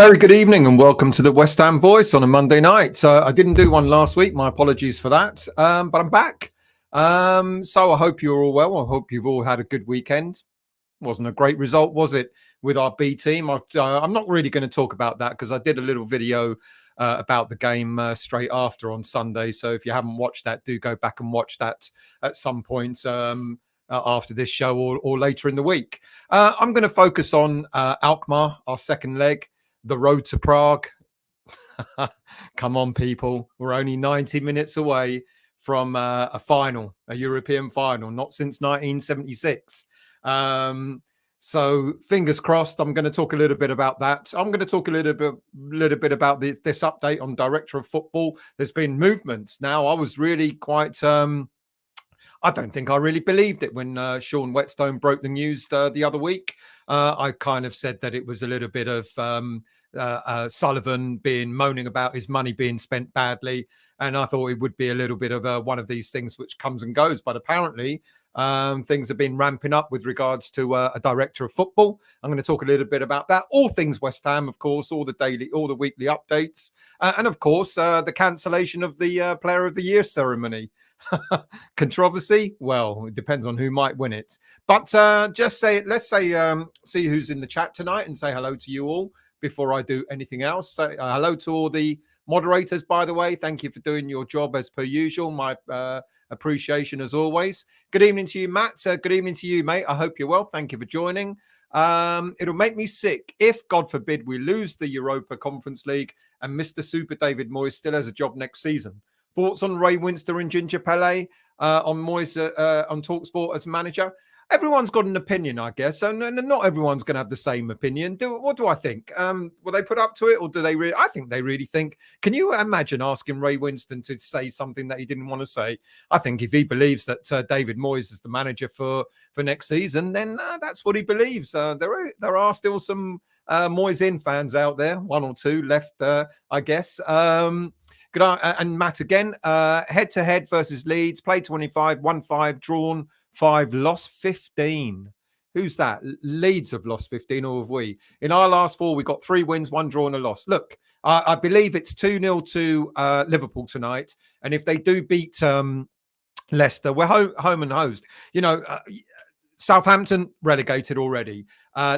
very good evening and welcome to the West Ham Voice on a Monday night. I didn't do one last week. My apologies for that, but I'm back. So I hope you're all well. I hope you've all had a good weekend. Wasn't a great result, was it, with our B team? I'm not really going to talk about that because I did a little video about the game straight after on Sunday. So if you haven't watched that, do go back and watch that at some point after this show or later in the week. I'm going to focus on Alkmaar, our second leg. The road to Prague. Come on, people. We're only 90 minutes away from a final, a European final, not since 1976. So fingers crossed. I'm going to talk a little bit about that. I'm going to talk a little bit about this update on Director of Football. There's been movements. Now, I was really quite... I don't think I really believed it when Sean Whetstone broke the news the other week. I kind of said that it was a little bit of Sullivan moaning about his money being spent badly. And I thought it would be a little bit of one of these things which comes and goes. But apparently things have been ramping up with regards to a director of football. I'm going to talk a little bit about that. All things West Ham, of course, all the weekly updates. And of course, the cancellation of the Player of the Year ceremony. Controversy? Well, it depends on who might win it. But let's see who's in the chat tonight and say hello to you all before I do anything else. So, hello to all the moderators, by the way. Thank you for doing your job as per usual. My appreciation as always. Good evening to you, Matt. Good evening to you, mate. I hope you're well. Thank you for joining. It'll make me sick if, God forbid, we lose the Europa Conference League and Mr. Super David Moyes still has a job next season. Thoughts on Ray Winster and Ginger Pele on Moyes on TalkSport as manager? Everyone's got an opinion, I guess. So not everyone's going to have the same opinion. What do I think? Will they put up to it, or do they really? I think they really think. Can you imagine asking Ray Winston to say something that he didn't want to say? I think if he believes that David Moyes is the manager for next season, then that's what he believes. There are still some Moyes in fans out there, one or two left, I guess. Good and Matt again. Head-to-head versus Leeds. Played 25, won 5, drawn 5, lost 15. Who's that? Leeds have lost 15, or have we? In our last 4, we got 3 wins, 1 draw and a loss. Look, I believe it's 2-0 to Liverpool tonight. And if they do beat Leicester, we're home and host. You know, Southampton relegated already.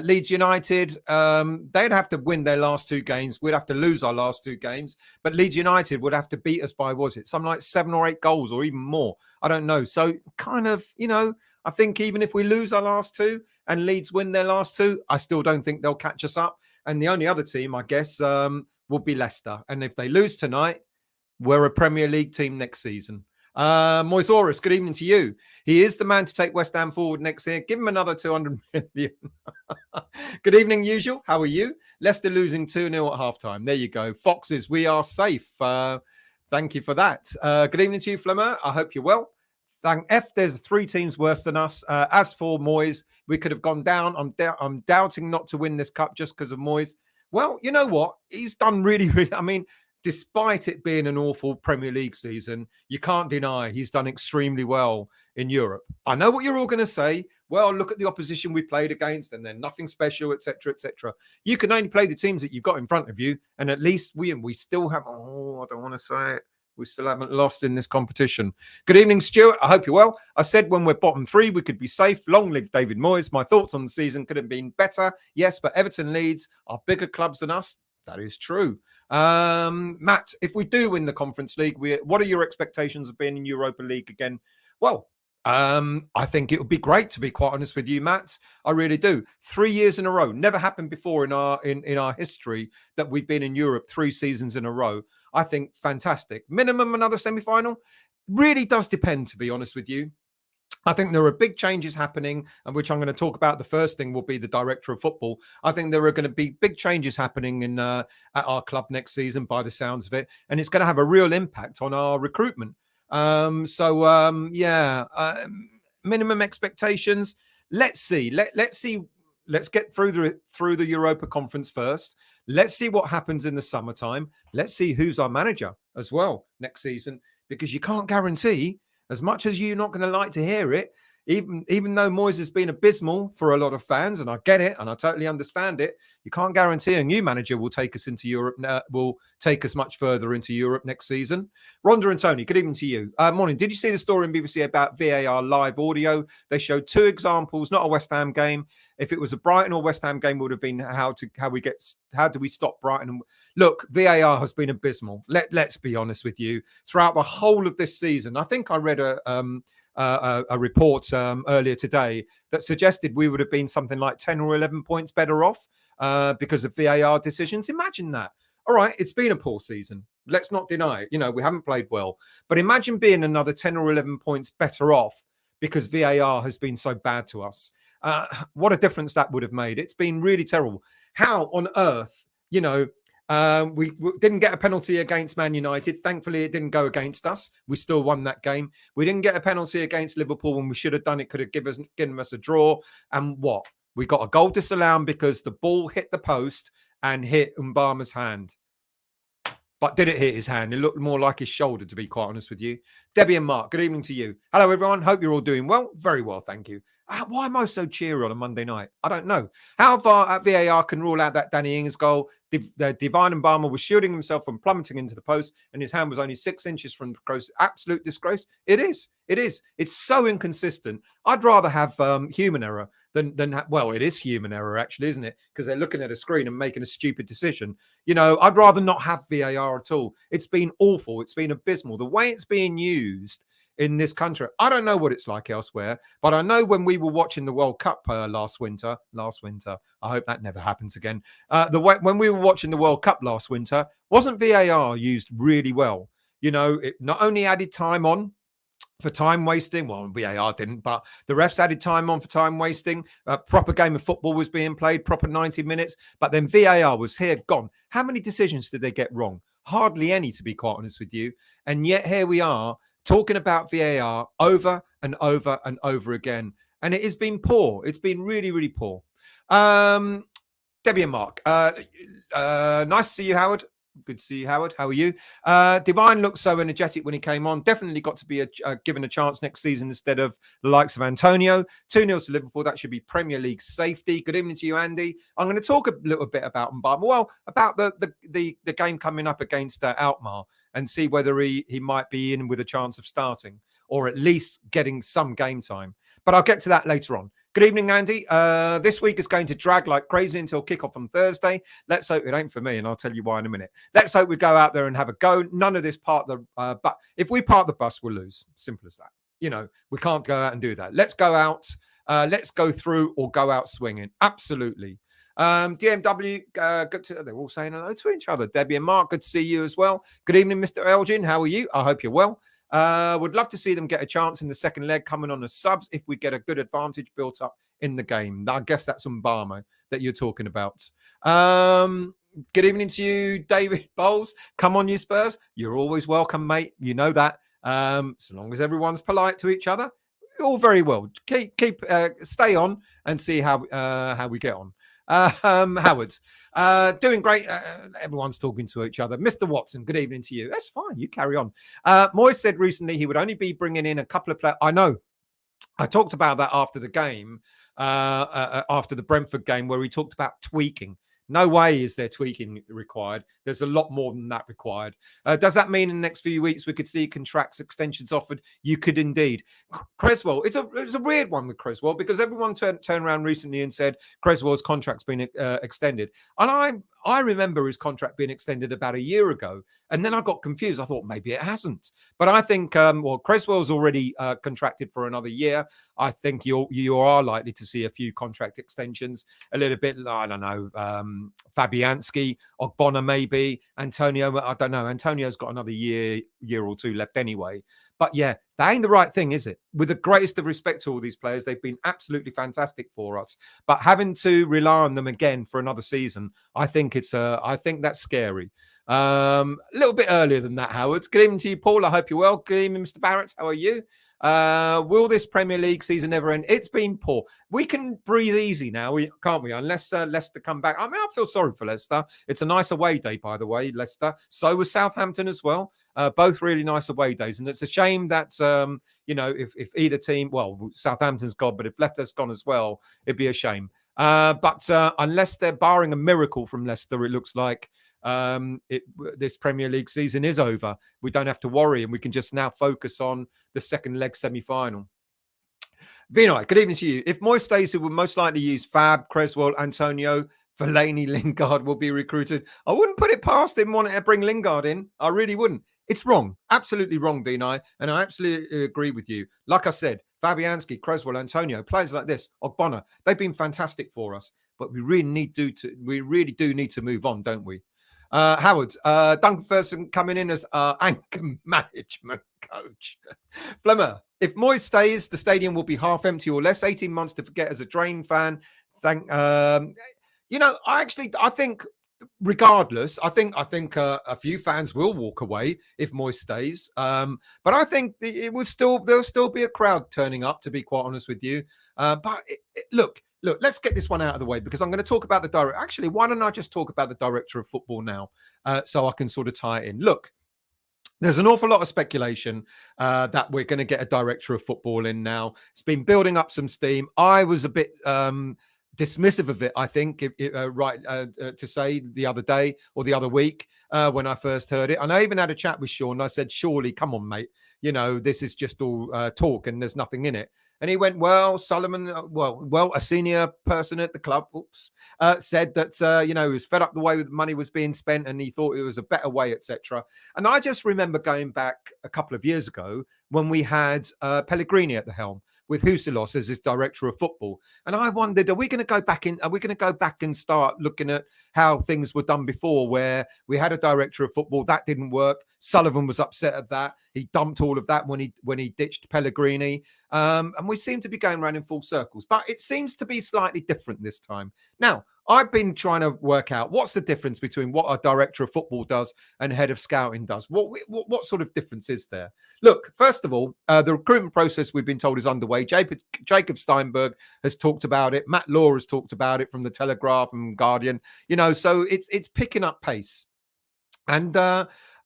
Leeds United, they'd have to win their last 2 games. We'd have to lose our last 2 games. But Leeds United would have to beat us by, was it, something like 7 or 8 goals or even more? I don't know. So kind of, you know, I think even if we lose our last 2 and Leeds win their last 2, I still don't think they'll catch us up. And the only other team, I guess, will be Leicester. And if they lose tonight, we're a Premier League team next season. Moisaurus, good evening to you. He is the man to take West Ham forward next year. Give him another 200 million. Good evening, usual. How are you? Leicester losing 2-0 at halftime. There you go. Foxes, we are safe. Thank you for that. Good evening to you, Flemmer. I hope you're well. Thank F. There's 3 teams worse than us. As for Moyes, we could have gone down. I'm doubting not to win this cup just because of Moyes. Well, you know what? He's done really. I mean, despite it being an awful Premier League season, you can't deny he's done extremely well in Europe. I know what you're all going to say. Well, look at the opposition we played against and then nothing special, etc., etc. You can only play the teams that you've got in front of you. And at least we still have, I don't want to say it. We still haven't lost in this competition. Good evening, Stuart. I hope you're well. I said when we're bottom 3, we could be safe. Long live David Moyes. My thoughts on the season could have been better. Yes, but Everton and Leeds are bigger clubs than us. That is true. Matt, if we do win the Conference League, what are your expectations of being in Europa League again? Well, I think it would be great, to be quite honest with you, Matt. I really do. 3 years in a row. Never happened before in our history that we've been in Europe 3 seasons in a row. I think fantastic. Minimum another semi-final. Really does depend, to be honest with you. I think there are big changes happening, and which I'm going to talk about. The first thing will be the director of football. I think there are going to be big changes happening at our club next season, by the sounds of it, and it's going to have a real impact on our recruitment. Minimum expectations. Let's see. Let's see. Let's get through the Europa Conference first. Let's see what happens in the summertime. Let's see who's our manager as well next season, because you can't guarantee. As much as you're not going to like to hear it, Even though Moyes has been abysmal for a lot of fans, and I get it, and I totally understand it, you can't guarantee a new manager will take us into Europe, will take us much further into Europe next season. Rhonda and Tony, good evening to you. Morning. Did you see the story in BBC about VAR live audio? They showed 2 examples, not a West Ham game. If it was a Brighton or West Ham game, would have been how do we stop Brighton? Look, VAR has been abysmal. Let's be honest with you. Throughout the whole of this season, I think I read a report earlier today that suggested we would have been something like 10 or 11 points better off because of VAR decisions. Imagine that. All right, it's been a poor season. Let's not deny it. We haven't played well. But imagine being another 10 or 11 points better off because VAR has been so bad to us. What a difference that would have made. It's been really terrible. How on earth, we didn't get a penalty against Man United. Thankfully, it didn't go against us. We still won that game. We didn't get a penalty against Liverpool when we should have done it. Could have given us a draw. And what? We got a goal disallowed because the ball hit the post and hit Mbama's hand. But did it hit his hand? It looked more like his shoulder, to be quite honest with you. Debbie and Mark, good evening to you. Hello, everyone. Hope you're all doing well. Very well, thank you. Why am I so cheery on a Monday night? I don't know. How far VAR can rule out that Danny Ings goal? Divine Mbama was shielding himself from plummeting into the post, and his hand was only 6 inches from the cross. Absolute disgrace. It is. It's so inconsistent. I'd rather have human error than it is human error, actually, isn't it? Because they're looking at a screen and making a stupid decision. I'd rather not have VAR at all. It's been awful. It's been abysmal. The way it's being used in this country, I don't know what it's like elsewhere, but I know when we were watching the World Cup last winter, I hope that never happens again. When we were watching the World Cup last winter, wasn't VAR used really well? It not only added time on for time wasting. Well, VAR didn't, but the refs added time on for time wasting. A proper game of football was being played, proper 90 minutes. But then VAR was here, gone. How many decisions did they get wrong? Hardly any, to be quite honest with you. And yet here we are talking about VAR over and over and over again. And it has been poor. It's been really, really poor. Debbie and Mark, nice to see you, Howard. Good to see you, Howard. How are you? Divine looked so energetic when he came on. Definitely got to be given a chance next season instead of the likes of Antonio. 2-0 to Liverpool. That should be Premier League safety. Good evening to you, Andy. I'm going to talk a little bit about Mbama. Well, about the game coming up against Alkmaar and see whether he might be in with a chance of starting or at least getting some game time. But I'll get to that later on. Good evening, Andy. This week is going to drag like crazy until kickoff on Thursday. Let's hope it ain't for me, and I'll tell you why in a minute. Let's hope we go out there and have a go. None of this part the but if we park the bus, we'll lose. Simple as that. We can't go out and do that. Let's go out. Let's go through or go out swinging. Absolutely. DMW, they're all saying hello to each other. Debbie and Mark, good to see you as well. Good evening, Mr. Elgin. How are you? I hope you're well. Would love to see them get a chance in the second leg coming on as subs if we get a good advantage built up in the game. I guess that's Mbama that you're talking about. Good evening to you, David Bowles. Come on, you Spurs. You're always welcome, mate. You know that. So long as everyone's polite to each other, all very well. Stay on and see how we get on. Howard, doing great. Everyone's talking to each other. Mr. Watson, good evening to you. That's fine. You carry on. Moyes said recently he would only be bringing in a couple of players. I know. I talked about that after the game, after the Brentford game, where he talked about tweaking. No way is there tweaking required. There's a lot more than that required. Does that mean in the next few weeks we could see contracts extensions offered? You could indeed. Cresswell, it's a weird one with Cresswell because everyone turned around recently and said Cresswell's contract's been extended. And I remember his contract being extended about a year ago. And then I got confused. I thought maybe it hasn't. But I think, Cresswell's already contracted for another year. I think you are likely to see a few contract extensions, a little bit, I don't know, Fabianski, Ogbonna maybe, Antonio, I don't know. Antonio's got another year or two left anyway. But yeah, that ain't the right thing, is it? With the greatest of respect to all these players, they've been absolutely fantastic for us. But having to rely on them again for another season, I think that's scary. A little bit earlier than that, Howard. Good evening to you, Paul. I hope you're well. Good evening, Mr. Barrett. How are you? Will this Premier League season ever end? It's been poor. We can breathe easy now, can't we? Unless Leicester come back. I mean, I feel sorry for Leicester. It's a nice away day, by the way, Leicester. So was Southampton as well. Both really nice away days. And it's a shame that, if either team, well, Southampton's gone, but if Leicester's gone as well, it'd be a shame. But unless they're barring a miracle from Leicester, it looks like this Premier League season is over. We don't have to worry, and we can just now focus on the second leg semi-final. Vinay, good evening to you. If Moyes stays, he will most likely use Fab, Creswell, Antonio, Fellaini, Lingard will be recruited. I wouldn't put it past him wanting to bring Lingard in. I really wouldn't. It's wrong. Absolutely wrong, Vinay. And I absolutely agree with you. Like I said, Fabianski, Creswell, Antonio, players like this, Ogbonna, they've been fantastic for us. But we really do need to move on, don't we? Howard, Duncan Ferguson coming in as anchor management coach. Flemmer, if Moyes stays, the stadium will be half empty or less. 18 months to forget as a Drain fan. I think regardless, I think a few fans will walk away if Moyes stays. But I think there'll still be a crowd turning up, to be quite honest with you. Look, let's get this one out of the way, because I'm going to talk about the director. Actually, why don't I just talk about the director of football now, so I can sort of tie it in. Look, there's an awful lot of speculation that we're going to get a director of football in now. It's been building up some steam. I was a bit dismissive of it, I think, to say the other day or the other week when I first heard it. And I even had a chat with Sean. I said, surely, come on, mate. This is just all talk and there's nothing in it. And he went, well, Solomon, a senior person at the club, said that, he was fed up the way the money was being spent and he thought it was a better way, etc. And I just remember going back a couple of years ago when we had Pellegrini at the helm with Husilos as his director of football. And I wondered, are we going to go back and start looking at how things were done before, where we had a director of football that didn't work? Sullivan was upset at that. He dumped all of that when he ditched Pellegrini. And we seem to be going around in full circles, but it seems to be slightly different this time. Now, I've been trying to work out what's the difference between what a director of football does and head of scouting does. What sort of difference is there? Look, first of all, the recruitment process we've been told is underway. Jacob Steinberg has talked about it. Matt Law has talked about it from the Telegraph and Guardian. So it's picking up pace. And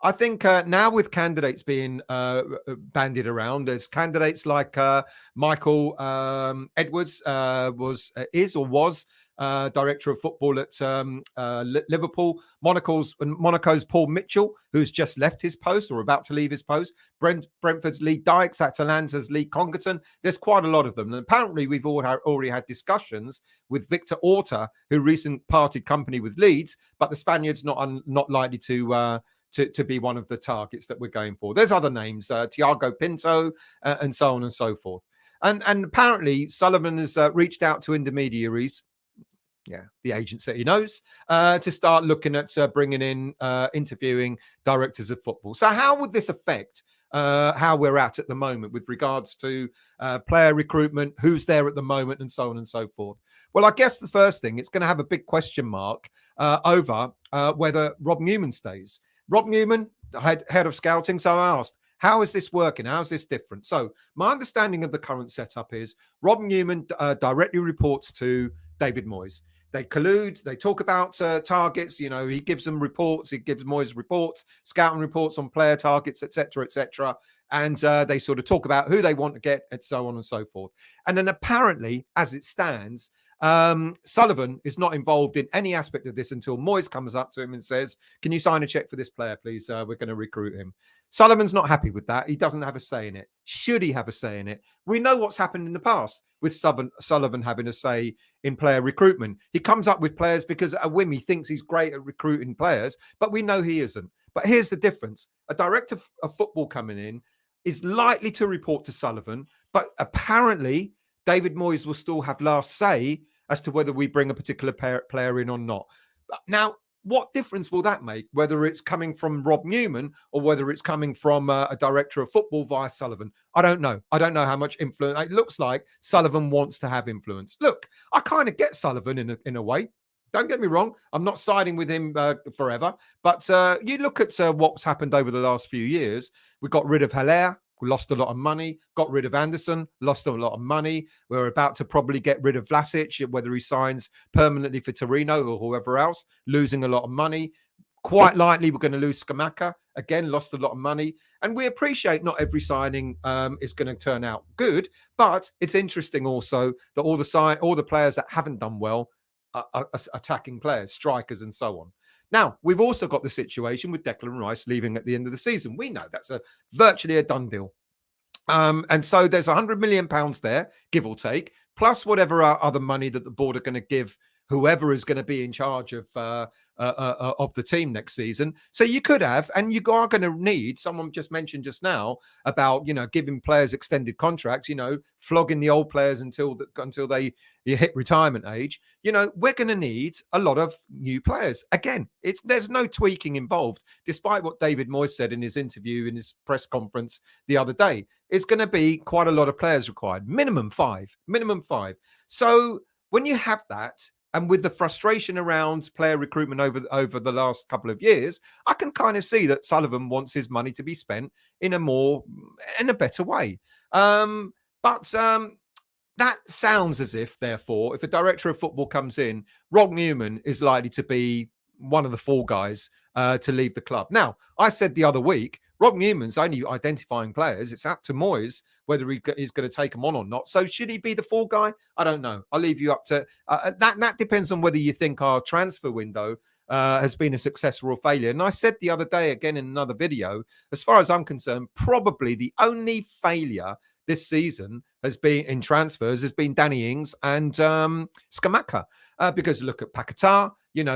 I think now with candidates being bandied around, there's candidates like Michael Edwards was director of football at Liverpool. Monaco's Paul Mitchell, who's just left his post or about to leave his post. Brentford's Lee Dykes, Atalanta's Lee Congerton. There's quite a lot of them. And apparently we've already had discussions with Victor Orta, who recently parted company with Leeds, but the Spaniard's not likely to be one of the targets that we're going for. There's other names, Thiago Pinto, and so on and so forth. And apparently Sullivan has reached out to intermediaries, the agents that he knows, to start looking at bringing in, interviewing directors of football. So how would this affect how we're at the moment with regards to player recruitment, who's there at the moment, and so on and so forth? Well, I guess the first thing, it's going to have a big question mark over whether Rob Newman stays. Rob Newman, head of scouting. So I asked, how is this working? How is this different? So my understanding of the current setup is Rob Newman directly reports to David Moyes. They collude. They talk about targets. He gives them reports. He gives Moyes reports, scouting reports on player targets, etc., etc. And they sort of talk about who they want to get, and so on and so forth. And then apparently, as it stands, Sullivan is not involved in any aspect of this until Moyes comes up to him and says, can you sign a check for this player, please? We're going to recruit him. Sullivan's not happy with that. He doesn't have a say in it. Should he have a say in it? We know what's happened in the past with Sullivan having a say in player recruitment. He comes up with players because at a whim he thinks he's great at recruiting players, but we know he isn't. But here's the difference. A director of football coming in is likely to report to Sullivan, but apparently David Moyes will still have last say as to whether we bring a particular player in or not. Now, what difference will that make, whether it's coming from Rob Newman or whether it's coming from a director of football via Sullivan? I don't know. I don't know how much influence. It looks like Sullivan wants to have influence. Look, I kind of get Sullivan in a way. Don't get me wrong. I'm not siding with him forever. But you look at what's happened over the last few years. We got rid of Haller. We lost a lot of money, got rid of Anderson, lost a lot of money. We're about to probably get rid of Vlasic, whether he signs permanently for Torino or whoever else, losing a lot of money. Quite likely we're going to lose Skamaka. Again, lost a lot of money. And we appreciate not every signing is going to turn out good. But it's interesting also that all the players that haven't done well are attacking players, strikers and so on. Now, we've also got the situation with Declan Rice leaving at the end of the season. We know that's virtually a done deal. And so there's £100 million there, give or take, plus whatever other money that the board are going to give whoever is going to be in charge of the team next season. So you could have, and you are going to need, someone just mentioned just now about, giving players extended contracts, flogging the old players until they hit retirement age. We're going to need a lot of new players. Again, there's no tweaking involved, despite what David Moyes said in his interview, in his press conference the other day. It's going to be quite a lot of players required, minimum five. So when you have that, and with the frustration around player recruitment over the last couple of years, I can kind of see that Sullivan wants his money to be spent in a better way. But that sounds as if, therefore, if a director of football comes in, Rob Newman is likely to be one of the fall guys to leave the club. Now, I said the other week, Rob Newman's only identifying players. It's up to Moyes whether he's going to take them on or not. So should he be the fall guy? I don't know. I'll leave you up to that. That depends on whether you think our transfer window has been a success or a failure. And I said the other day, again in another video, as far as I'm concerned, probably the only failure this season has been in transfers has been Danny Ings and Skamaka. Because look at Paquetá,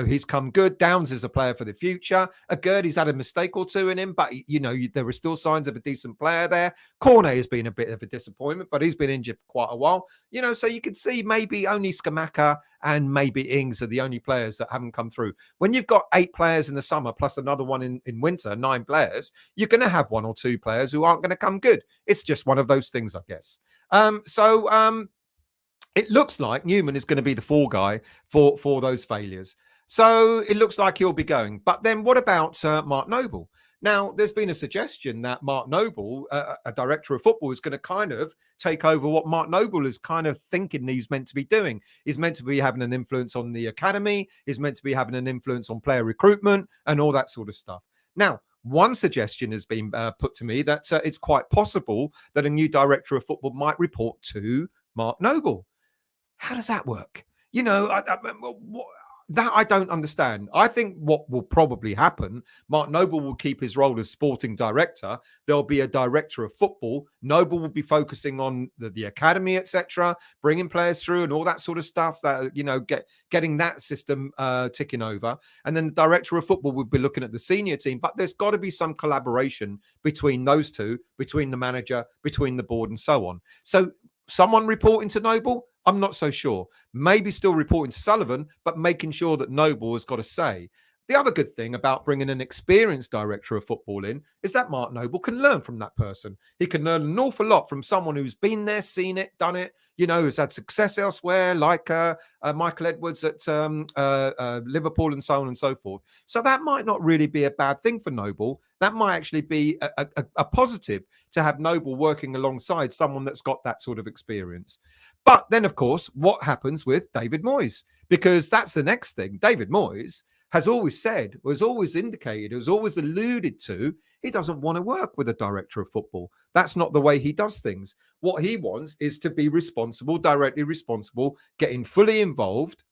he's come good. Downs is a player for the future. Agurdi's had a mistake or two in him, but, there are still signs of a decent player there. Cornet has been a bit of a disappointment, but he's been injured for quite a while. So you could see maybe only Skamaka and maybe Ings are the only players that haven't come through. When you've got 8 players in the summer, plus another one in winter, 9 players, you're going to have 1 or 2 players who aren't going to come good. It's just one of those things, I guess. It looks like Newman is going to be the fall guy for those failures. So it looks like he'll be going. But then what about Mark Noble? Now, there's been a suggestion that Mark Noble, a director of football, is going to kind of take over what Mark Noble is kind of thinking he's meant to be doing. He's meant to be having an influence on the academy. He's meant to be having an influence on player recruitment and all that sort of stuff. Now, one suggestion has been put to me that it's quite possible that a new director of football might report to Mark Noble. How does that work? That I don't understand. I think what will probably happen, Mark Noble will keep his role as sporting director. There'll be a director of football. Noble will be focusing on the academy, etc., bringing players through and all that sort of stuff. That getting that system ticking over. And then the director of football will be looking at the senior team. But there's got to be some collaboration between those two, between the manager, between the board, and so on. So someone reporting to Noble? I'm not so sure. Maybe still reporting to Sullivan, but making sure that Noble has got a say. The other good thing about bringing an experienced director of football in is that Mark Noble can learn from that person. He can learn an awful lot from someone who's been there, seen it, done it, who's had success elsewhere, like Michael Edwards at Liverpool and so on and so forth. So that might not really be a bad thing for Noble. That might actually be a positive to have Noble working alongside someone that's got that sort of experience. But then, of course, what happens with David Moyes? Because that's the next thing. David Moyes has always said, was always indicated, has always alluded to, he doesn't want to work with a director of football. That's not the way he does things. What he wants is to be responsible, directly responsible, getting fully involved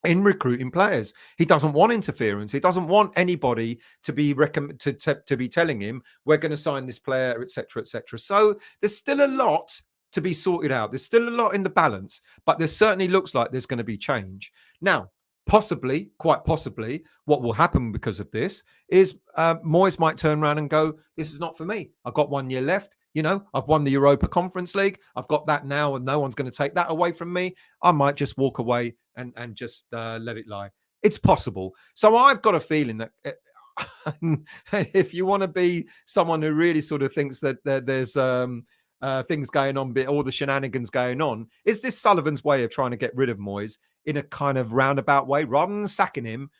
in recruiting players. He doesn't want interference. He doesn't want anybody to be to be telling him, we're going to sign this player, etc., etc. So there's still a lot to be sorted out. There's still a lot in the balance, but there certainly looks like there's going to be change. Now, possibly, quite possibly, what will happen because of this is Moyes might turn around and go, this is not for me. I've got 1 year left. I've won the Europa Conference League. I've got that now and no one's going to take that away from me. I might just walk away and just let it lie. It's possible. So I've got a feeling that if you want to be someone who really sort of thinks that there's things going on, all the shenanigans going on, is this Sullivan's way of trying to get rid of Moyes? in a kind of roundabout way, rather than sacking him,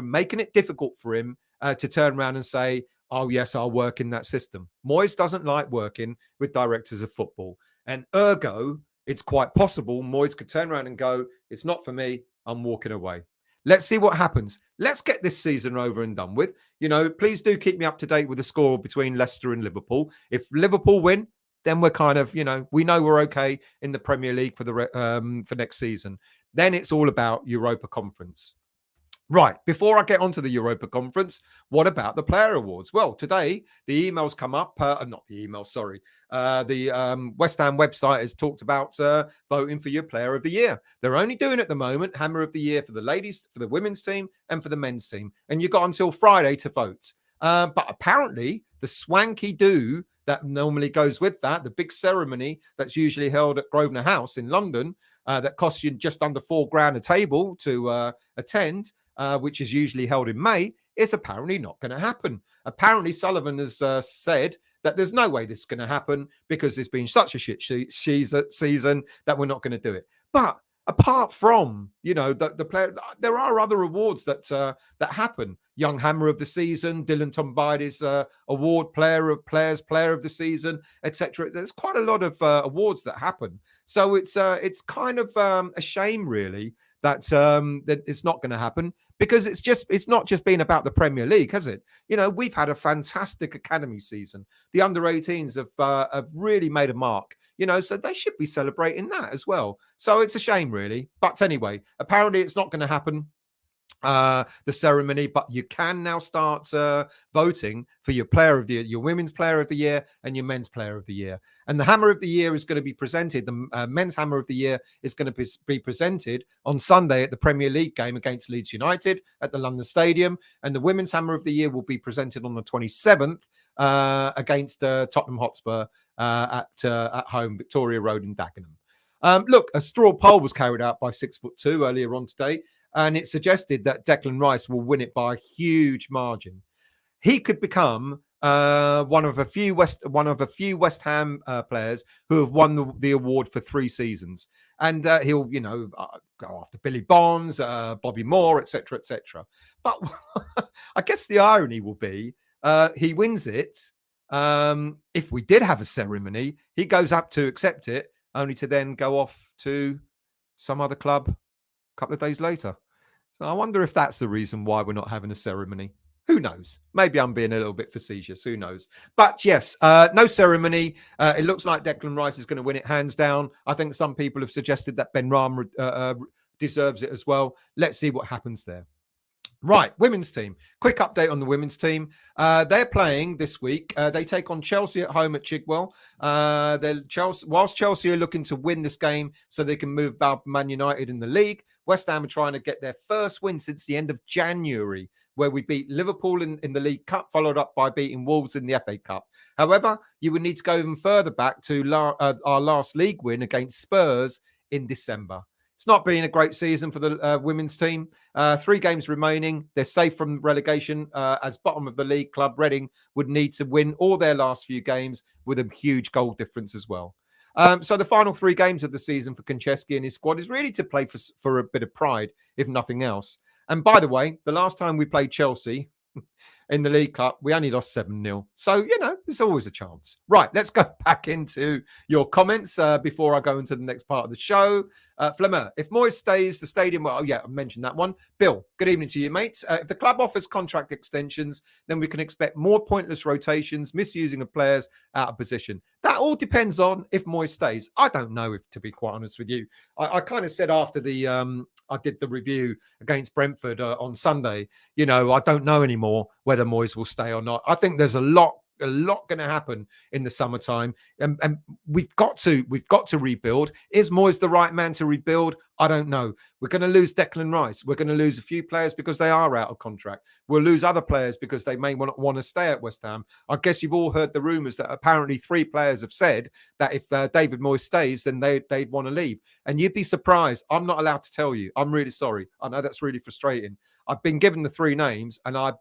making it difficult for him to turn around and say, oh, yes, I'll work in that system. Moyes doesn't like working with directors of football. And ergo, it's quite possible Moyes could turn around and go, it's not for me, I'm walking away. Let's see what happens. Let's get this season over and done with. Please do keep me up to date with the score between Leicester and Liverpool. If Liverpool win, then we're kind of, we know we're okay in the Premier League for next season. Then it's all about Europa Conference. Right, before I get onto the Europa Conference, what about the player awards? Well, today the emails come up, not the emails, sorry. The West Ham website has talked about voting for your player of the year. They're only doing at the moment Hammer of the Year for the ladies, for the women's team, and for the men's team. And you've got until Friday to vote. But apparently the swanky do that normally goes with that, the big ceremony that's usually held at Grosvenor House in London, that costs you just under £4,000 a table to attend, which is usually held in May, is apparently not going to happen. Apparently, Sullivan has said that there's no way this is going to happen because it's been such a shit season that we're not going to do it. But apart from, the player, there are other awards that happen. Young Hammer of the Season, Dylan Tombides award, Player of the Season, etc. There's quite a lot of awards that happen. So it's kind of a shame, really, that it's not going to happen, because it's not just been about the Premier League, has it? We've had a fantastic academy season. The under-18s have really made a mark, so they should be celebrating that as well. So it's a shame, really. But anyway, apparently it's not going to happen, the ceremony, but you can now start voting for your player of the year, your women's player of the year, and your men's player of the year. And the Hammer of the Year is going to be presented. The men's Hammer of the Year is going to be presented on Sunday at the Premier League game against Leeds United at the London Stadium. And the women's Hammer of the Year will be presented on the 27th against Tottenham Hotspur at home, Victoria Road in Dagenham. Look, a straw poll was carried out by 6'2" earlier on today, and it suggested that Declan Rice will win it by a huge margin. He could become one of a few West Ham players who have won the award for 3 seasons, and he'll go after Billy Bonds, Bobby Moore, etc., etc. But I guess the irony will be he wins it. If we did have a ceremony, he goes up to accept it, only to then go off to some other club a couple of days later. So I wonder if that's the reason why we're not having a ceremony. Who knows? Maybe I'm being a little bit facetious. Who knows? But yes, no ceremony. It looks like Declan Rice is going to win it hands down. I think some people have suggested that Ben Rama deserves it as well. Let's see what happens there. Right, women's team. Quick update on the women's team. They're playing this week. They take on Chelsea at home at Chigwell. Whilst Chelsea are looking to win this game so they can move above Man United in the league, West Ham are trying to get their first win since the end of January, where we beat Liverpool in the League Cup, followed up by beating Wolves in the FA Cup. However, you would need to go even further back to our last league win against Spurs in December. It's not been a great season for the women's team. 3 games remaining. They're safe from relegation as bottom of the league club. Reading would need to win all their last few games with a huge goal difference as well. So the final 3 games of the season for Konchesky and his squad is really to play for a bit of pride, if nothing else. And by the way, the last time we played Chelsea in the League Cup, we only lost 7-0. So, there's always a chance. Right, let's go back into your comments before I go into the next part of the show. Flemmer, if Moyes stays, the stadium... Well, yeah, I mentioned that one. Bill, good evening to you, mates. If the club offers contract extensions, then we can expect more pointless rotations, misusing of players out of position. That all depends on if Moyes stays. I don't know, to be quite honest with you. I kind of said after I did the review against Brentford on Sunday, I don't know anymore whether Moyes will stay or not. I think there's a lot going to happen in the summertime, and we've got to rebuild. Is Moyes the right man to rebuild? I don't know. We're going to lose Declan Rice. We're going to lose a few players because they are out of contract. We'll lose other players because they may want to stay at West Ham. I guess you've all heard the rumours that apparently 3 players have said that if David Moyes stays, then they'd want to leave. And you'd be surprised. I'm not allowed to tell you. I'm really sorry. I know that's really frustrating. I've been given the 3 names, and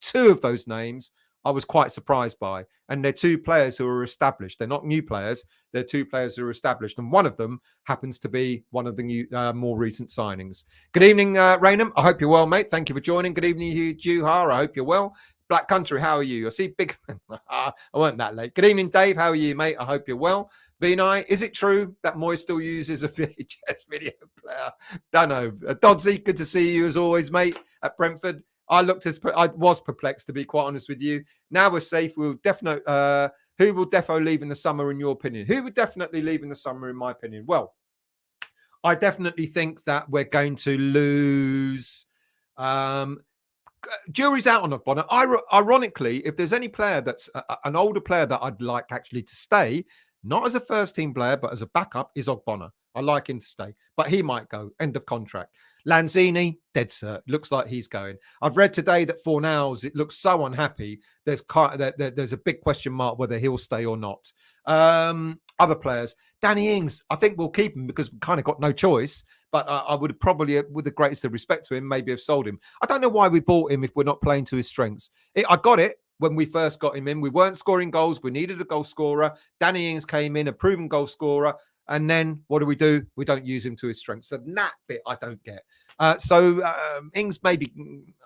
2 of those names I was quite surprised by. And they're two players who are established. They're not new players. They're two players who are established. And one of them happens to be one of the new, more recent signings. Good evening, Raynham. I hope you're well, mate. Thank you for joining. Good evening, Juha. I hope you're well. Black Country, how are you? I see big... I weren't that late. Good evening, Dave. How are you, mate? I hope you're well. Benai, is it true that Moyes still uses a VHS video player? Don't know. Dodsy, good to see you as always, mate, at Brentford. I was perplexed, to be quite honest with you. Now we're safe. We'll definitely. Who will defo leave in the summer, in your opinion? Who would definitely leave in the summer, in my opinion? Well, I definitely think that we're going to lose. Jury's out on Ogbonna. Ironically, if there's any player that's an older player that I'd like actually to stay, not as a first team player, but as a backup, is Ogbonna. I like him to stay, but he might go. End of contract. Lanzini, dead cert. Looks like he's going. I've read today that Fornals, it looks so unhappy. There's a big question mark whether he'll stay or not. Other players, Danny Ings, I think we'll keep him because we've kind of got no choice. But I would probably, with the greatest of respect to him, maybe have sold him. I don't know why we bought him if we're not playing to his strengths. I got it when we first got him in. We weren't scoring goals. We needed a goal scorer. Danny Ings came in, a proven goal scorer. And then what do? We don't use him to his strengths. So that bit I don't get. Ings maybe,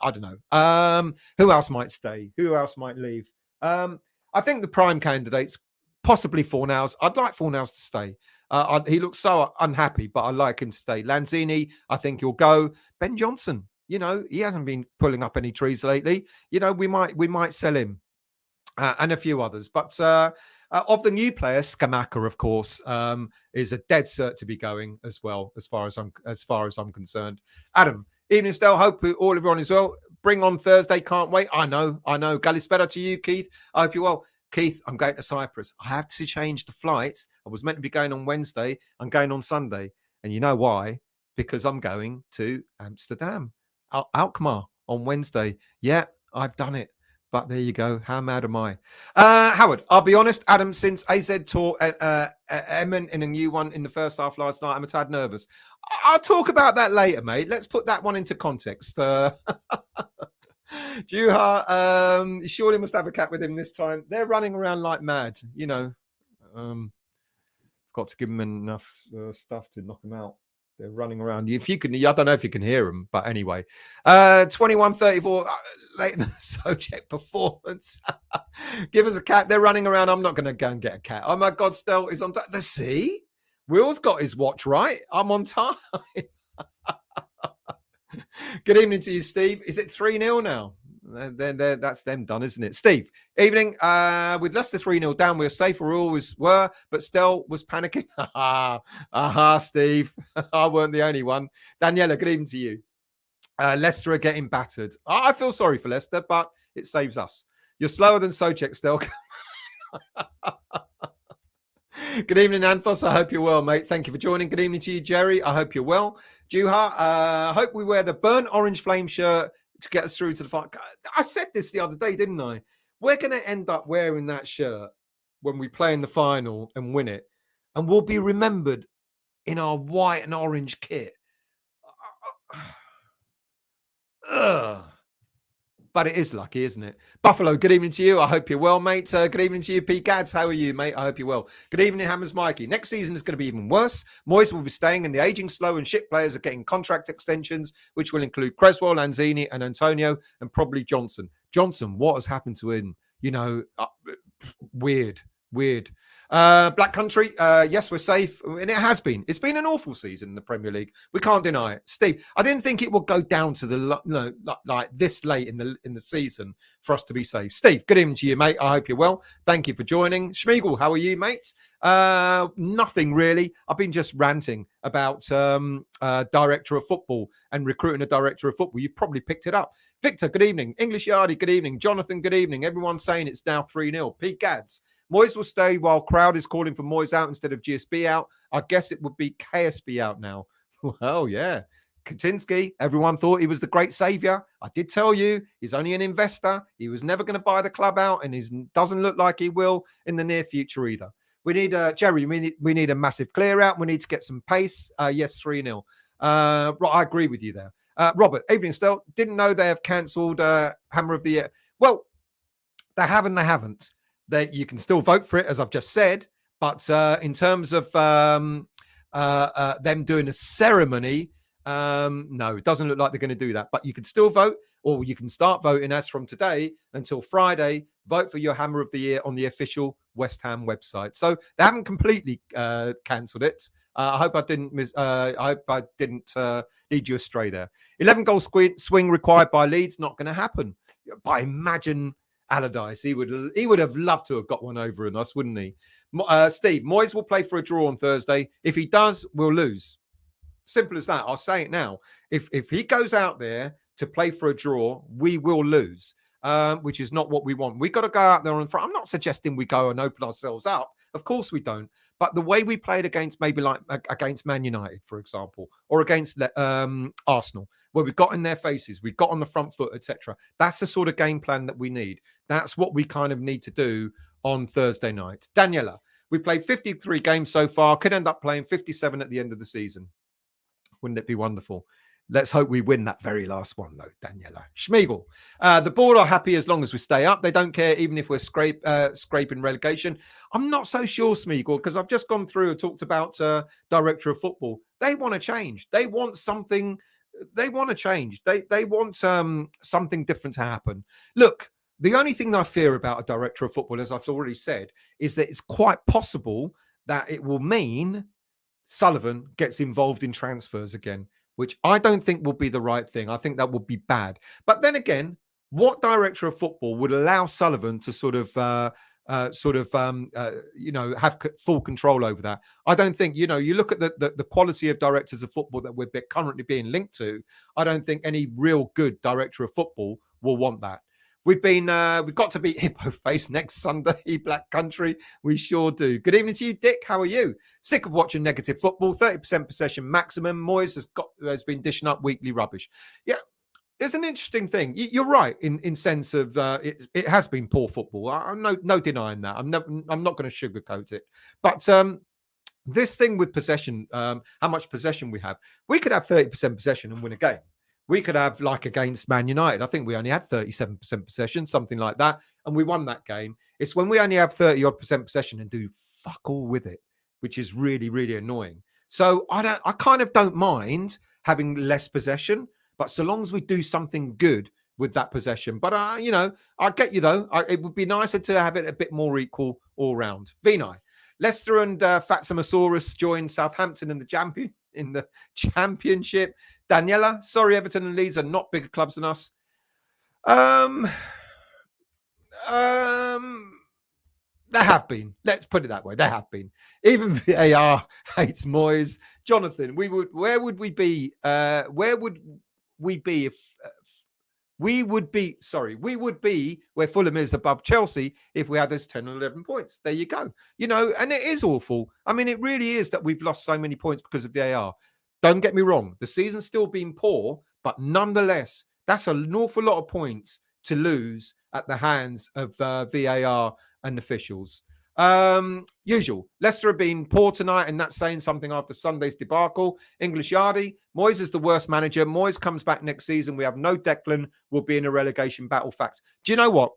I don't know. Who else might stay? Who else might leave? I think the prime candidates, possibly Fornals. I'd like Fornals to stay. He looks so unhappy, but I like him to stay. Lanzini, I think he'll go. Ben Johnson, he hasn't been pulling up any trees lately. We might sell him, and a few others. But of the new players, Skamaka, of course, is a dead cert to be going as well, as far as I'm concerned. Adam, evening, Stell. Hope all everyone is well. Bring on Thursday. Can't wait. I know. Galispera to you, Keith. I hope you're well. Keith, I'm going to Cyprus. I have to change the flights. I was meant to be going on Wednesday. I'm going on Sunday. And you know why? Because I'm going to Amsterdam, Alkmaar on Wednesday. Yeah, I've done it. But there you go. How mad am I? Howard, I'll be honest, Adam, since AZ tore Emin in a new one in the first half last night, I'm a tad nervous. I'll talk about that later, mate. Let's put that one into context. Juha, surely must have a cat with him this time. They're running around like mad, got to give them enough stuff to knock them out. They're running around. If you can, I don't know if you can hear them, but anyway. 21-34, late in the Sojek performance. Give us a cat. They're running around. I'm not going to go and get a cat. Oh my God, Stel is on time. See? Will's got his watch right. I'm on time. Good evening to you, Steve. Is it 3-0 now? That's them done, isn't it? Steve, evening. With Leicester 3-0 down, we were safe. We always were, but Stell was panicking. Steve. I weren't the only one. Daniela, good evening to you. Leicester are getting battered. I feel sorry for Leicester, but it saves us. You're slower than Sojek, Stell. Good evening, Anthos. I hope you're well, mate. Thank you for joining. Good evening to you, Jerry. I hope you're well. Juha, I hope we wear the burnt orange flame shirt to get us through to the final. I said this the other day, didn't I? We're going to end up wearing that shirt when we play in the final and win it. And we'll be remembered in our white and orange kit. But it is lucky, isn't it? Buffalo, good evening to you. I hope you're well, mate. Good evening to you, Pete Gads. How are you, mate? I hope you're well. Good evening, Hammers Mikey. Next season is going to be even worse. Moyes will be staying, and the aging slow and shit players are getting contract extensions, which will include Creswell, Lanzini, and Antonio, and probably Johnson. Johnson, what has happened to him? Weird. Black Country, yes, we're safe, and it has been. It's been an awful season in the Premier League. We can't deny it. Steve, I didn't think it would go down to like this late in the season for us to be safe. Steve, good evening to you, mate. I hope you're well. Thank you for joining. Schmiegel, how are you, mate? Nothing really. I've been just ranting about director of football and recruiting a director of football. You probably picked it up. Victor, good evening. English Yardy, good evening. Jonathan, good evening. Everyone's saying it's now 3-0. Pete Gads, Moyes will stay while crowd is calling for Moyes out instead of GSB out. I guess it would be KSB out now. Well, yeah. Katinsky, everyone thought he was the great saviour. I did tell you, he's only an investor. He was never going to buy the club out, and he doesn't look like he will in the near future either. We need, Jerry, we need a massive clear out. We need to get some pace. Yes, 3-0. I agree with you there. Robert, evening still. Didn't know they have cancelled Hammer of the Year. Well, They haven't. You can still vote for it, as I've just said. But in terms of them doing a ceremony, no, it doesn't look like they're going to do that. But you can still vote, or you can start voting as from today until Friday. Vote for your Hammer of the Year on the official West Ham website. So they haven't completely cancelled it. I hope I didn't lead you astray there. 11-goal swing required by Leeds, not going to happen. But imagine Allardyce. He would have loved to have got one over on us, wouldn't he? Steve, Moyes will play for a draw on Thursday. If he does, we'll lose. Simple as that. I'll say it now. If he goes out there to play for a draw, we will lose, which is not what we want. We got to go out there and I'm not suggesting we go and open ourselves up. Of course we don't. But the way we played against maybe like against Man United, for example, or against Arsenal, where we got in their faces, we got on the front foot, etc. That's the sort of game plan that we need. That's what we kind of need to do on Thursday night. Daniela, we played 53 games so far. Could end up playing 57 at the end of the season. Wouldn't it be wonderful? Let's hope we win that very last one, though, Daniela. Schmiegel, the board are happy as long as we stay up. They don't care even if we're scraping relegation. I'm not so sure, Schmiegel, because I've just gone through and talked about director of football. They want to change. They want something. They want to change. They want something different to happen. Look, the only thing I fear about a director of football, as I've already said, is that it's quite possible that it will mean Sullivan gets involved in transfers again, which I don't think will be the right thing. I think that would be bad. But then again, what director of football would allow Sullivan to have full control over that? I don't think, you look at the quality of directors of football that we're currently being linked to. I don't think any real good director of football will want that. We've got to beat Hippo Face next Sunday, Black Country. We sure do. Good evening to you, Dick. How are you? Sick of watching negative football, 30% possession maximum. Moyes has been dishing up weekly rubbish. Yeah, there's an interesting thing. You're right in sense of it has been poor football. I'm no denying that. I'm not going to sugarcoat it. But this thing with possession, how much possession we have, we could have 30% possession and win a game. We could have, like against Man United, I think we only had 37% possession, something like that, and we won that game. It's when we only have 30-odd% possession and do fuck all with it, which is really, really annoying. So I kind of don't mind having less possession, but so long as we do something good with that possession. But I get you though. It would be nicer to have it a bit more equal all round. Vinay, Leicester and Fatsamasaurus join Southampton in the championship. Daniela, sorry, Everton and Leeds are not bigger clubs than us. They have been. Let's put it that way. They have been. Even VAR hates Moyes. Jonathan, where would we be if we would be where Fulham is above Chelsea if we had those 10 or 11 points. There you go. And it is awful. I mean, it really is that we've lost so many points because of VAR. Don't get me wrong. The season's still been poor, but nonetheless, that's an awful lot of points to lose at the hands of VAR and officials. Usual. Leicester have been poor tonight, and that's saying something after Sunday's debacle. English Yardie, Moyes is the worst manager. Moyes comes back next season. We have no Declan. We'll be in a relegation battle. Facts. Do you know what?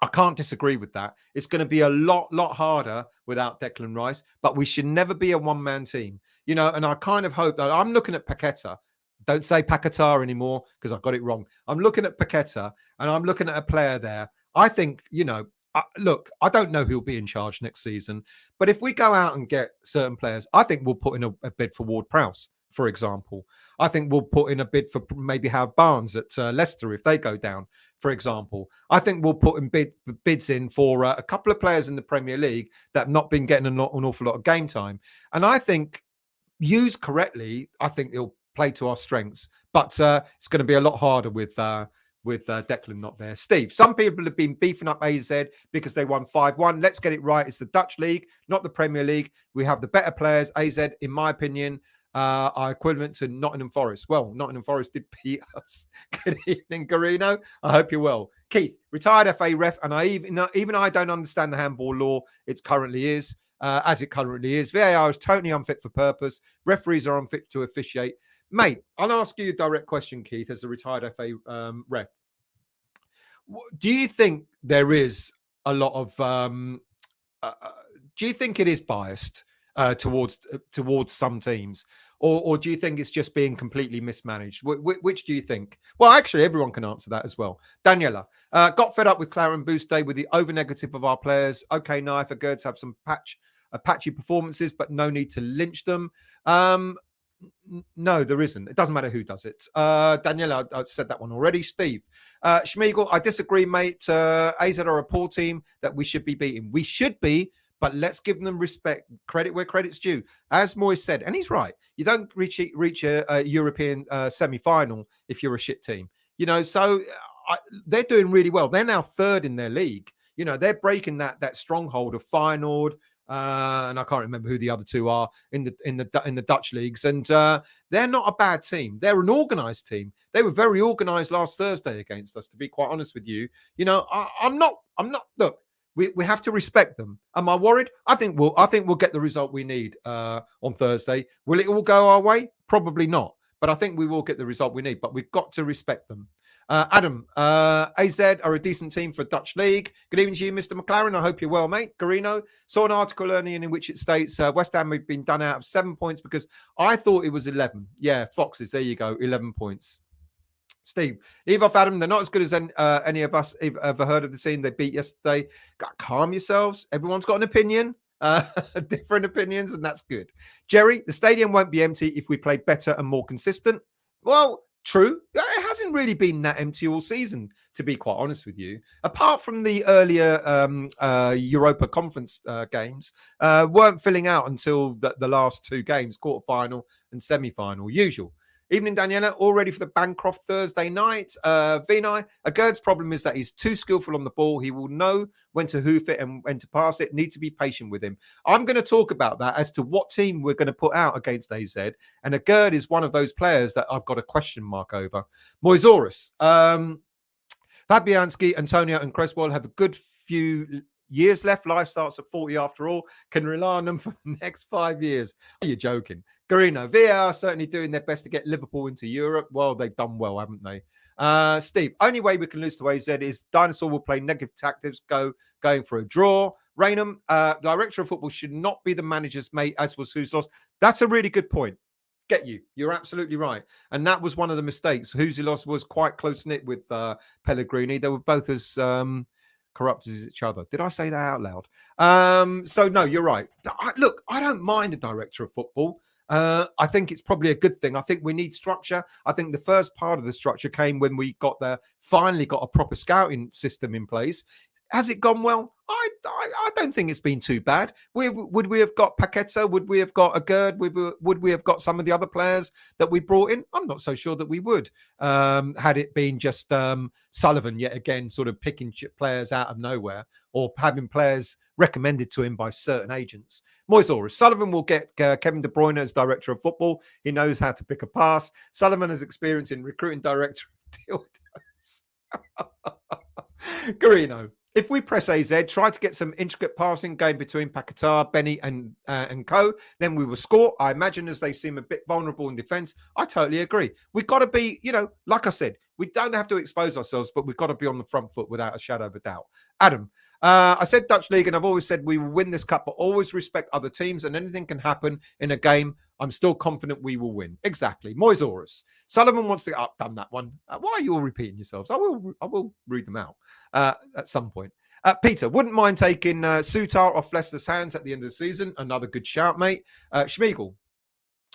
I can't disagree with that. It's going to be a lot harder without Declan Rice, but we should never be a one-man team. And I kind of hope that I'm looking at Paqueta. Don't say Paqueta anymore because I got it wrong. I'm looking at Paqueta and I'm looking at a player there. I think, look, I don't know who'll be in charge next season, but if we go out and get certain players, I think we'll put in a bid for Ward-Prowse, for example. I think we'll put in a bid for maybe Howard Barnes at Leicester if they go down, for example. I think we'll put in bids in for a couple of players in the Premier League that have not been getting an awful lot of game time. And I think, used correctly, I think it'll play to our strengths. But it's going to be a lot harder with Declan not there. Steve, some people have been beefing up AZ because they won 5-1. Let's get it right. It's the Dutch league, not the Premier League. We have the better players. AZ, in my opinion, are equivalent to Nottingham Forest. Well, Nottingham Forest did beat us. Good evening, Garino. I hope you're well. Keith, retired FA ref, and even I don't understand the handball law it currently is. As it currently is. VAR is totally unfit for purpose. Referees are unfit to officiate. Mate, I'll ask you a direct question, Keith, as a retired FA ref. Do you think there is a lot of? Do you think it is biased towards some teams, or do you think it's just being completely mismanaged? Which do you think? Well, actually, everyone can answer that as well. Daniela got fed up with Claren Boustay with the over negative of our players. Okay, Naif Gerds have some patchy performances, but no need to lynch them. No, there isn't. It doesn't matter who does it. Daniela, I said that one already. Steve, Schmiegel, I disagree, mate. AZ are a poor team that we should be beating. We should be, but let's give them respect, credit where credit's due. As Moyes said, and he's right, you don't reach a European semi final if you're a shit team. So they're doing really well. They're now third in their league. They're breaking that stronghold of Feyenoord. And I can't remember who the other two are in the Dutch leagues, and they're not a bad team. They're an organised team. They were very organised last Thursday against us. To be quite honest with you, I'm not. Look, we have to respect them. Am I worried? I think we'll get the result we need on Thursday. Will it all go our way? Probably not. But I think we will get the result we need. But we've got to respect them. Adam, AZ are a decent team for a Dutch league. Good evening to you, Mr. McLaren. I hope you're well, mate. Garino, saw an article earlier in which it states West Ham have been done out of 7 points because I thought it was 11. Yeah, Foxes, there you go, 11 points. Steve, leave off Adam. They're not as good as any of us have ever heard of the team they beat yesterday. Calm yourselves. Everyone's got an opinion. Different opinions, and that's good. Jerry, the stadium won't be empty if we play better and more consistent. Well, true. It hasn't really been that empty all season, to be quite honest with you. Apart from the earlier Europa Conference games, weren't filling out until the last two games, quarterfinal and semi-final, usual. Evening, Daniela, all ready for the Bancroft Thursday night. Vinay, Gerd's problem is that he's too skillful on the ball. He will know when to hoof it and when to pass it. Need to be patient with him. I'm going to talk about that as to what team we're going to put out against AZ. And Gerd is one of those players that I've got a question mark over. Moisaurus, Fabianski, Antonio and Cresswell have a good few years left. Life starts at 40 after all. Can rely on them for the next 5 years. Are you joking? Garino, VR certainly doing their best to get Liverpool into Europe. Well, they've done well, haven't they? Steve, only way we can lose to AZ is Dinosaur will play negative tactics, going for a draw. Raynham, director of football should not be the manager's mate, as was Who's Lost. That's a really good point. Get you. You're absolutely right. And that was one of the mistakes. Who's Lost was quite close-knit with Pellegrini. They were both as corrupt as each other. Did I say that out loud? So, no, you're right. Look, I don't mind a director of football. I think it's probably a good thing. I think we need structure. I think the first part of the structure came when we finally got a proper scouting system in place. Has it gone well? I don't think it's been too bad. Would we have got Paqueta? Would we have got a Gerd? Would we have got some of the other players that we brought in? I'm not so sure that we would. Had it been just Sullivan yet again, sort of picking players out of nowhere, or having players recommended to him by certain agents. Moisaurus, Sullivan will get Kevin De Bruyne as director of football. He knows how to pick a pass. Sullivan has experience in recruiting director of dildos. Garino, if we press AZ, try to get some intricate passing game between Paquetá, Benny and co, then we will score. I imagine as they seem a bit vulnerable in defence. I totally agree. We've got to be, like I said, we don't have to expose ourselves, but we've got to be on the front foot without a shadow of a doubt. Adam, I said Dutch League, and I've always said we will win this cup, but always respect other teams, and anything can happen in a game. I'm still confident we will win. Exactly. Moisaurus. Sullivan wants to... I've done that one. Why are you all repeating yourselves? I will read them out at some point. Peter, wouldn't mind taking Sutar off Leicester's hands at the end of the season. Another good shout, mate. Schmiegel,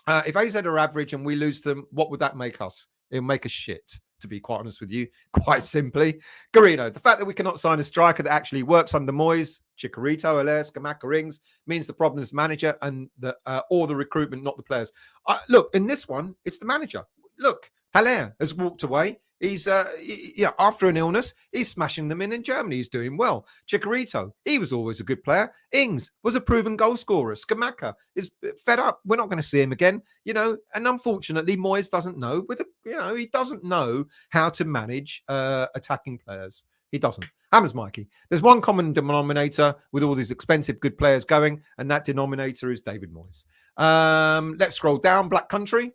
if AZ are average and we lose them, what would that make us? It'll make us shit, to be quite honest with you, quite simply. Garino, the fact that we cannot sign a striker that actually works under Moyes, Chicharito, Alers, Kamaka Rings, means the problem is manager and or the recruitment, not the players. Look, in this one, it's the manager. Look, Haller has walked away. He's, after an illness, he's smashing them in Germany. He's doing well. Chicharito, he was always a good player. Ings was a proven goal scorer. Skamaka is fed up. We're not going to see him again, and unfortunately, Moyes doesn't know. He doesn't know how to manage attacking players. He doesn't. Hammers Mikey. There's one common denominator with all these expensive good players going, and that denominator is David Moyes. Let's scroll down. Black Country.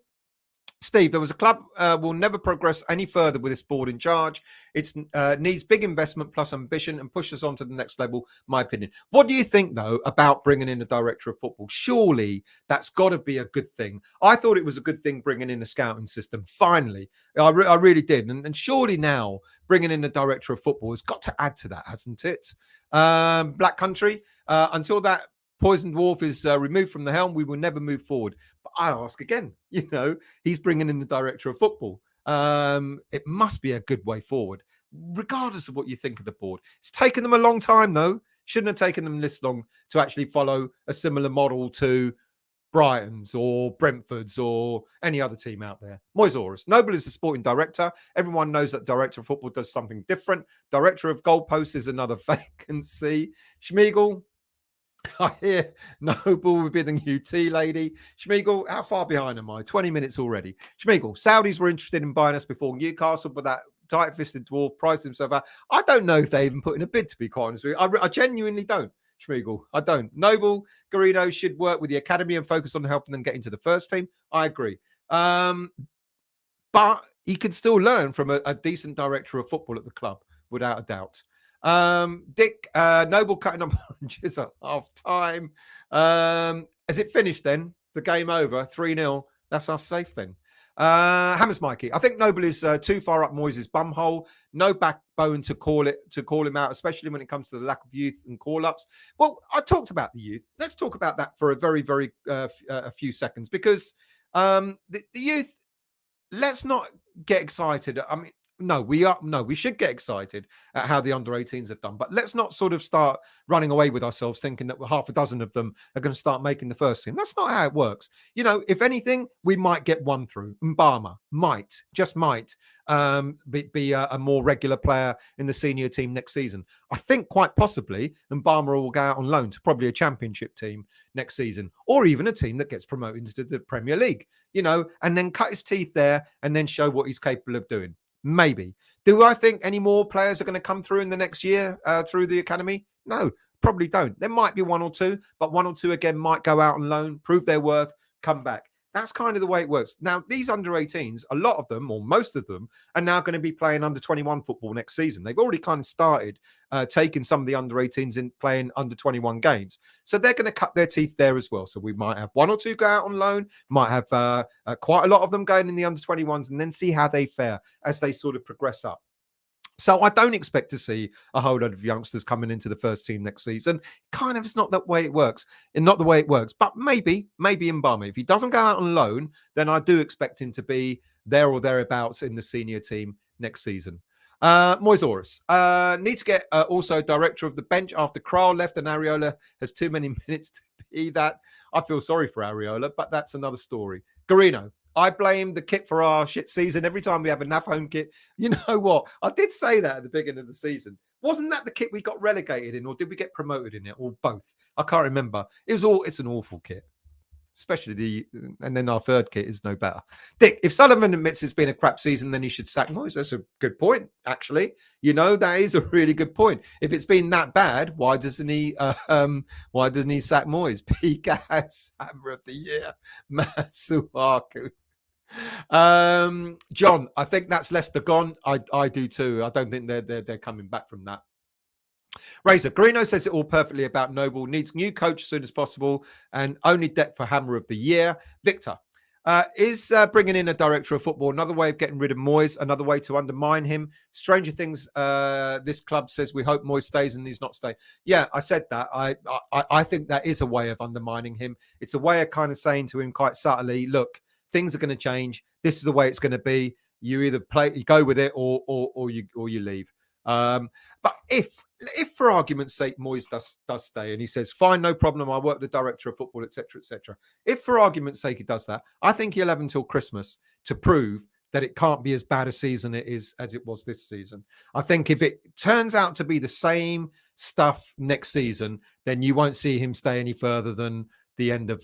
Steve, there was a club will never progress any further with this board in charge. It needs big investment plus ambition and push us on to the next level, my opinion. What do you think, though, about bringing in a director of football? Surely that's got to be a good thing. I thought it was a good thing bringing in a scouting system. Finally, I really did. And surely now bringing in a director of football has got to add to that, hasn't it? Black Country, until that poisoned dwarf is removed from the helm, we will never move forward. But I ask again, he's bringing in the director of football. It must be a good way forward, regardless of what you think of the board. It's taken them a long time, though. Shouldn't have taken them this long to actually follow a similar model to Brighton's or Brentford's or any other team out there. Moyes. Noble is the sporting director. Everyone knows that director of football does something different. Director of goalposts is another vacancy. Schmiegel, I hear Noble will be the UT lady. Schmiegel, how far behind am I? 20 minutes already. Schmiegel, Saudis were interested in buying us before Newcastle, but that tight-fisted dwarf priced himself out. I don't know if they even put in a bid, to be quite honest with you. I genuinely don't, Schmiegel. I don't. Noble, Garino should work with the academy and focus on helping them get into the first team. I agree. But he could still learn from a decent director of football at the club, without a doubt. Dick, Noble cutting up oranges at half time. Has it finished then? The game over, 3-0. That's us safe then. Hammers Mikey, I think Noble is too far up Moyes' bumhole. No backbone to call him out, especially when it comes to the lack of youth and call-ups. Well, I talked about the youth. Let's talk about that for a very, very a few seconds, because the youth, let's not get excited. I mean, we should get excited at how the under-18s have done, but let's not sort of start running away with ourselves thinking that half a dozen of them are going to start making the first team. That's not how it works. If anything, we might get one through. Mbama might be a more regular player in the senior team next season. I think quite possibly Mbama will go out on loan to probably a championship team next season, or even a team that gets promoted into the Premier League, and then cut his teeth there and then show what he's capable of doing. Maybe. Do I think any more players are going to come through in the next year through the academy? No, probably don't. There might be one or two, but one or two again might go out on loan, prove their worth, come back. That's kind of the way it works. Now, these under-18s, a lot of them, or most of them, are now going to be playing under-21 football next season. They've already kind of started taking some of the under-18s in playing under-21 games. So they're going to cut their teeth there as well. So we might have one or two go out on loan, might have quite a lot of them going in the under-21s, and then see how they fare as they sort of progress up. So I don't expect to see a whole lot of youngsters coming into the first team next season. Kind of, it's not that way it works. And not the way it works. But maybe Mbama. If he doesn't go out on loan, then I do expect him to be there or thereabouts in the senior team next season. Moyes. Need to get also director of the bench after Kral left and Areola has too many minutes to be that. I feel sorry for Areola, but that's another story. Garino. I blame the kit for our shit season. Every time we have a NAF home kit, you know what? I did say that at the beginning of the season. Wasn't that the kit we got relegated in, or did we get promoted in it, or both? I can't remember. It's an awful kit, especially and then our third kit is no better. Dick, if Sullivan admits it's been a crap season, then he should sack Moyes. That's a good point, actually. That is a really good point. If it's been that bad, why doesn't he sack Moyes? Picas, Hammer of the Year, Masuaku. John, I think that's Leicester gone. I do too. I don't think they're coming back from that. Razor Greeno says it all perfectly about Noble. Needs new coach as soon as possible, and only debt for Hammer of the Year. Victor is bringing in a director of football another way of getting rid of Moyes, another way to undermine him. Stranger things. This club says we hope Moyes stays and he's not staying. Yeah, I said that. I think that is a way of undermining him. It's a way of kind of saying to him quite subtly, look, things are going to change. This is the way it's going to be. You either you go with it, or you leave. But if for argument's sake Moyes does stay and he says, fine, no problem, I work with the director of football, etc., etc. If for argument's sake he does that, I think he'll have until Christmas to prove that it can't be as bad a season as it was this season. I think if it turns out to be the same stuff next season, then you won't see him stay any further than the end of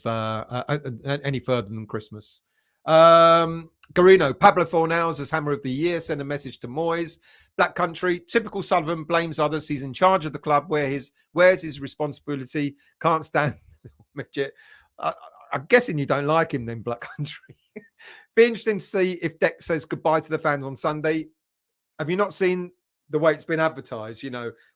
any further than Christmas. Garino, Pablo Fornals as Hammer of the Year, send a message to Moyes. Black Country, typical Sullivan, blames others. He's in charge of the club. Where's his responsibility? Can't stand midget. I'm guessing you don't like him then, Black Country. Be interesting to see if Deck says goodbye to the fans on Sunday. Have you not seen the way it's been advertised?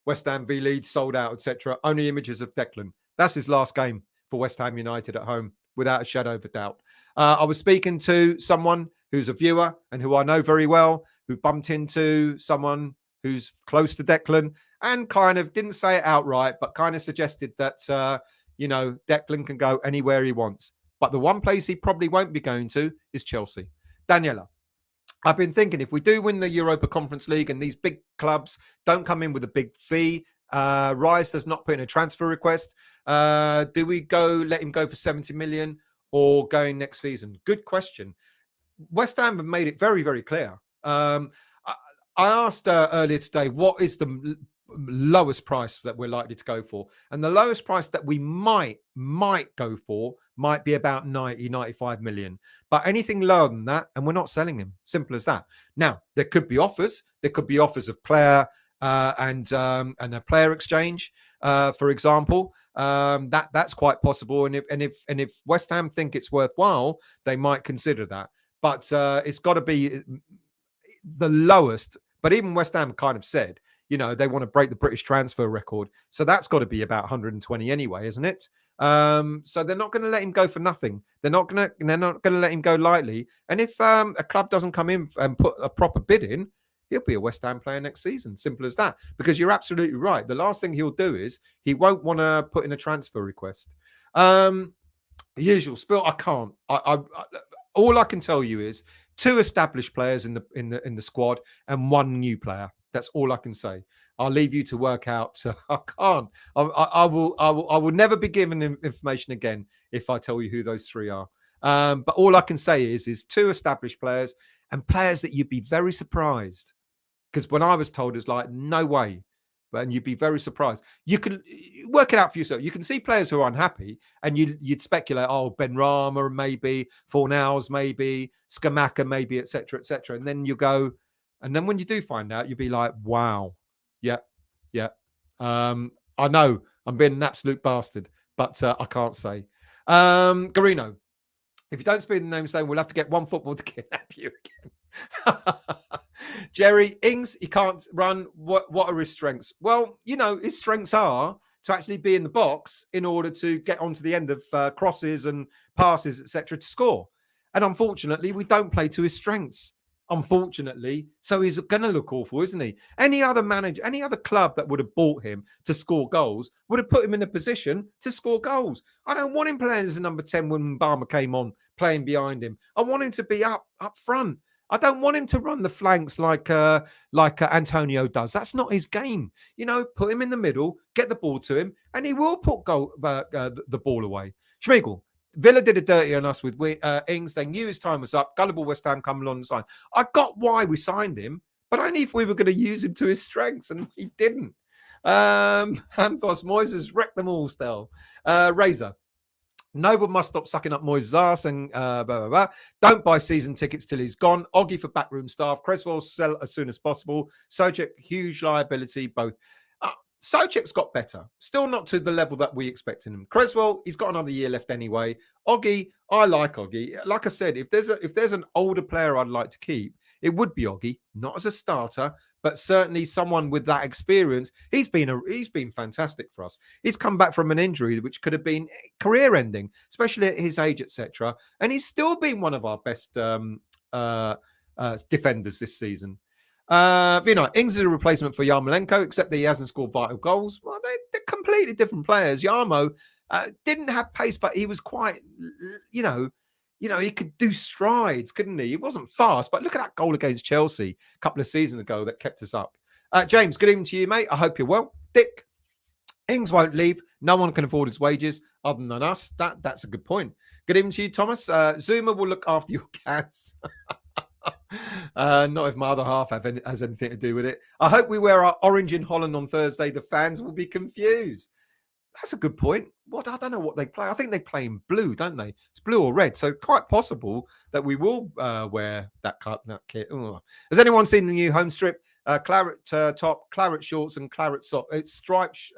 West Ham v Leeds sold out, etc. Only images of Declan. That's his last game for West Ham United at home, without a shadow of a doubt. I was speaking to someone who's a viewer and who I know very well, who bumped into someone who's close to Declan and kind of didn't say it outright, but kind of suggested that, Declan can go anywhere he wants. But the one place he probably won't be going to is Chelsea. Daniela, I've been thinking if we do win the Europa Conference League and these big clubs don't come in with a big fee, Rice does not put in a transfer request, do we let him go for 70 million or going next season? Good question. West Ham have made it very, very clear. I asked earlier today, what is the lowest price that we're likely to go for? And the lowest price that we might go for might be about 95 million. But anything lower than that, and we're not selling him. Simple as that. Now, there could be offers. There could be offers of player and a player exchange, for example. That's quite possible. And if West Ham think it's worthwhile, they might consider that. But it's got to be the lowest. But even West Ham kind of said, they want to break the British transfer record. So that's got to be about 120 anyway, isn't it? So they're not going to let him go for nothing. They're not going to let him go lightly. And if a club doesn't come in and put a proper bid in, he'll be a West Ham player next season. Simple as that. Because you're absolutely right. The last thing he'll do is he won't want to put in a transfer request. Usual spill. I can't. All I can tell you is 2 established players in the squad and 1 new player. That's all I can say. I'll leave you to work out. I can't. I will never be given information again if I tell you who those 3 are. But all I can say is 2 established players and players that you'd be very surprised. Because when I was told, it's like, no way. And you'd be very surprised. You can work it out for yourself. You can see players who are unhappy and you'd speculate, Ben Rama maybe, Fornals maybe, Skamaka maybe, etc., etc. And then you go, and then when you do find out, you'll be like, wow. Yeah. I know I'm being an absolute bastard, but I can't say. Garino, if you don't speak the name, we'll have to get one football to kidnap you again. Jerry Ings, he can't run. What are his strengths? Well, his strengths are to actually be in the box in order to get onto the end of crosses and passes, etc., to score. And unfortunately, we don't play to his strengths. Unfortunately, so he's going to look awful, isn't he? Any other manager, any other club that would have bought him to score goals would have put him in a position to score goals. I don't want him playing as a number 10 when Mbama came on, playing behind him. I want him to be up front. I don't want him to run the flanks like Antonio does. That's not his game. Put him in the middle, get the ball to him, and he will put the ball away. Schmeichel. Villa did a dirty on us with Ings. They knew his time was up. Gullible West Ham come along and signed. I got why we signed him, but only if we were going to use him to his strengths, and we didn't. Hampos Moyes has wrecked them all still. Razor. Noble must stop sucking up Moyes' ass and blah, blah, blah. Don't buy season tickets till he's gone. Oggy for backroom staff. Creswell sell as soon as possible. Sojek, huge liability, both. Sojek's got better. Still not to the level that we expected him. Creswell, he's got another year left anyway. Oggy, I like Oggy. Like I said, if there's an older player I'd like to keep, it would be Oggy, not as a starter, but certainly someone with that experience. He's been fantastic for us. He's come back from an injury which could have been career-ending, especially at his age, etc. And he's still been one of our best defenders this season. Ings is a replacement for Yarmolenko, except that he hasn't scored vital goals. Well, they're completely different players. Yarmo didn't have pace, but he was quite, he could do strides, couldn't he? He wasn't fast, but look at that goal against Chelsea a couple of seasons ago that kept us up. James, good evening to you, mate. I hope you're well. Dick, Ings won't leave. No one can afford his wages other than us. That's a good point. Good evening to you, Thomas. Zuma will look after your cats. Not if my other half has anything to do with it. I hope we wear our orange in Holland on Thursday. The fans will be confused. That's a good point. I don't know what they play. I think they play in blue, don't they? It's blue or red. So quite possible that we will wear that kit. Ooh. Has anyone seen the new home strip? Claret top, claret shorts, and claret socks. It's striped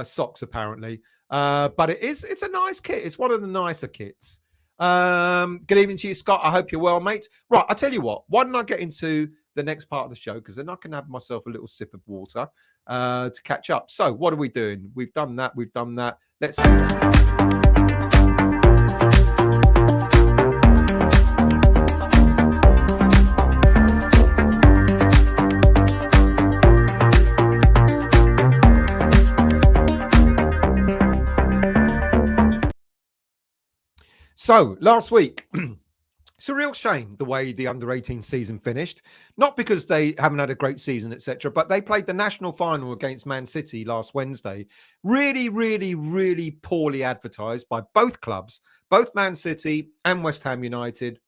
socks, apparently. But it's a nice kit. It's one of the nicer kits. Good evening to you, Scott. I hope you're well, mate. Right, I'll tell you what. Why don't I get into the next part of the show? Because then I can have myself a little sip of water to catch up. So what are we doing? We've done that. Let's... So last week, it's a real shame the way the under-18 season finished. Not because they haven't had a great season, etc., but they played the national final against Man City last Wednesday. Really, really, really poorly advertised by both clubs, both Man City and West Ham United.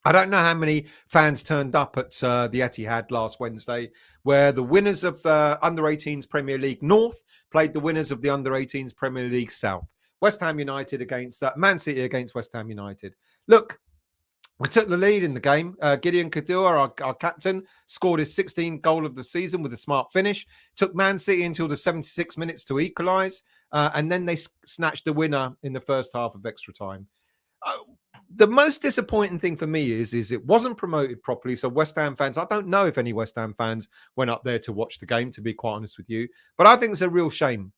I don't know how many fans turned up at the Etihad last Wednesday, where the winners of under-18s Premier League North played the winners of the under-18s Premier League South. West Ham United against Man City against West Ham United. Look, we took the lead in the game. Gideon Kadua, our captain, scored his 16th goal of the season with a smart finish. Took Man City until the 76 minutes to equalise. And then they snatched the winner in the first half of extra time. The most disappointing thing for me is it wasn't promoted properly. So West Ham fans, I don't know if any West Ham fans went up there to watch the game, to be quite honest with you. But I think it's a real shame.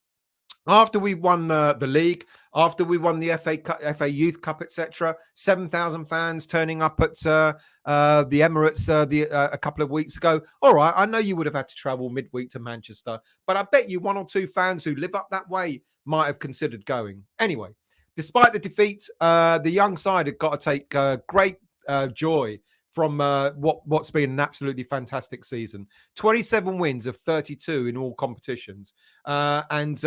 After we won the league, after we won the FA Cup, FA Youth Cup, etc., 7,000 fans turning up at the Emirates a couple of weeks ago. All right, I know you would have had to travel midweek to Manchester, but I bet you one or two fans who live up that way might have considered going. Anyway, despite the defeat, the young side have got to take great joy from what's been an absolutely fantastic season. 27 wins of 32 in all competitions, and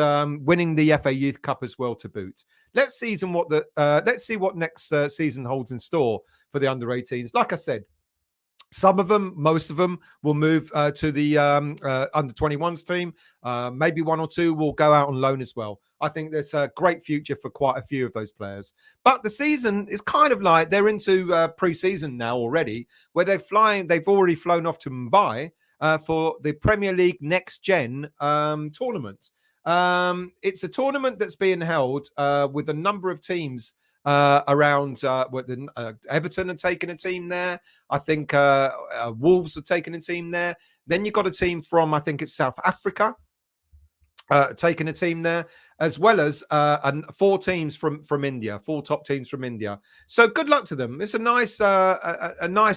winning the FA Youth Cup as well to boot. Let's see what next season holds in store for the under-18s. Like I said, some of them, most of them, will move to the under-21s team. Maybe one or two will go out on loan as well. I think there's a great future for quite a few of those players. But the season is kind of like they're into pre-season now already, where they've already flown off to Mumbai for the Premier League Next Gen tournament. It's a tournament that's being held with a number of teams around. Everton are taking a team there. I think Wolves are taking a team there. Then you've got a team from, I think it's South Africa, taking a team there, as well as 4 teams from India, 4 top teams from India. So good luck to them. It's a nice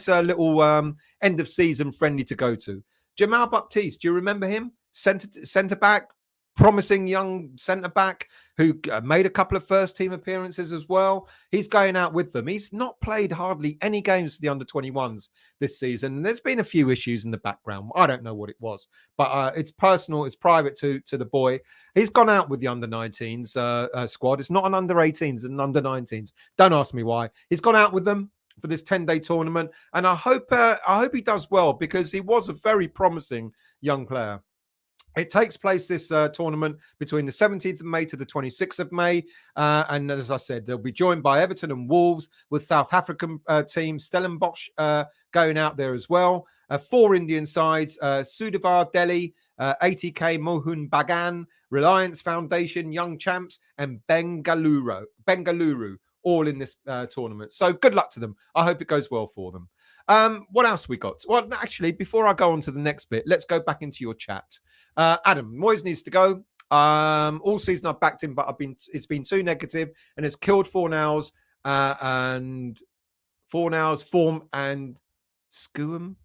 little end of season friendly to go to. Jamal Baptiste, do you remember him? Centre back, promising young centre back who made a couple of first team appearances as well. He's going out with them. He's not played hardly any games for the under-21s this season. And there's been a few issues in the background. I don't know what it was, but it's personal. It's private to the boy. He's gone out with the under-19s squad. It's not an under-18s, it's an under-19s. Don't ask me why. He's gone out with them for this 10-day tournament. And I hope he does well, because he was a very promising young player. It takes place, this tournament, between the 17th of May to the 26th of May. And as I said, they'll be joined by Everton and Wolves, with South African team Stellenbosch going out there as well. 4 Indian sides, Sudhir Delhi, ATK Mohun Bagan, Reliance Foundation, Young Champs, and Bengaluru, all in this tournament. So good luck to them. I hope it goes well for them. What else we got? Well, actually, before I go on to the next bit, let's go back into your chat. Adam, Moyes needs to go. All season I've backed him, but it's been too negative and it's killed Fornals and form and Skamaka,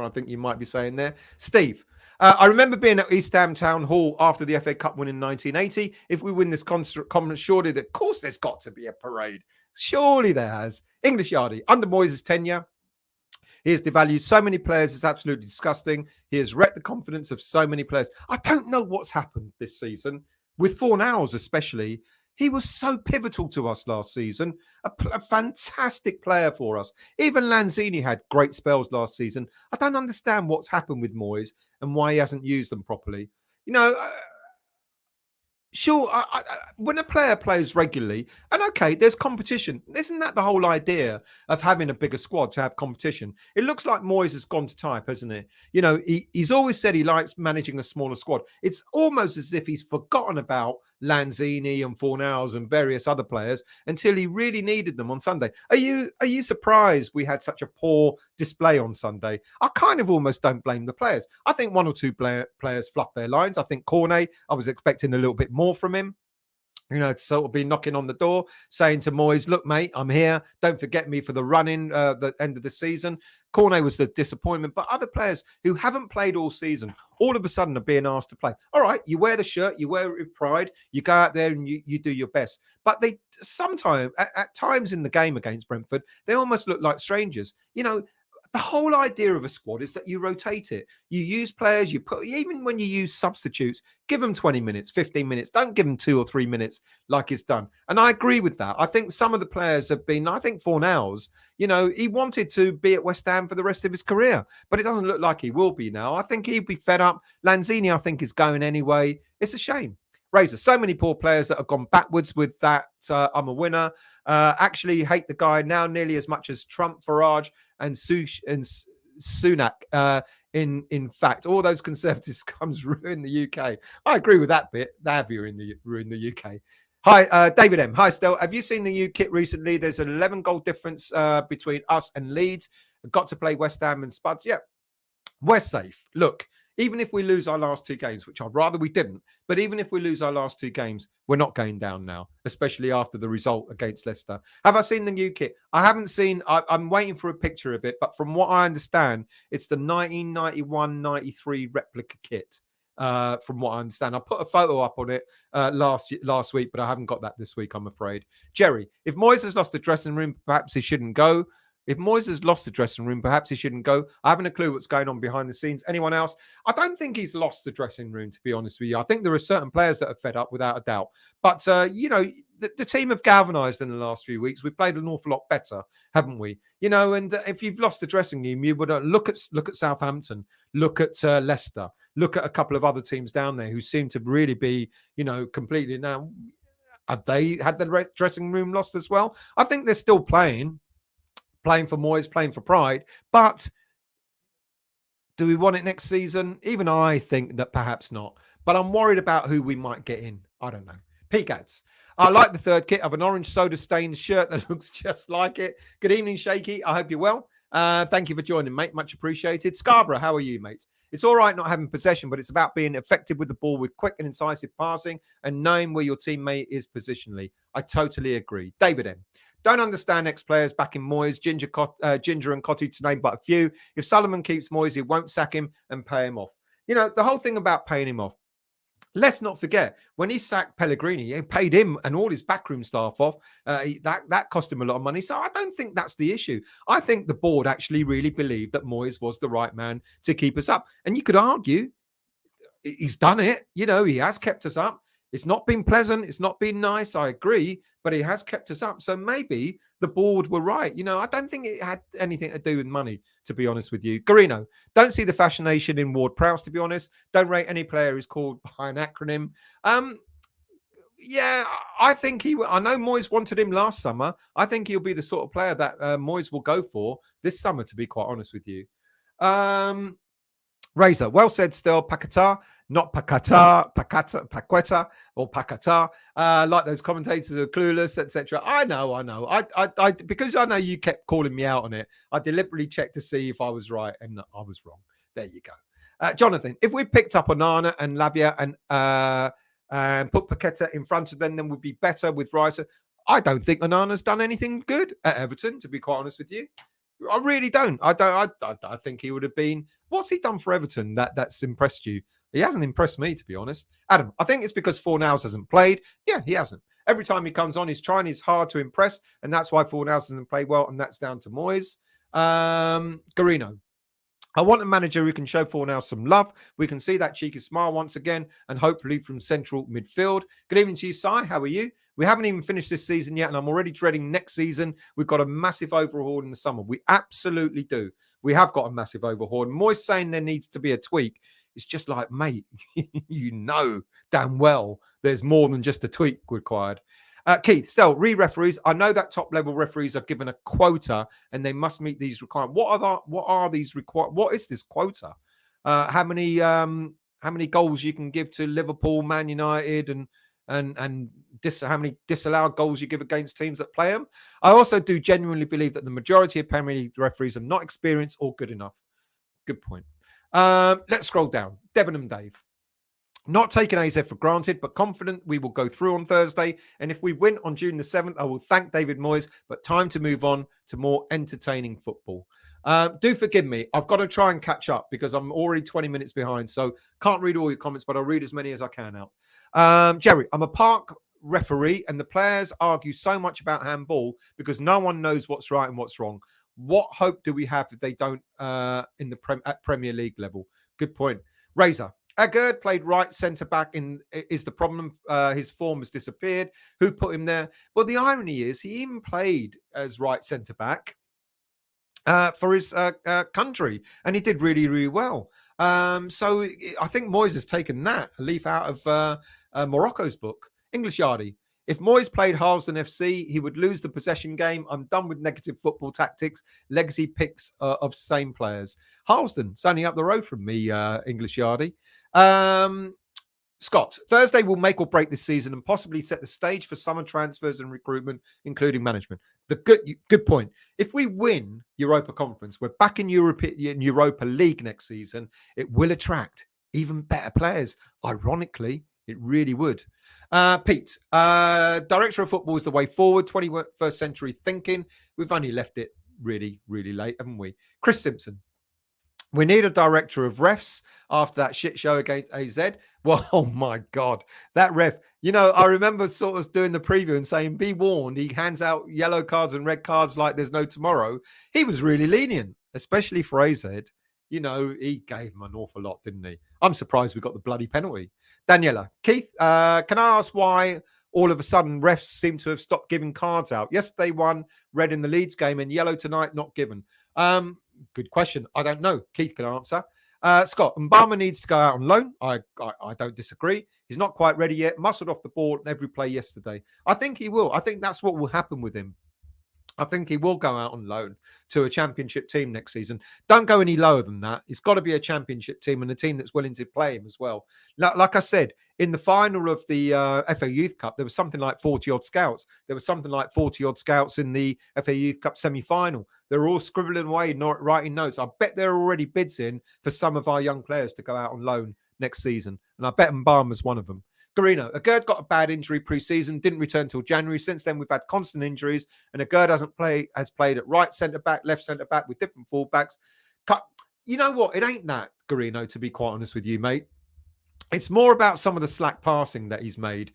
I think you might be saying there. Steve, I remember being at East Ham Town Hall after the FA Cup win in 1980. If we win this conference, surely, of course, there's got to be a parade. Surely there has. English Yardie, under Moyes' tenure, he has devalued so many players. It's absolutely disgusting. He has wrecked the confidence of so many players. I don't know what's happened this season, with Fornals especially. He was so pivotal to us last season, a fantastic player for us. Even Lanzini had great spells last season. I don't understand what's happened with Moyes and why he hasn't used them properly. You know, sure, when a player plays regularly, and okay, there's competition. Isn't that the whole idea of having a bigger squad, to have competition? It looks like Moyes has gone to type, hasn't it? You know, he's always said he likes managing a smaller squad. It's almost as if he's forgotten about Lanzini and Fornals and various other players until he really needed them on Sunday. Are you surprised we had such a poor display on Sunday? I kind of almost don't blame the players. I think one or two players fluffed their lines. I think Cornet, I was expecting a little bit more from him. To sort of be knocking on the door, saying to Moyes, look, mate, I'm here. Don't forget me for the run-in, the end of the season. Cornet was the disappointment, but other players who haven't played all season, all of a sudden are being asked to play. All right, you wear the shirt, you wear it with pride, you go out there and you do your best. But they sometimes, at times in the game against Brentford, they almost look like strangers. The whole idea of a squad is that you rotate it. You use players, even when you use substitutes, give them 20 minutes, 15 minutes. Don't give them 2 or 3 minutes like it's done. And I agree with that. I think some of the players have been, I think Fornals, he wanted to be at West Ham for the rest of his career, but it doesn't look like he will be now. I think he'll be fed up. Lanzini, I think, is going anyway. It's a shame. Razor, so many poor players that have gone backwards with that. I'm a winner. Actually hate the guy now nearly as much as Trump, Farage, and Sunak. In fact, all those conservatives comes ruin the UK. I agree with that bit. They have ruined the UK. Hi, David M. Hi, Stel. Have you seen the new kit recently? There's an 11-goal difference between us and Leeds. Got to play West Ham and Spuds. Yeah, we're safe. Look, even if we lose our last 2 games, which I'd rather we didn't, but even if we lose our last 2 games, we're not going down now, especially after the result against Leicester. Have I seen the new kit? I haven't seen, I'm waiting for a picture of it, but from what I understand, it's the 1991-93 replica kit. From what I understand, I put a photo up on it last week, but I haven't got that this week, I'm afraid. Jerry, if Moyes has lost the dressing room, perhaps he shouldn't go. If Moyes has lost the dressing room, perhaps he shouldn't go. I haven't a clue what's going on behind the scenes. Anyone else? I don't think he's lost the dressing room, to be honest with you. I think there are certain players that are fed up, without a doubt. But, the team have galvanised in the last few weeks. We've played an awful lot better, haven't we? And if you've lost the dressing room, you would look at Southampton, look at Leicester, look at a couple of other teams down there who seem to really be, completely now. Have they had the dressing room lost as well? I think they're still playing for Moyes, playing for pride. But do we want it next season? Even I think that perhaps not. But I'm worried about who we might get in. I don't know. Pegads. I like the third kit. I have an orange soda stained shirt that looks just like it. Good evening, Shaky. I hope you're well. Thank you for joining, mate. Much appreciated. Scarborough, how are you, mate? It's all right not having possession, but it's about being effective with the ball with quick and incisive passing and knowing where your teammate is positionally. I totally agree. David M. Don't understand ex-players backing Moyes, Ginger and Cotty, to name but a few. If Sullivan keeps Moyes, he won't sack him and pay him off. The whole thing about paying him off. Let's not forget, when he sacked Pellegrini, he paid him and all his backroom staff off. That cost him a lot of money. So I don't think that's the issue. I think the board actually really believed that Moyes was the right man to keep us up. And you could argue he's done it. He has kept us up. It's not been pleasant. It's not been nice. I agree. But he has kept us up. So maybe the board were right. I don't think it had anything to do with money, to be honest with you. Garino, don't see the fascination in Ward-Prowse, to be honest. Don't rate any player who's called by an acronym. Yeah, I think I know Moyes wanted him last summer. I think he'll be the sort of player that Moyes will go for this summer, to be quite honest with you. Razor, well said still. Paquetá, not Paqueta or Paquetá. Like those commentators are clueless, etc. I know. I because I know you kept calling me out on it. I deliberately checked to see if I was right, and I was wrong. There you go. Jonathan, if we picked up Onana and Lavia and put Paqueta in front of them, then we'd be better with Rice. I don't think Onana's done anything good at Everton, to be quite honest with you. I really don't. I think he would have been. What's he done for Everton that's impressed you? He hasn't impressed me, to be honest. Adam, I think it's because Fornals hasn't played. Yeah, he hasn't. Every time he comes on, he's trying his hard to impress, and that's why Fornals hasn't played well, and that's down to Moyes. Garino, I want a manager who can show Fornals some love. We can see that cheeky smile once again, and hopefully from central midfield. Good evening to you, Si. How are you? We haven't even finished this season yet, and I'm already dreading next season. We've got a massive overhaul in the summer. We absolutely do. We have got a massive overhaul. And Moyes saying there needs to be a tweak. It's just like, mate, damn well there's more than just a tweak required. Keith, still, referees. I know that top-level referees are given a quota and they must meet these requirements. What are these requirements? What is this quota? How many goals you can give to Liverpool, Man United, and and how many disallowed goals you give against teams that play them. I also do genuinely believe that the majority of Premier League referees are not experienced or good enough. Good point. Let's scroll down. Debenham Dave. Not taking AZ for granted, but confident we will go through on Thursday. And if we win on June the 7th, I will thank David Moyes, but time to move on to more entertaining football. Do forgive me. I've got to try and catch up because I'm already 20 minutes behind. So can't read all your comments, but I'll read as many as I can out. Jerry, I'm a park referee and the players argue so much about handball because no one knows what's right and what's wrong. What hope do we have if they don't at Premier League level? Good point. Razor. Agard played right centre-back is the problem. His form has disappeared. Who put him there? Well, the irony is he even played as right centre-back for his country, and he did really, really well. So I think Moyes has taken a leaf out of Morocco's book. English Yardie. If Moyes played Harlesden FC, he would lose the possession game. I'm done with negative football tactics. Legacy picks of same players. Harlesden, it's only up the road from me, English Yardie. Scott, Thursday will make or break this season and possibly set the stage for summer transfers and recruitment, including management. Good point. If we win Europa Conference, we're back in Europa League next season. It will attract even better players. Ironically, it really would. Pete, director of football is the way forward. 21st century thinking. We've only left it really, really late, haven't we? Chris Simpson. We need a director of refs after that shit show against AZ. Well, oh my God, that ref. I remember sort of doing the preview and saying, be warned, he hands out yellow cards and red cards like there's no tomorrow. He was really lenient, especially for AZ. He gave him an awful lot, didn't he? I'm surprised we got the bloody penalty. Daniela, Keith, can I ask why all of a sudden refs seem to have stopped giving cards out? Yesterday, one red in the Leeds game and yellow tonight, not given. Good question. I don't know. Keith can answer. Scott, Mbama needs to go out on loan. I don't disagree. He's not quite ready yet. Muscled off the ball in every play yesterday. I think he will. I think that's what will happen with him. I think he will go out on loan to a championship team next season. Don't go any lower than that. It's got to be a championship team and a team that's willing to play him as well. Like I said, in the final of the FA Youth Cup, there was something like 40-odd scouts. There was something like 40-odd scouts in the FA Youth Cup semi-final. They're all scribbling away, not writing notes. I bet there are already bids in for some of our young players to go out on loan next season. And I bet Mbama's one of them. Garino, Agard got a bad injury pre-season, didn't return till January. Since then, we've had constant injuries, and Agard has played at right centre-back, left centre-back with different full-backs. You know what? It ain't that, Garino, to be quite honest with you, mate. It's more about some of the slack passing that he's made.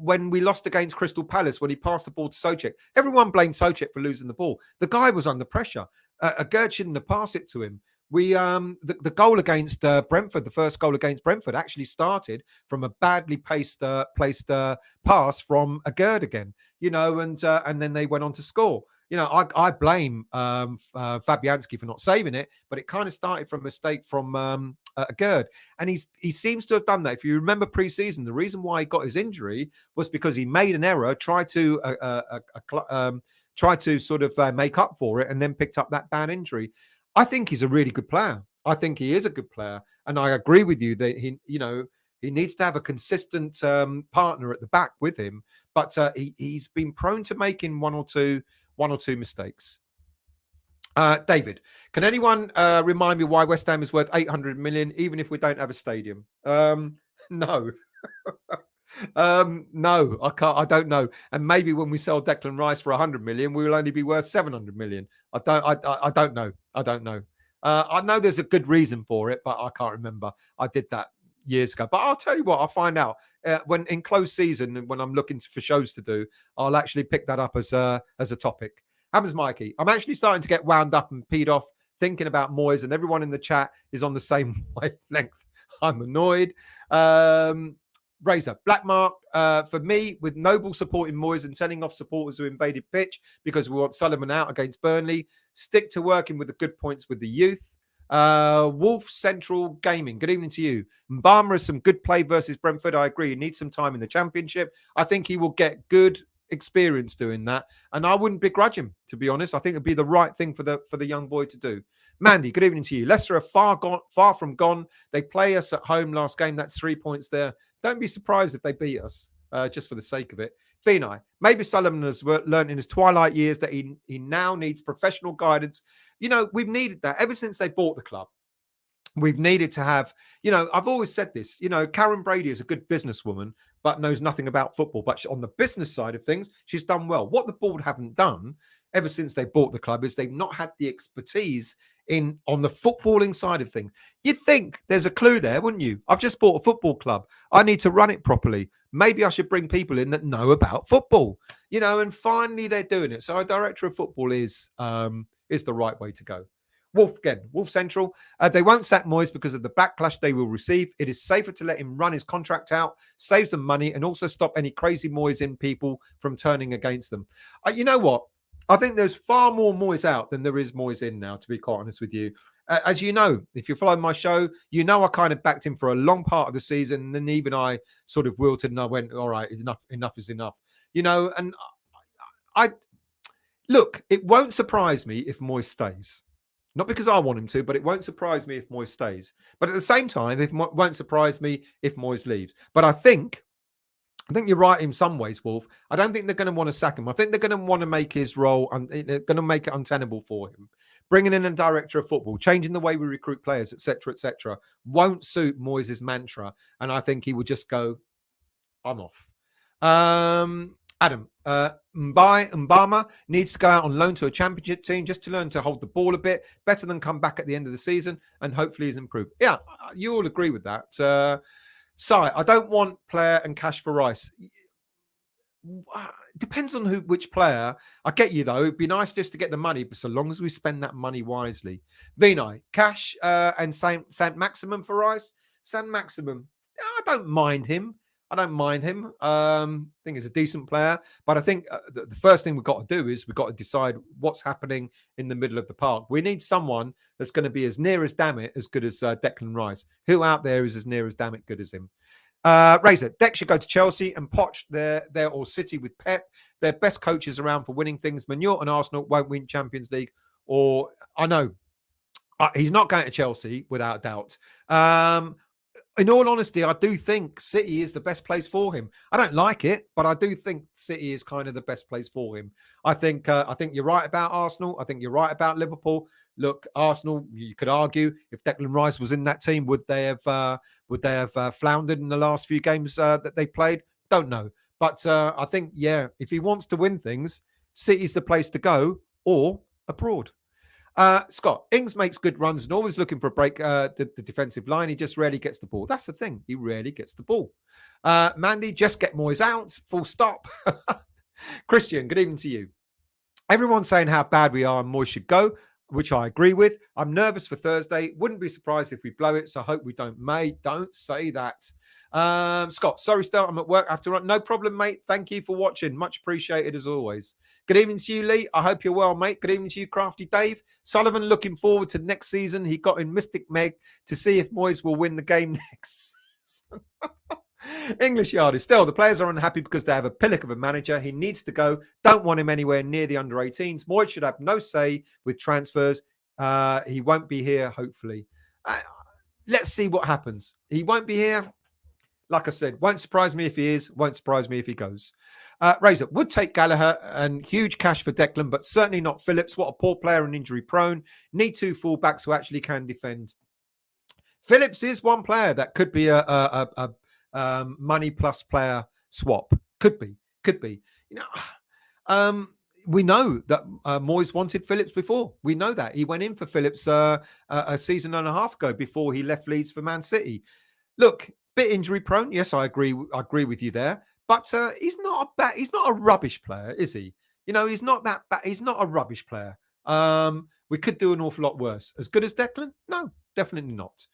When we lost against Crystal Palace, when he passed the ball to Souček, everyone blamed Souček for losing the ball. The guy was under pressure. Agard shouldn't have passed it to him. We the goal against Brentford, the first goal against Brentford, actually started from a badly placed pass from Agard again. And then they went on to score. I blame Fabianski for not saving it, but it kind of started from a mistake from Agard, and he seems to have done that. If you remember pre-season, the reason why he got his injury was because he made an error, tried to sort of make up for it, and then picked up that bad injury. I think he's a really good player. I think he is a good player. And I agree with you that he needs to have a consistent partner at the back with him. But he's been prone to making one or two mistakes. David, can anyone remind me why West Ham is worth 800 million, even if we don't have a stadium? No. No, I can't. I don't know. And maybe when we sell Declan Rice for 100 million, we will only be worth 700 million. I don't know. I know there's a good reason for it, but I can't remember. I did that years ago. But I'll tell you what, I'll find out when in close season, when I'm looking for shows to do, I'll actually pick that up as a topic. Happens, Mikey. I'm actually starting to get wound up and peed off thinking about Moyes, and everyone in the chat is on the same wavelength. I'm annoyed. Razor, black mark for me, with Noble supporting Moyes and telling off supporters who invaded pitch because we want Sullivan out against Burnley. Stick to working with the good points with the youth. Wolf Central Gaming, good evening to you. Mbama has some good play versus Brentford. I agree. He needs some time in the Championship. I think he will get good experience doing that, and I wouldn't begrudge him, to be honest. I think it'd be the right thing for the young boy to do. Mandy, good evening to you. Leicester are far from gone. They play us at home last game. That's 3 points there. Don't be surprised if they beat us. just for the sake of it. Vinay, maybe Sullivan has learned in his twilight years that he now needs professional guidance. We've needed that ever since they bought the club. We've needed to have, I've always said this, Karen Brady is a good businesswoman, but knows nothing about football. But on the business side of things, she's done well. What the board haven't done ever since they bought the club is they've not had the expertise on the footballing side of things. You'd think there's a clue there, wouldn't you? I've just bought a football club. I need to run it properly. Maybe I should bring people in that know about football, and finally they're doing it. So a director of football is the right way to go. Wolf Central. They won't sack Moyes because of the backlash they will receive. It is safer to let him run his contract out, saves them money, and also stop any crazy Moyes in people from turning against them. You know what? I think there's far more Moyes out than there is Moyes in now, to be quite honest with you. As you know, if you follow my show, I kind of backed him for a long part of the season. And then even I sort of wilted and I went, all right, enough is enough. And I look, it won't surprise me if Moyes stays. Not because I want him to, but it won't surprise me if Moyes stays. But at the same time, it won't surprise me if Moyes leaves. But I think you're right in some ways, Wolf. I don't think they're going to want to sack him. I think they're going to want to make his role, they're going to make it untenable for him. Bringing in a director of football, changing the way we recruit players, etc., won't suit Moyes' mantra. And I think he would just go, I'm off. Adam, Mbama needs to go out on loan to a championship team just to learn to hold the ball a bit, better than come back at the end of the season, and hopefully he's improved. Yeah, you all agree with that. I don't want player and cash for Rice. Depends on which player. I get you, though. It'd be nice just to get the money, but so long as we spend that money wisely. Vinay, cash and Saint Maximum for Rice. Saint Maximum, I don't mind him. I think he's a decent player, but I think the first thing we've got to do is we've got to decide what's happening in the middle of the park. We need someone that's going to be as near as damn it as good as Declan Rice. Who out there is as near as damn it good as him? Razor, Deck should go to Chelsea and Poch there or City with Pep. They're best coaches around for winning things. Manure and Arsenal won't win Champions League. Or I know he's not going to Chelsea without doubt. In all honesty, I do think City is the best place for him. I don't like it, but I do think City is kind of the best place for him. I think you're right about Arsenal. I think you're right about Liverpool. Look, Arsenal, you could argue if Declan Rice was in that team, would they have floundered in the last few games that they played? Don't know. But I think, if he wants to win things, City's the place to go or abroad. Scott, Ings makes good runs and always looking for a break. The defensive line, he just rarely gets the ball. That's the thing. He rarely gets the ball. Mandy, just get Moyes out. Full stop. Christian, good evening to you. Everyone's saying how bad we are and Moyes should go, which I agree with. I'm nervous for Thursday. Wouldn't be surprised if we blow it, so I hope we don't. Mate, don't say that. Scott, sorry, Stel, I'm at work. I have to run. No problem, mate. Thank you for watching. Much appreciated as always. Good evening to you, Lee. I hope you're well, mate. Good evening to you, Crafty Dave. Sullivan looking forward to next season. He got in Mystic Meg to see if Moyes will win the game next. English Yardie. Still, the players are unhappy because they have a pillock of a manager. He needs to go. Don't want him anywhere near the under-18s. Moyes should have no say with transfers. He won't be here, hopefully. Let's see what happens. He won't be here. Like I said, won't surprise me if he is. Won't surprise me if he goes. Razor would take Gallagher and huge cash for Declan, but certainly not Phillips. What a poor player and injury prone. Need two fullbacks who actually can defend. Phillips is one player that could be a money plus player swap. Could be. We know that Moyes wanted Phillips before. We know that. He went in for Phillips a season and a half ago before he left Leeds for Man City. Look, bit injury prone. Yes, I agree with you there. But he's not a rubbish player, is he? He's not that bad. He's not a rubbish player. We could do an awful lot worse. As good as Declan? No, definitely not.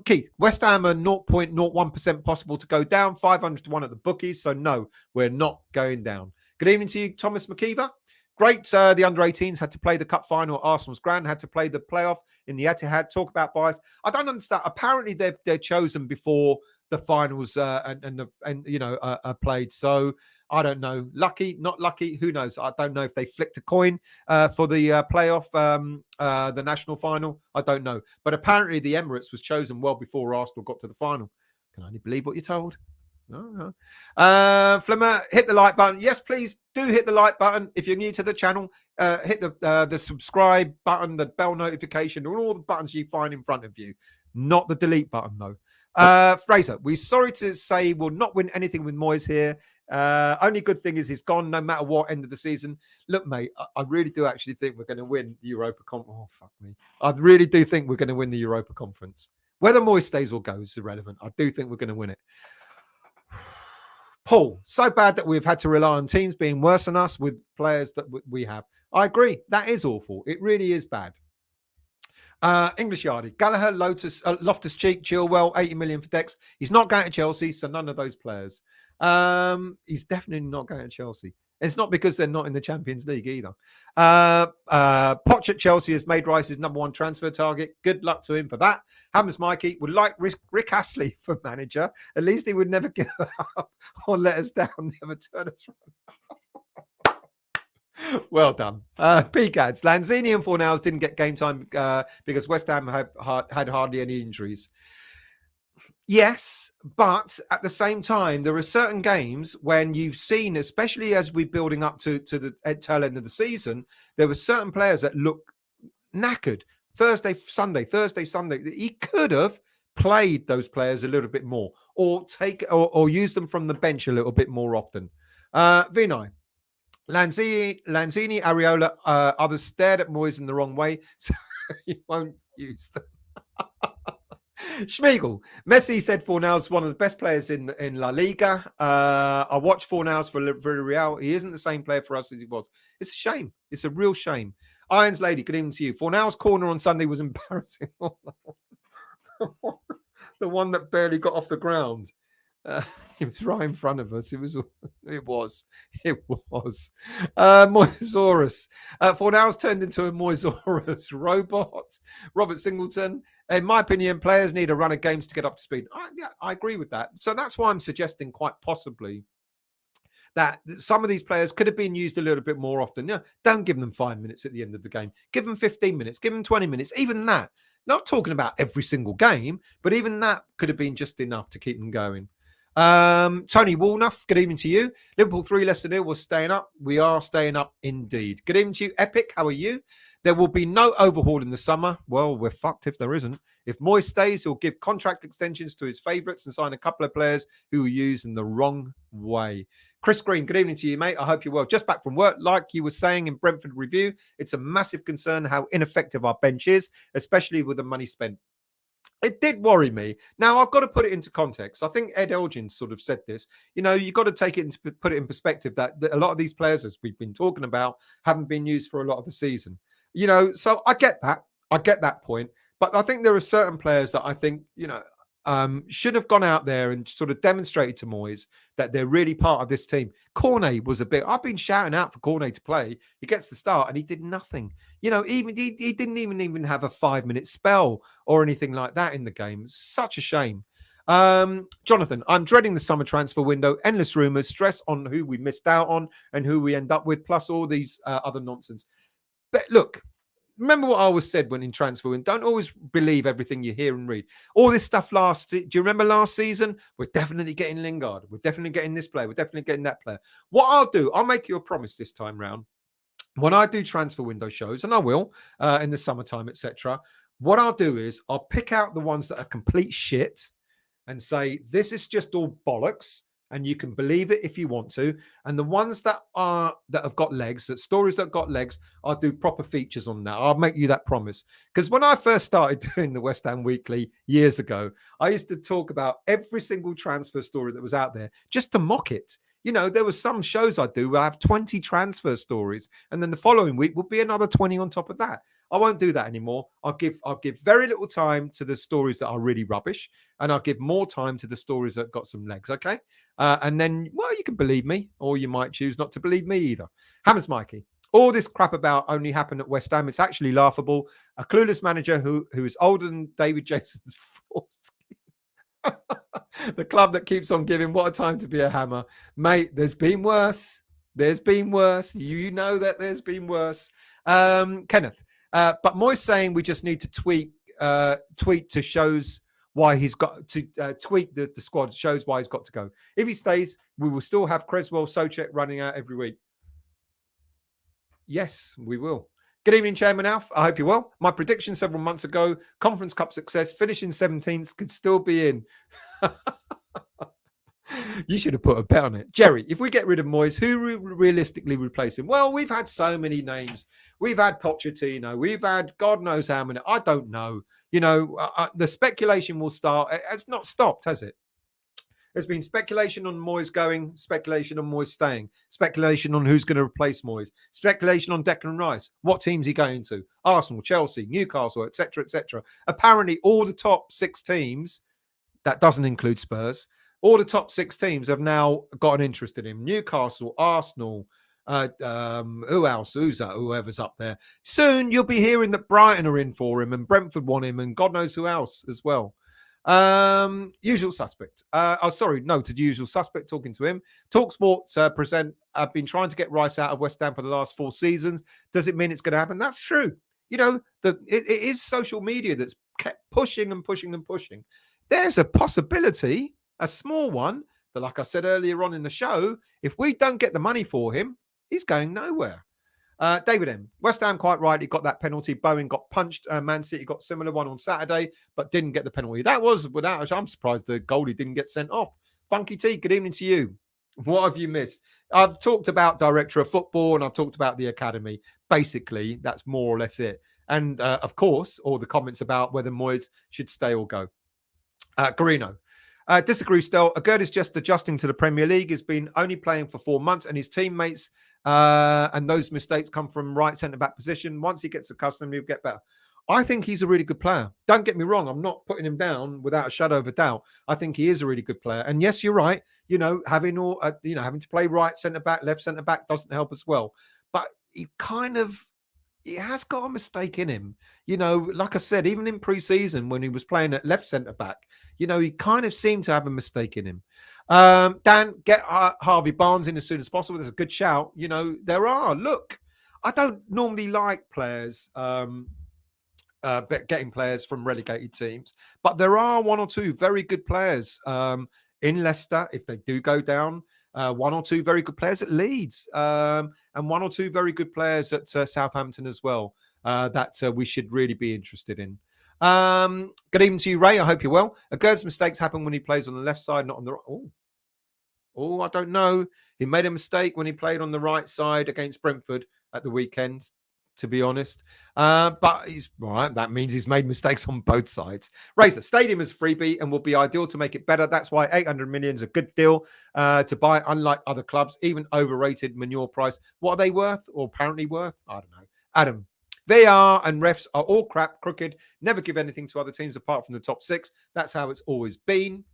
Keith, West Ham are 0.01% possible to go down, 500 to 1 at the bookies. So no, we're not going down. Good evening to you, Thomas McKeever. Great. The under-18s had to play the cup final at Arsenal's ground, had to play the playoff in the Etihad. Talk about bias. I don't understand. Apparently, they're chosen before the finals are played. So I don't know. Lucky, not lucky. Who knows? I don't know if they flicked a coin for the playoff, the national final. I don't know. But apparently, the Emirates was chosen well before Arsenal got to the final. Can only believe what you're told. No. Flemmer, hit the like button. Yes, please do hit the like button. If you're new to the channel, hit the subscribe button, the bell notification, and all the buttons you find in front of you. Not the delete button, though. Fraser, we're sorry to say we'll not win anything with Moyes here. Only good thing is he's gone no matter what end of the season. Look, mate, I really do actually think we're going to win the Europa Conference. Oh, fuck me. I really do think we're going to win the Europa Conference. Whether Moyes stays or goes is irrelevant. I do think we're going to win it. Paul, so bad that we've had to rely on teams being worse than us with players that we have. I agree. That is awful. It really is bad. English Yardie, Gallagher, Loftus-Cheek, Chilwell, 80 million for Dex. He's not going to Chelsea, so none of those players. He's definitely not going to Chelsea. It's not because they're not in the Champions League either. Poch at Chelsea has made Rice's #1 transfer target. Good luck to him for that. Hammers Mikey would like Rick Astley for manager. At least he would never give up or let us down, never turn us around. Well done. P-Gads. Lanzini and Fornals didn't get game time because West Ham had hardly any injuries. Yes, but at the same time, there are certain games when you've seen, especially as we're building up to the tail end of the season, there were certain players that look knackered. Thursday, Sunday. He could have played those players a little bit more or use them from the bench a little bit more often. Vinay. Lanzini, Areola, others stared at Moyes in the wrong way, so he won't use them. Schmiegel, Messi said Fornals one of the best players in La Liga. I watched Fornals for Villarreal. He isn't the same player for us as he was. It's a shame. It's a real shame. Irons Lady, good evening to you. Fornals' corner on Sunday was embarrassing. The one that barely got off the ground. It was right in front of us. It was. Moisaurus. Fornals turned into a Moisaurus robot. Robert Singleton. In my opinion, players need a run of games to get up to speed. I agree with that. So that's why I'm suggesting quite possibly that some of these players could have been used a little bit more often. Don't give them 5 minutes at the end of the game. Give them 15 minutes. Give them 20 minutes. Even that. Not talking about every single game, but even that could have been just enough to keep them going. Tony Walnuff, good evening to you. Liverpool 3, Leicester 0. We're staying up. We are staying up indeed. Good evening to you. Epic, how are you? There will be no overhaul in the summer. Well, we're fucked if there isn't. If Moyes stays, he'll give contract extensions to his favourites and sign a couple of players who were used in the wrong way. Chris Green, good evening to you, mate. I hope you're well. Just back from work. Like you were saying in Brentford review, it's a massive concern how ineffective our bench is, especially with the money spent. It did worry me. Now, I've got to put it into context. I think Ed Elgin sort of said this. You've got to take it and put it in perspective that a lot of these players, as we've been talking about, haven't been used for a lot of the season. So I get that. I get that point. But I think there are certain players that I think, should have gone out there and sort of demonstrated to Moyes that they're really part of this team. Cornet was a bit. I've been shouting out for Cornet to play. He gets the start and he did nothing. Even he didn't even have a 5-minute spell or anything like that in the game. Such a shame. Jonathan, I'm dreading the summer transfer window. Endless rumours, stress on who we missed out on and who we end up with, plus all these other nonsense. But look. Remember what I always said when in transfer window, don't always believe everything you hear and read. All this stuff do you remember last season? We're definitely getting Lingard. We're definitely getting this player. We're definitely getting that player. What I'll do, I'll make you a promise this time round. When I do transfer window shows, and I will in the summertime, etc. What I'll do is I'll pick out the ones that are complete shit and say, this is just all bollocks. And you can believe it if you want to. And the ones that have got legs, that stories that have got legs, I'll do proper features on that. I'll make you that promise. Because when I first started doing the West Ham Weekly years ago, I used to talk about every single transfer story that was out there just to mock it. There were some shows I do where I have 20 transfer stories, and then the following week will be another 20 on top of that. I won't do that anymore. I'll give very little time to the stories that are really rubbish, and I'll give more time to the stories that got some legs. Okay, and then you can believe me, or you might choose not to believe me either. Hammers Mikey. All this crap about only happened at West Ham. It's actually laughable. A clueless manager who is older than David Jason's foreskin. The club that keeps on giving. What a time to be a Hammer, mate. There's been worse. There's been worse. You know that there's been worse. Kenneth. But Moyes saying we just need to tweet to shows why he's got to tweak the squad, shows why he's got to go. If he stays, we will still have Creswell, Soucek running out every week. Yes, we will. Good evening, Chairman Alf. I hope you're well. My prediction several months ago, Conference Cup success, finishing 17th, could still be in. You should have put a bet on it. Jerry, if we get rid of Moyes, who realistically replace him? Well, we've had so many names. We've had Pochettino. We've had God knows how many. I don't know. The speculation will start. It's not stopped, has it? There's been speculation on Moyes going, speculation on Moyes staying, speculation on who's going to replace Moyes, speculation on Declan Rice. What team's he going to? Arsenal, Chelsea, Newcastle, etc., etc. Apparently, all the top 6 teams, that doesn't include Spurs, all the top 6 teams have now got an interest in him. Newcastle, Arsenal, who else? Whoever's up there. Soon you'll be hearing that Brighton are in for him and Brentford want him and God knows who else as well. Usual suspect. To the usual suspect, talking to him. TalkSport present. I've been trying to get Rice out of West Ham for the last 4 seasons. Does it mean it's going to happen? That's true. It is social media that's kept pushing and pushing and pushing. There's a possibility, a small one, but like I said earlier on in the show, if we don't get the money for him, he's going nowhere. David M. West Ham quite rightly got that penalty. Bowen got punched. Man City got similar one on Saturday, but didn't get the penalty. That was without. I'm surprised the goalie didn't get sent off. Funky T, good evening to you. What have you missed? I've talked about director of football and I've talked about the academy. Basically, that's more or less it. And of course, all the comments about whether Moyes should stay or go. Garino. Disagree still. Agerd is just adjusting to the Premier League. He's been only playing for 4 months and his teammates and those mistakes come from right centre-back position. Once he gets accustomed, he'll get better. I think he's a really good player. Don't get me wrong. I'm not putting him down without a shadow of a doubt. I think he is a really good player. And yes, you're right. Having to play right centre-back, left centre-back doesn't help as well. But he has got a mistake in him. Like I said, even in pre-season when he was playing at left centre-back, he kind of seemed to have a mistake in him. Dan, get Harvey Barnes in as soon as possible. There's a good shout. There are. Look, I don't normally like players, getting players from relegated teams, but there are 1 or 2 very good players in Leicester if they do go down. 1 or 2 very good players at Leeds, and 1 or 2 very good players at Southampton as well that we should really be interested in. Good evening to you, Ray. I hope you're well. Agerd's mistakes happen when he plays on the left side, not on the right. I don't know. He made a mistake when he played on the right side against Brentford at the weekend, to be honest. But he's all right. That means he's made mistakes on both sides. Razor, stadium is freebie and will be ideal to make it better. That's why 800 million is a good deal to buy, unlike other clubs, even overrated manure price. What are they worth or apparently worth? I don't know. Adam, VAR and refs are all crap, crooked, never give anything to other teams apart from the top 6. That's how it's always been.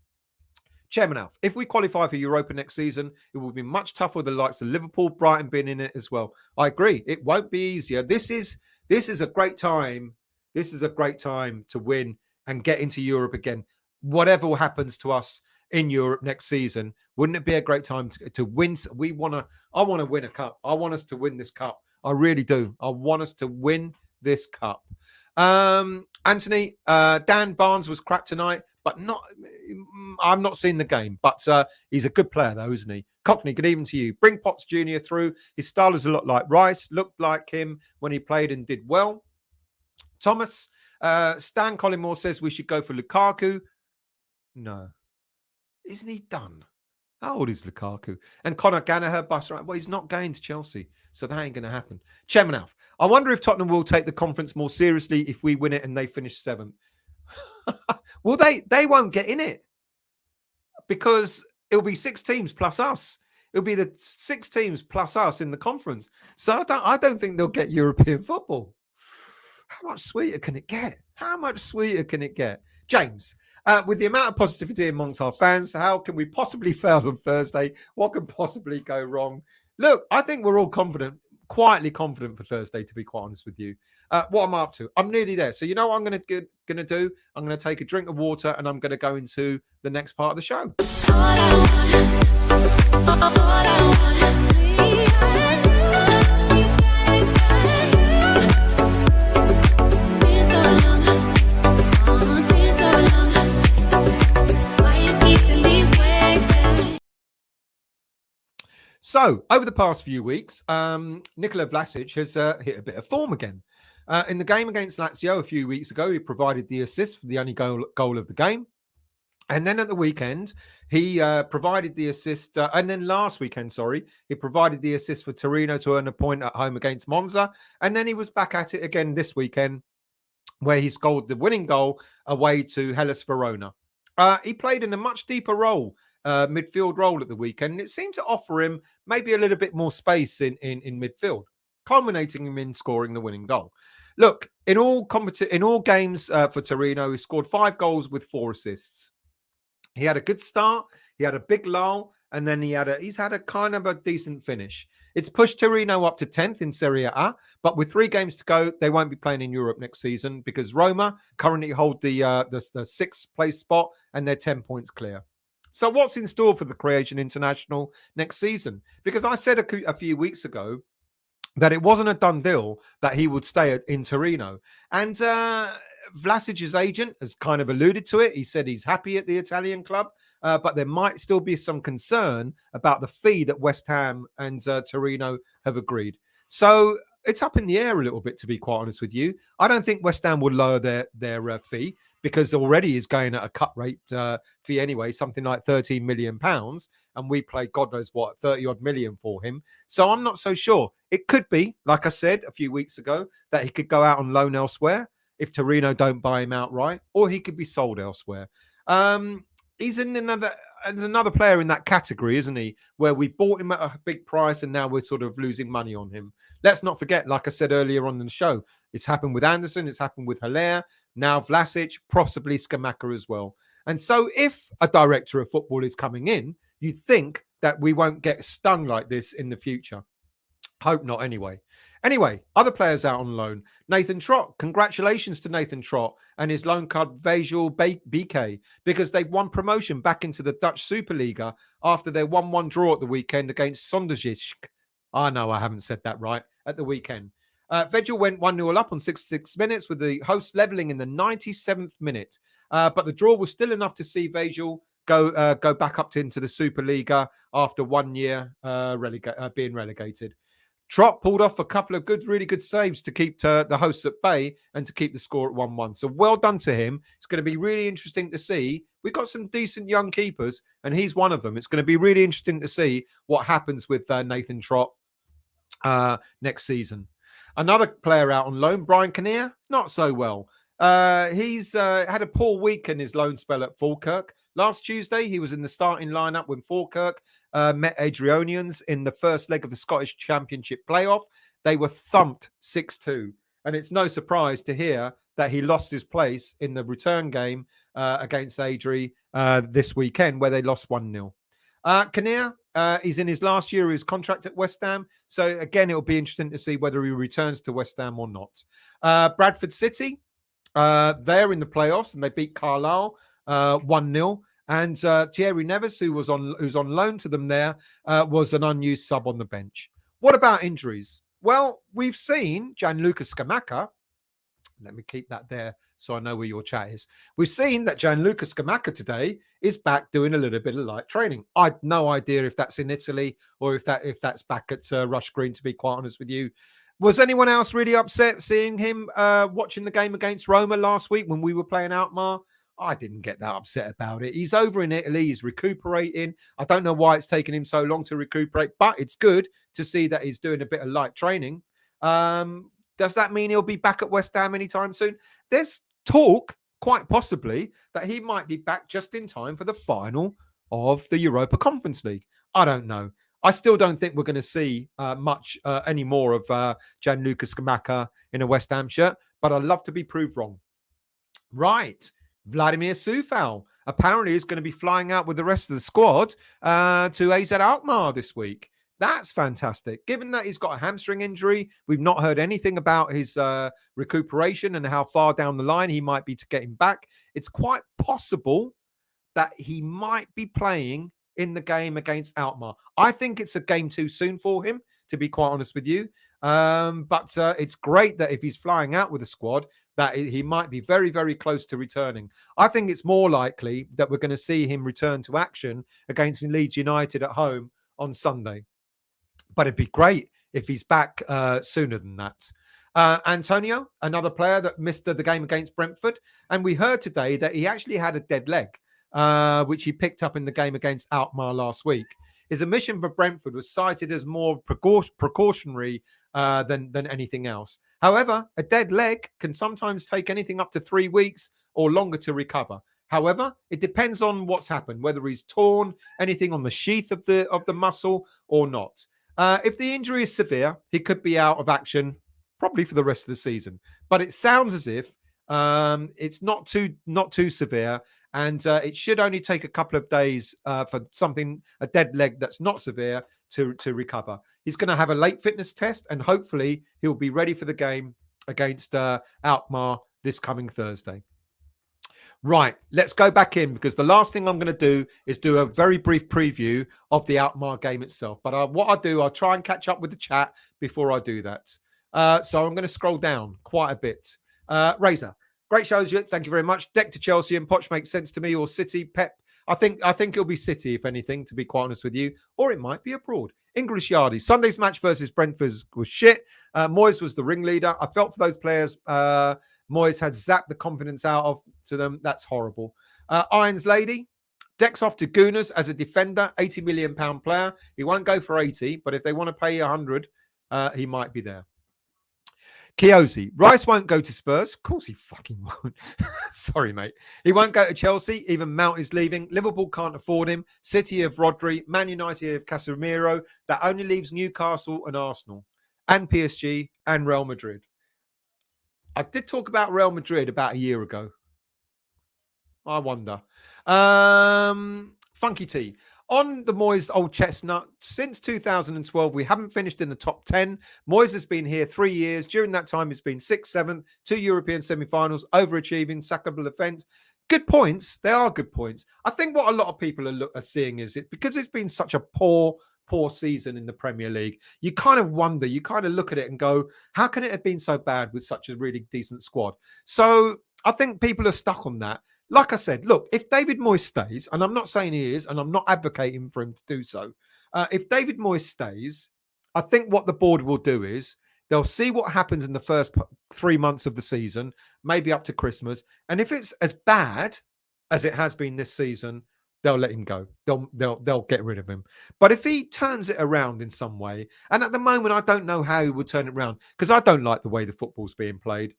Chairman Alf, if we qualify for Europa next season, it will be much tougher with the likes of Liverpool, Brighton being in it as well. I agree. It won't be easier. This is a great time. This is a great time to win and get into Europe again. Whatever happens to us in Europe next season, wouldn't it be a great time to win? I want to win a cup. I want us to win this cup. I really do. I want us to win this cup. Anthony, Dan Barnes was crap tonight, but I'm not seeing the game, but he's a good player though, isn't he? Cockney, good evening to you. Bring Potts Jr. through. His style is a lot like Rice, looked like him when he played and did well. Thomas, Stan Collymore says we should go for Lukaku. No. Isn't he done? How old is Lukaku? And Conor Gallagher, well, he's not going to Chelsea, so that ain't going to happen. Chairman Alf, I wonder if Tottenham will take the conference more seriously if we win it and they finish 7th. Well, they won't get in it because it'll be 6 teams plus us. It'll be the 6 teams plus us in the conference. So I don't think they'll get European football. How much sweeter can it get? How much sweeter can it get? James, with the amount of positivity amongst our fans, how can we possibly fail on Thursday? What can possibly go wrong? Look, I think we're all confident, quietly confident for Thursday, to be quite honest with you. What am I up to? I'm nearly there. So you know what I'm going to do? I'm going to take a drink of water and I'm going to go into the next part of the show. So, over the past few weeks, Nikola Vlasic has hit a bit of form again. In the game against Lazio a few weeks ago, he provided the assist for the only goal of the game. And then at the weekend, he provided the assist. And then last weekend, he provided the assist for Torino to earn a point at home against Monza. And then he was back at it again this weekend, where he scored the winning goal away to Hellas Verona. He played in a much deeper role, midfield role at the weekend. And it seemed to offer him maybe a little bit more space in midfield, culminating him in scoring the winning goal. Look, in all games for Torino, he scored 5 goals with 4 assists. He had a good start, he had a big lull, and then he's had a kind of a decent finish. It's pushed Torino up to 10th in Serie A, but with 3 games to go, they won't be playing in Europe next season because Roma currently hold the 6th place spot and they're 10 points clear. So what's in store for the Croatian international next season? Because I said a few weeks ago that it wasn't a done deal that he would stay in Torino. And Vlasic's agent has kind of alluded to it. He said he's happy at the Italian club, but there might still be some concern about the fee that West Ham and Torino have agreed. So it's up in the air a little bit, to be quite honest with you. I don't think West Ham would lower their fee because already is going at a cut rate fee anyway, something like £13 million. And we played God knows what, 30 odd million for him. So I'm not so sure. It could be, like I said a few weeks ago, that he could go out on loan elsewhere if Torino don't buy him outright, or he could be sold elsewhere. He's in another player in that category, isn't he? Where we bought him at a big price and now we're sort of losing money on him. Let's not forget, like I said earlier on in the show, it's happened with Anderson, it's happened with Haller, now Vlasic, possibly Scamacca as well. And so if a director of football is coming in, you think that we won't get stung like this in the future. Hope not anyway. Anyway, other players out on loan. Nathan Trott. Congratulations to Nathan Trott and his loan club Visual BK because they've won promotion back into the Dutch Superliga after their 1-1 draw at the weekend against Sonderjysk. I know I haven't said that right at the weekend. Vegel went 1-0 up on 66 minutes with the hosts levelling in the 97th minute. But the draw was still enough to see Vegel go back up into the Superliga after 1 year being relegated. Trott pulled off a couple of really good saves to keep the hosts at bay and to keep the score at 1-1. So well done to him. It's going to be really interesting to see. We've got some decent young keepers, and he's one of them. It's going to be really interesting to see what happens with Nathan Trott next season. Another player out on loan, Brian Kinnear, not so well. He's had a poor week in his loan spell at Falkirk. Last Tuesday, he was in the starting lineup when Falkirk met Adrionians in the first leg of the Scottish Championship playoff. They were thumped 6-2. And it's no surprise to hear that he lost his place in the return game against Adri this weekend, where they lost 1-0. Kinnear, he's in his last year of his contract at West Ham. So, again, it'll be interesting to see whether he returns to West Ham or not. Bradford City, they're in the playoffs and they beat Carlisle 1-0. And Thierry Neves, who's on loan to them there, was an unused sub on the bench. What about injuries? Well, we've seen Gianluca Scamacca. Let me keep that there so I know where your chat is. We've seen that Gianluca Scamacca today is back doing a little bit of light training. I've no idea if that's in Italy or if that's back at Rush Green, to be quite honest with you. Was anyone else really upset seeing him watching the game against Roma last week when we were playing Alkmaar? I didn't get that upset about it. He's over in Italy. He's recuperating. I don't know why it's taken him so long to recuperate, but it's good to see that he's doing a bit of light training. Does that mean he'll be back at West Ham anytime soon? There's talk, quite possibly, that he might be back just in time for the final of the Europa Conference League. I don't know. I still don't think we're going to see much any more of Gianluca Scamacca in a West Ham shirt, but I'd love to be proved wrong. Right. Vladimir Sufal apparently is going to be flying out with the rest of the squad to AZ Alkmaar this week. That's fantastic. Given that he's got a hamstring injury, we've not heard anything about his recuperation and how far down the line he might be to get him back. It's quite possible that he might be playing in the game against Alkmaar. I think it's a game too soon for him, to be quite honest with you. But it's great that if he's flying out with the squad, that he might be very, very close to returning. I think it's more likely that we're going to see him return to action against Leeds United at home on Sunday. but it'd be great if he's back sooner than that. Antonio, another player that missed the game against Brentford. And we heard today that he actually had a dead leg, which he picked up in the game against Alkmaar last week. His omission for Brentford was cited as more precautionary than anything else. However, a dead leg can sometimes take anything up to 3 weeks or longer to recover. However, it depends on what's happened, whether he's torn anything on the sheath of the muscle or not. If the injury is severe, he could be out of action probably for the rest of the season. But it sounds as if it's not too severe, and it should only take a couple of days for a dead leg that's not severe to recover. He's going to have a late fitness test, and hopefully he'll be ready for the game against Alkmaar this coming Thursday. Right, let's go back in, because the last thing I'm going to do is do a very brief preview of the Alkmaar game itself. But what I'll do, I'll try and catch up with the chat before I do that. So I'm going to scroll down quite a bit. Razor, great shows. Thank you very much. Deck to Chelsea and Poch makes sense to me, or City. Pep, I think it'll be City, if anything, to be quite honest with you, or it might be abroad. English Yardy, Sunday's match versus Brentford was shit. Moyes was the ringleader. I felt for those players. Moyes had zapped the confidence out to them. That's horrible. Irons Lady, Deck's off to Gunners as a defender, £80 million player. He won't go for 80, but if they want to pay 100, he might be there. Kiosi, Rice won't go to Spurs. Of course he fucking won't. Sorry, mate. He won't go to Chelsea. Even Mount is leaving. Liverpool can't afford him. City of Rodri. Man United of Casemiro. That only leaves Newcastle and Arsenal and PSG and Real Madrid. I did talk about Real Madrid about a year ago. I wonder. Funky T. On the Moyes old chestnut, since 2012, we haven't finished in the top 10. Moyes has been here 3 years. During that time, he's been 6th, 7th, 2 European semi-finals, overachieving, sackable offence. Good points. They are good points. I think what a lot of people are seeing is it because it's been such a poor season in the Premier League. You kind of wonder, you kind of look at it and go, how can it have been so bad with such a really decent squad? So I think people are stuck on that. Like I said, look, if David Moyes stays, and I'm not saying he is, and I'm not advocating for him to do so, if David Moyes stays, I think what the board will do is they'll see what happens in the first 3 months of the season, maybe up to Christmas. And if it's as bad as it has been this season, they'll let him go. They'll get rid of him. But if he turns it around in some way, and at the moment, I don't know how he would turn it around, because I don't like the way the football's being played.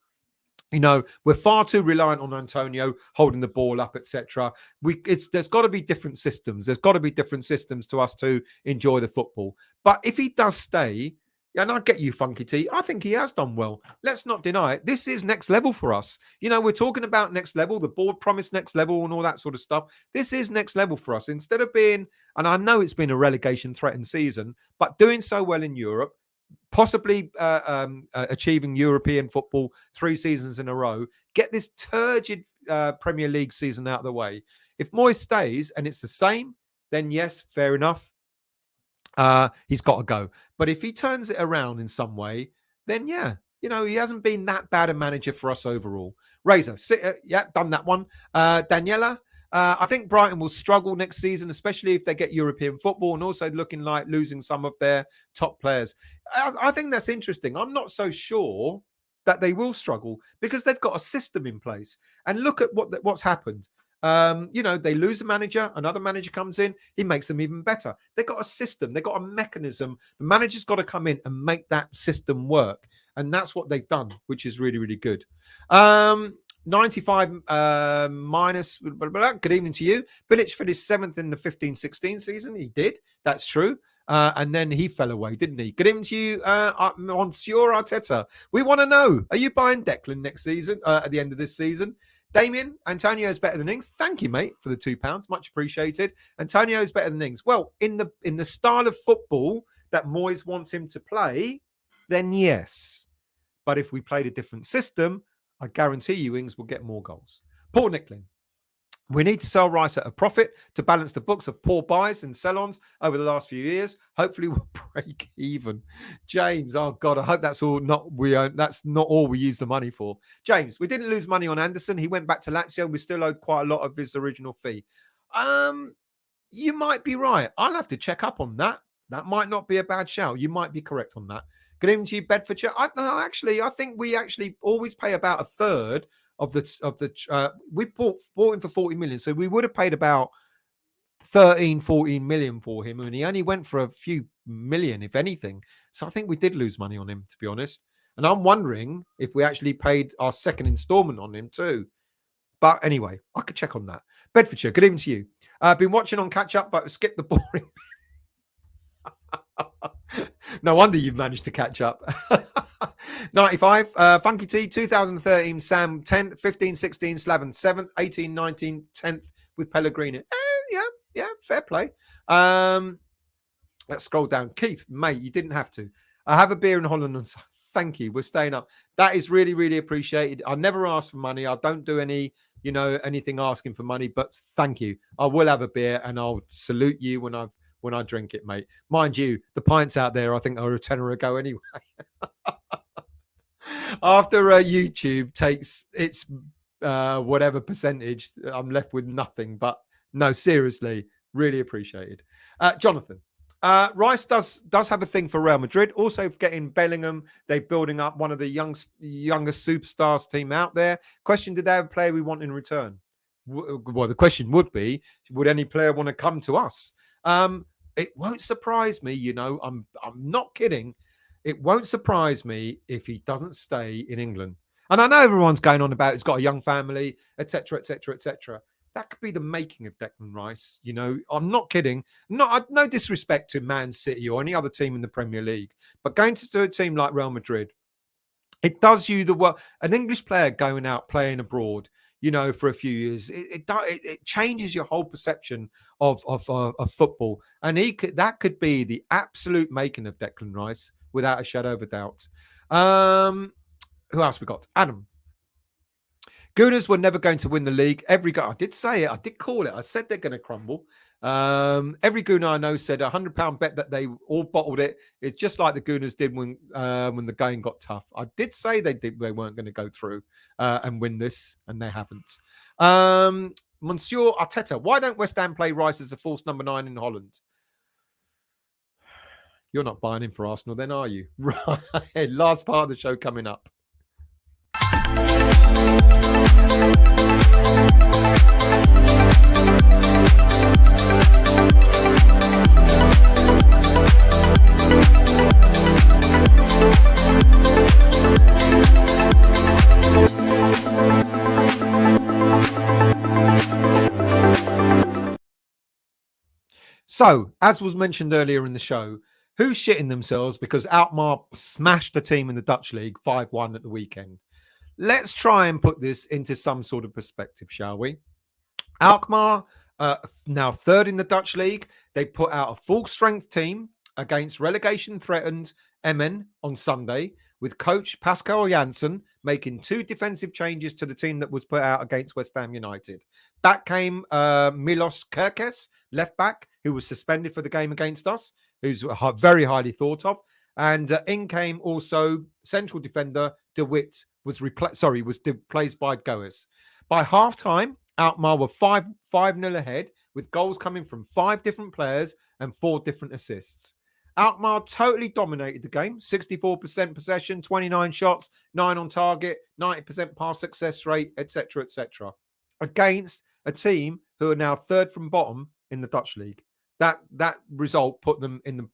You know, we're far too reliant on Antonio holding the ball up, etc. There's got to be different systems. There's got to be different systems to us to enjoy the football. But if he does stay, and I get you, Funky T, I think he has done well. Let's not deny it. This is next level for us. You know, we're talking about next level. The board promised next level and all that sort of stuff. This is next level for us. Instead of being, and I know it's been a relegation threatened season, but doing so well in Europe, possibly achieving European football 3 seasons in a row, get this turgid Premier League season out of the way. If Moyes stays and it's the same, then yes, fair enough. He's got to go. But if he turns it around in some way, then yeah, you know, he hasn't been that bad a manager for us overall. Razor, yeah, done that one. Daniela, I think Brighton will struggle next season, especially if they get European football and also looking like losing some of their top players. I think that's interesting. I'm not so sure that they will struggle because they've got a system in place. And look at what's happened. You know, they lose a manager, another manager comes in, he makes them even better. They've got a system, they've got a mechanism. The manager's got to come in and make that system work. And that's what they've done, which is really, really good. 95 minus, good evening to you. Bilic finished 7th in the 15-16 season. He did. That's true. And then he fell away, didn't he? Good evening to you, Monsieur Arteta. We want to know, are you buying Declan next season, at the end of this season? Damien, Antonio is better than Ings. Thank you, mate, for the £2. Much appreciated. Antonio is better than Ings. Well, in the style of football that Moyes wants him to play, then yes. But if we played a different system, I guarantee you Ings will get more goals. Paul Nicklin. We need to sell Rice at a profit to balance the books of poor buys and sell-ons over the last few years. Hopefully we'll break even. James, oh God, I hope that's not all we use the money for. James, we didn't lose money on Anderson. He went back to Lazio. We still owed quite a lot of his original fee. You might be right. I'll have to check up on that. That might not be a bad shout. You might be correct on that. Good evening to you, Bedfordshire. I think we actually always pay about a third of the. We bought him for 40 million, so we would have paid about 14 million for him, and he only went for a few million, if anything. So I think we did lose money on him, to be honest. And I'm wondering if we actually paid our second instalment on him too. But anyway, I could check on that. Bedfordshire, good evening to you. I've been watching on catch up, but skipped the boring. No wonder you've managed to catch up. 95, Funky T, 2013, Sam 10th, 15, 16, Slaven 7th, 18, 19, 10th with Pellegrini. Yeah, fair play. Let's scroll down. Keith, mate, you didn't have to. I have a beer in Holland and thank you. We're staying up. That is really, really appreciated. I never ask for money. I don't do anything asking for money, but thank you. I will have a beer and I'll salute you when I drink it, mate. Mind you, the pints out there, I think, are a tenner a go anyway. After YouTube takes its whatever percentage, I'm left with nothing. But no, seriously, really appreciated. Jonathan, Rice does have a thing for Real Madrid. Also getting Bellingham. They're building up one of the youngest superstars team out there. Question, did they have a player we want in return? Well, the question would be, would any player want to come to us? It won't surprise me, I'm not kidding. It won't surprise me if he doesn't stay in England. And I know everyone's going on about he's got a young family, etc., etc., etc. That could be the making of Declan Rice. I'm not kidding. No disrespect to Man City or any other team in the Premier League, but going to a team like Real Madrid, it does you the work. An English player going out playing abroad, for a few years, it changes your whole perception of football, and that could be the absolute making of Declan Rice, without a shadow of a doubt. Who else we got? Adam. Gooners were never going to win the league. I did say it. I did call it. I said they're going to crumble. Every Gooner I know said £100 bet that they all bottled it. It's just like the Gooners did when the game got tough. I did say they weren't going to go through and win this, and they haven't. Monsieur Arteta, why don't West Ham play Rice as a false number 9 in Holland? You're not buying him for Arsenal then, are you? Right. Last part of the show coming up. So, as was mentioned earlier in the show, who's shitting themselves because Alkmaar smashed the team in the Dutch League 5-1 at the weekend? Let's try and put this into some sort of perspective, shall we? Alkmaar, now third in the Dutch League. They put out a full-strength team against relegation-threatened Emmen on Sunday, with coach Pascal Janssen making 2 defensive changes to the team that was put out against West Ham United. Back came Milos Kerkez, left-back, who was suspended for the game against us, who's very highly thought of. And in came also central defender De Witt, was replaced by Goes. By half-time, Alkmaar were 5-0 ahead, with goals coming from 5 different players and 4 different assists. Alkmaar totally dominated the game, 64% possession, 29 shots, 9 on target, 90% pass success rate, etc., etc., against a team who are now third from bottom in the Dutch League. That result put them in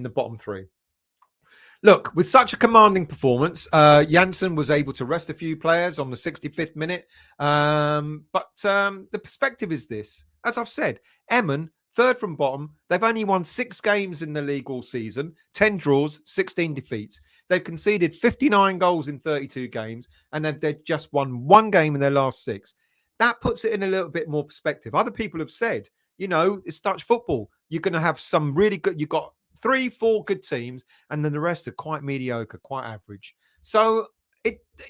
the bottom 3. Look, with such a commanding performance, Janssen was able to rest a few players on the 65th minute. But the perspective is this. As I've said, Emmen, third from bottom, they've only won 6 games in the league all season, 10 draws, 16 defeats. They've conceded 59 goals in 32 games, and they've just won 1 game in their last 6. That puts it in a little bit more perspective. Other people have said, it's Dutch football. You're going to have some really good, you've got 3-4 good teams, and then the rest are quite mediocre, quite average. So,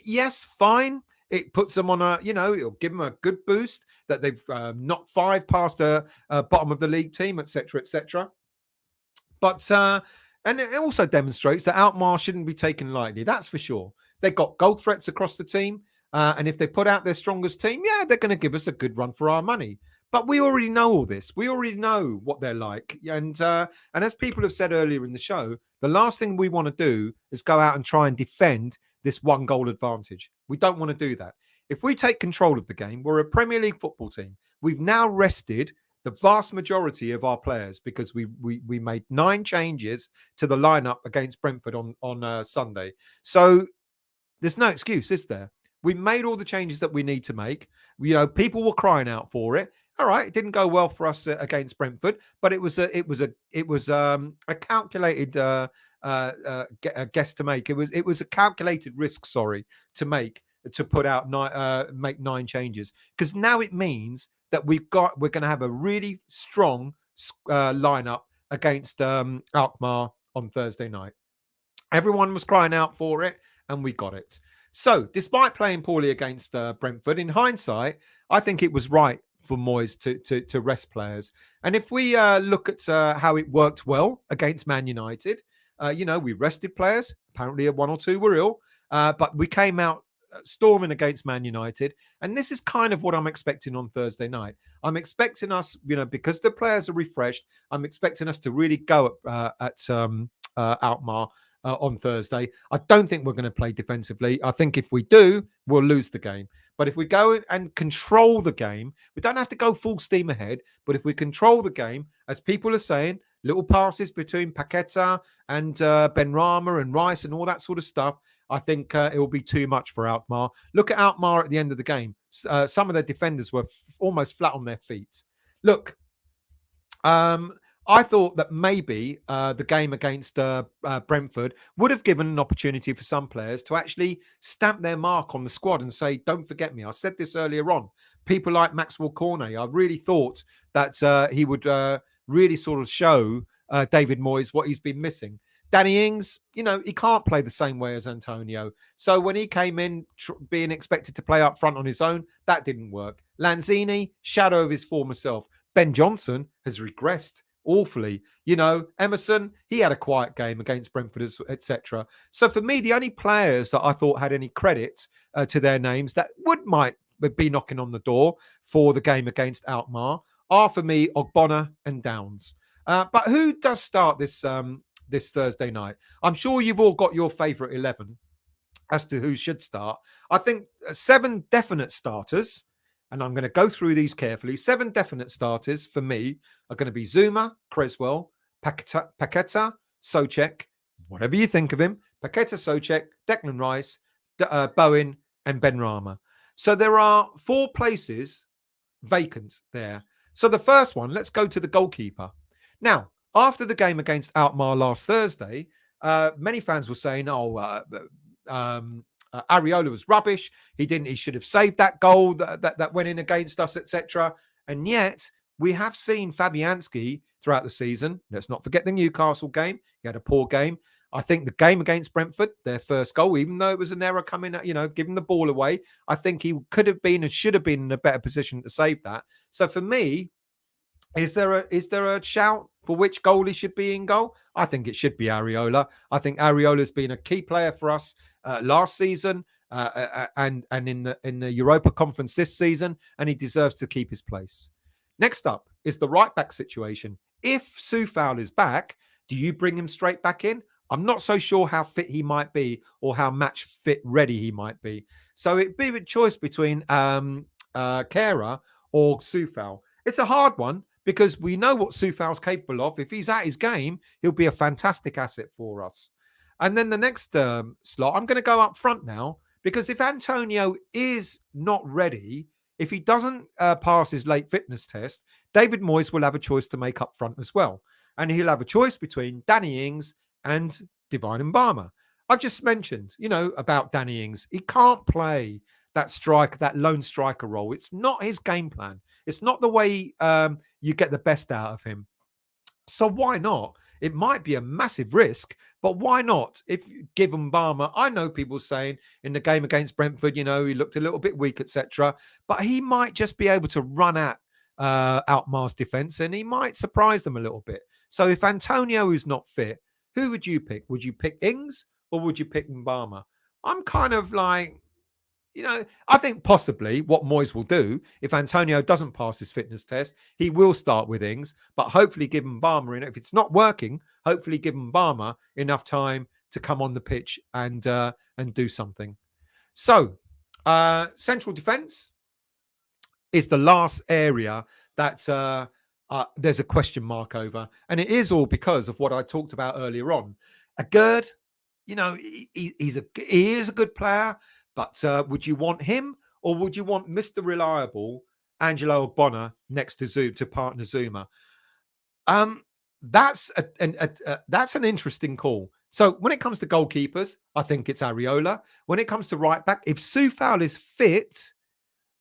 yes, fine. It puts them on it'll give them a good boost that they've knocked 5 past a bottom of the league team, etc., etc. But, and it also demonstrates that Alkmaar shouldn't be taken lightly. That's for sure. They've got goal threats across the team. And if they put out their strongest team, they're going to give us a good run for our money. But we already know all this. We already know what they're like. And as people have said earlier in the show, the last thing we want to do is go out and try and defend this 1 goal advantage. We don't want to do that. If we take control of the game, we're a Premier League football team. We've now rested the vast majority of our players because we made 9 changes to the lineup against Brentford on Sunday. So there's no excuse, is there? We made all the changes that we need to make. People were crying out for it. All right, it didn't go well for us against Brentford, but it was a calculated guess to make. It was a calculated risk, to make make 9 changes, because now it means that we're going to have a really strong lineup against Alkmaar on Thursday night. Everyone was crying out for it, and we got it. So, despite playing poorly against Brentford, in hindsight, I think it was right for Moyes to rest players. And if we look at how it worked well against Man United, we rested players. Apparently, 1 or 2 were ill, but we came out storming against Man United. And this is kind of what I'm expecting on Thursday night. I'm expecting us, because the players are refreshed, I'm expecting us to really go at Alkmaar on Thursday. I don't think we're going to play defensively. I think if we do, we'll lose the game. But if we go and control the game, we don't have to go full steam ahead. But if we control the game, as people are saying, little passes between Paqueta and Benrahma and Rice and all that sort of stuff, I think it will be too much for Alkmaar. Look at Alkmaar at the end of the game. Some of their defenders were almost flat on their feet. Look, I thought that maybe the game against Brentford would have given an opportunity for some players to actually stamp their mark on the squad and say, don't forget me. I said this earlier on. People like Maxwell Cornet, I really thought that he would really sort of show David Moyes what he's been missing. Danny Ings, he can't play the same way as Antonio. So when he came in being expected to play up front on his own, that didn't work. Lanzini, shadow of his former self. Ben Johnson has regressed awfully. Emerson, he had a quiet game against Brentford, etc. So for me, the only players that I thought had any credit to their names that might be knocking on the door for the game against Alkmaar are, for me, Ogbonna and Downs. But who does start this Thursday night? I'm sure you've all got your favourite 11 as to who should start. I think 7 definite starters, and I'm going to go through these carefully. 7 definite starters for me are going to be Zuma, Creswell, Paqueta, Souček, whatever you think of him, Paqueta, Souček, Declan Rice, Bowen, and Benrahma. So there are 4 places vacant there. So the first one, let's go to the goalkeeper. Now, after the game against Alkmaar last Thursday, many fans were saying, Areola was rubbish. He should have saved that goal that went in against us, etc. And yet we have seen Fabianski throughout the season. Let's not forget the Newcastle game. He had a poor game. I think the game against Brentford, their first goal, even though it was an error coming, giving the ball away, I think he could have been and should have been in a better position to save that. So for me, is there a shout for which goalie should be in goal? I think it should be Areola. I think Areola's been a key player for us last season and in the Europa Conference this season, and he deserves to keep his place. Next up is the right back situation. If Soufal is back, do you bring him straight back in? I'm not so sure how fit he might be or how match fit ready he might be. So it'd be a choice between Kehrer or Soufal. It's a hard one because we know what Soufal's capable of. If he's at his game, he'll be a fantastic asset for us. And then the next slot, I'm going to go up front now, because if Antonio is not ready, if he doesn't pass his late fitness test, David Moyes will have a choice to make up front as well. And he'll have a choice between Danny Ings and Divine Mbama. I've just mentioned, about Danny Ings. He can't play that lone striker role. It's not his game plan. It's not the way you get the best out of him. So why not? It might be a massive risk, but why not? If given Mbama, I know people saying in the game against Brentford, he looked a little bit weak, etc. But he might just be able to run at Alkmaar's defence, and he might surprise them a little bit. So if Antonio is not fit, who would you pick? Would you pick Ings or would you pick Mbama? I'm kind of like, I think possibly what Moyes will do, if Antonio doesn't pass his fitness test, he will start with Ings, but hopefully give Mbama, if it's not working, hopefully give Mbama enough time to come on the pitch and do something. So, central defence is the last area that there's a question mark over. And it is all because of what I talked about earlier on. Agerd, he is a good player, but would you want him or would you want Mr. Reliable Angelo Ogbonna next to to partner Zuma? That's an interesting call. So when it comes to goalkeepers, I think it's Areola. When it comes to right back, if Soufal is fit,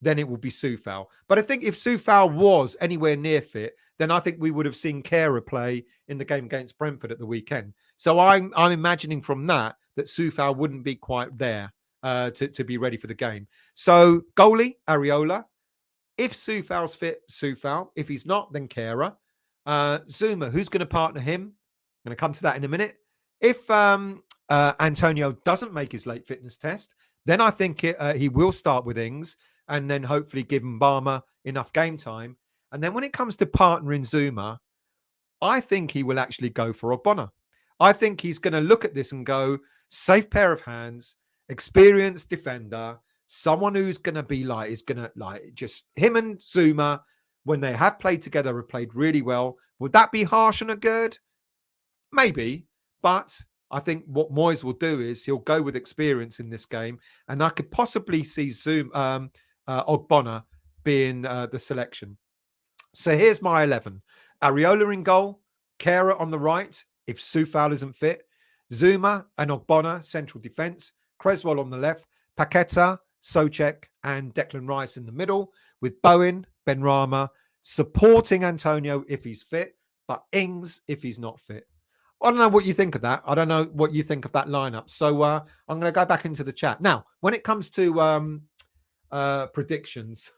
then it will be Soufal. But I think if Soufal was anywhere near fit, then I think we would have seen Kehrer play in the game against Brentford at the weekend. So I'm imagining from that Soufal wouldn't be quite there to be ready for the game. So goalie, Areola. If Soufal's fit, Soufal. If he's not, then Kehrer. Zuma, who's going to partner him? I'm going to come to that in a minute. If Antonio doesn't make his late fitness test, then I think he will start with Ings and then hopefully give Mbama enough game time. And then when it comes to partnering Zuma, I think he will actually go for Ogbonna. I think he's going to look at this and go, safe pair of hands, experienced defender, someone who's going to be just him and Zuma, when they have played together, have played really well. Would that be harsh on Agerd? Maybe, but I think what Moyes will do is he'll go with experience in this game, and I could possibly see Ogbonna being the selection. So here's my 11. Areola in goal, Kehrer on the right, if Soufal isn't fit, Zuma and Ogbonna, central defence, Creswell on the left, Paqueta, Souček and Declan Rice in the middle, with Bowen, Benrahma, supporting Antonio if he's fit, but Ings if he's not fit. I don't know what you think of that. I don't know what you think of that lineup. So I'm going to go back into the chat. Now, when it comes to predictions,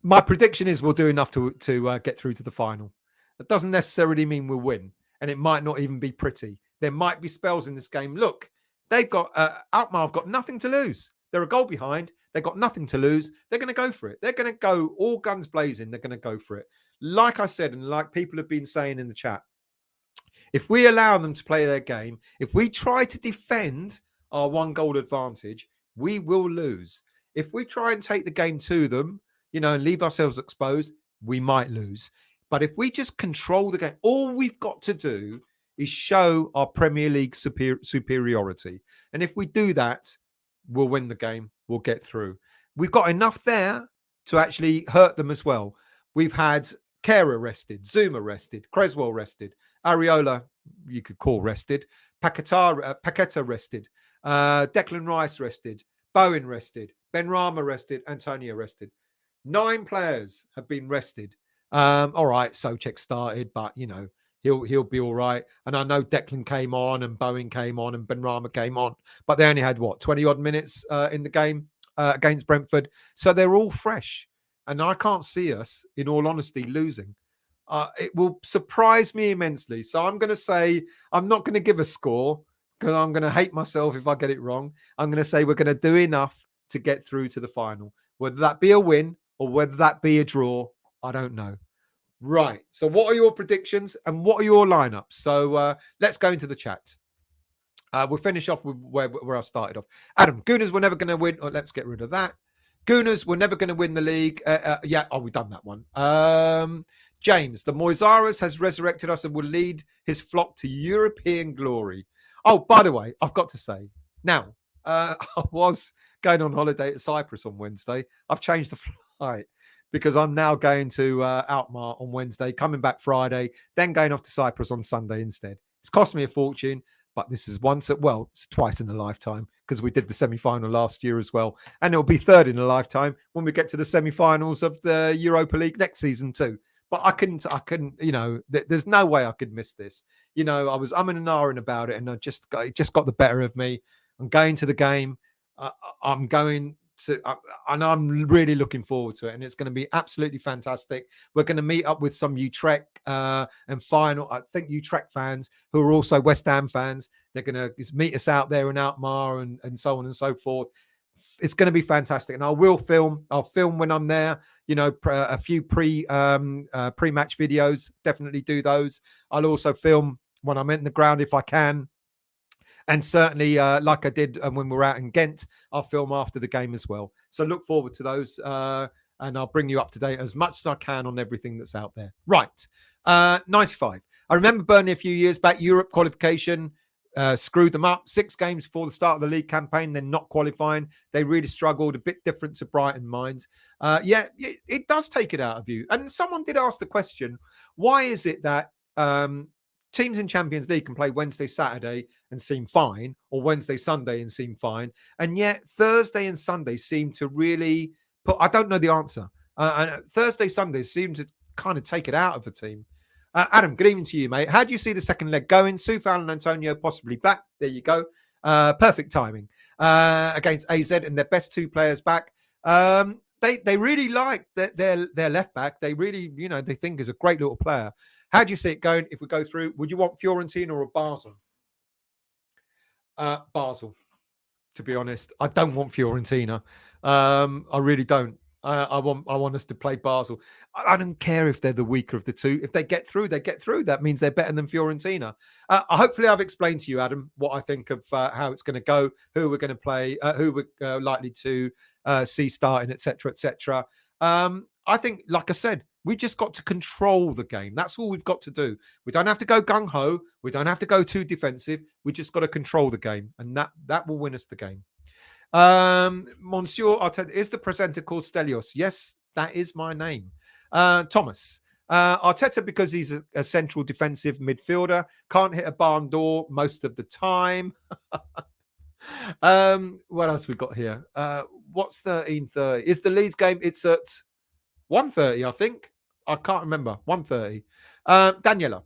my prediction is we'll do enough to get through to the final. That doesn't necessarily mean we'll win, and it might not even be pretty. There might be spells in this game. Look, they've got Alkmaar have got nothing to lose. They're a goal behind. They've got nothing to lose. They're going to go for it. They're going to go all guns blazing. They're going to go for it. Like I said, and like people have been saying in the chat, if we allow them to play their game, if we try to defend our 1-goal advantage, we will lose. If we try and take the game to them, and leave ourselves exposed, we might lose. But if we just control the game, all we've got to do is show our Premier League superiority. And if we do that, we'll win the game. We'll get through. We've got enough there to actually hurt them as well. We've had Kehrer rested, Zuma rested, Creswell rested, Areola, you could call rested, Paqueta rested, Declan Rice rested, Bowen rested, Benrahma rested, Antonio rested. 9 players have been rested. All right, Souček started, but he'll be all right. And I know Declan came on and Bowen came on and Benrahma came on, but they only had 20 odd minutes in the game against Brentford. So they're all fresh. And I can't see us, in all honesty, losing. It will surprise me immensely. So I'm going to say, I'm not going to give a score because I'm going to hate myself if I get it wrong. I'm going to say we're going to do enough to get through to the final. Whether that be a win or whether that be a draw, I don't know. Right. So what are your predictions and what are your lineups? So let's go into the chat. We'll finish off with where I started off. Adam, Gooners were never going to win. Oh, let's get rid of that. Gooners were never going to win the league. We've done that one. James, the Moisaurus has resurrected us and will lead his flock to European glory. Oh, by the way, I've got to say, now, I was going on holiday to Cyprus on Wednesday. I've changed the flight because I'm now going to Alkmaar on Wednesday, coming back Friday, then going off to Cyprus on Sunday instead. It's cost me a fortune, but this is it's twice in a lifetime because we did the semi-final last year as well. And it'll be third in a lifetime when we get to the semi-finals of the Europa League next season too. But I couldn't, there's no way I could miss this. I was umming and ahhing about it and it just got the better of me. I'm going to the game. I'm going to, and I'm really looking forward to it. And it's going to be absolutely fantastic. We're going to meet up with some Utrecht and Utrecht fans who are also West Ham fans. They're going to meet us out there in Alkmaar and so on and so forth. It's going to be fantastic, and I will film. I'll film when I'm there. A few pre-match videos. Definitely do those. I'll also film when I'm in the ground if I can, and certainly, like I did when we were out in Ghent, I'll film after the game as well. So look forward to those, and I'll bring you up to date as much as I can on everything that's out there. Right, 95. I remember Burnley a few years back. Europe qualification. Screwed them up 6 games before the start of the league campaign. They're not qualifying. They really struggled, a bit different to Brighton minds. It does take it out of you. And someone did ask the question, why is it that teams in Champions League can play Wednesday, Saturday and seem fine, or Wednesday, Sunday and seem fine, and yet Thursday and Sunday seem to really I don't know the answer. And Thursday, Sunday seem to kind of take it out of the team. Adam, good evening to you, mate. How do you see the second leg going? Soufal and Antonio possibly back. There you go. Perfect timing against AZ and their best 2 players back. They really like their left back. They really, they think is a great little player. How do you see it going if we go through? Would you want Fiorentina or Basel? Basel, to be honest. I don't want Fiorentina. I really don't. I want us to play Basel. I don't care if they're the weaker of the 2. If they get through, they get through. That means they're better than Fiorentina. Hopefully, I've explained to you, Adam, what I think of how it's going to go, who we're going to play, who we're likely to see starting, etc., etc. I think, like I said, we just got to control the game. That's all we've got to do. We don't have to go gung-ho. We don't have to go too defensive. We just got to control the game, and that will win us the game. Monsieur Arteta, is the presenter called Stelios? Yes, that is my name. Thomas, Arteta, because he's a central defensive midfielder, can't hit a barn door most of the time. What else we got here? What's 13:30? Is the Leeds game? It's at 1:30, I think. I can't remember. 1:30. Daniela.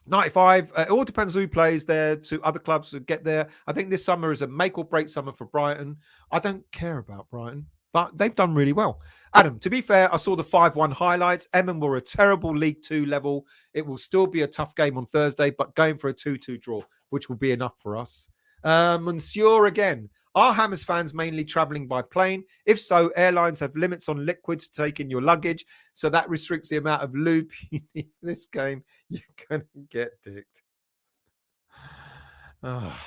95. It all depends who plays there. To other clubs to get there. I think this summer is a make or break summer for Brighton. I don't care about Brighton, but they've done really well. Adam, to be fair, I saw the 5-1 highlights. Emmen were a terrible League 2 level. It will still be a tough game on Thursday, but going for a 2-2 draw, which will be enough for us. Monsieur again. Are Hammers fans mainly travelling by plane? If so, airlines have limits on liquids to take in your luggage, so that restricts the amount of lube you need in this game. You're going to get dicked. Oh.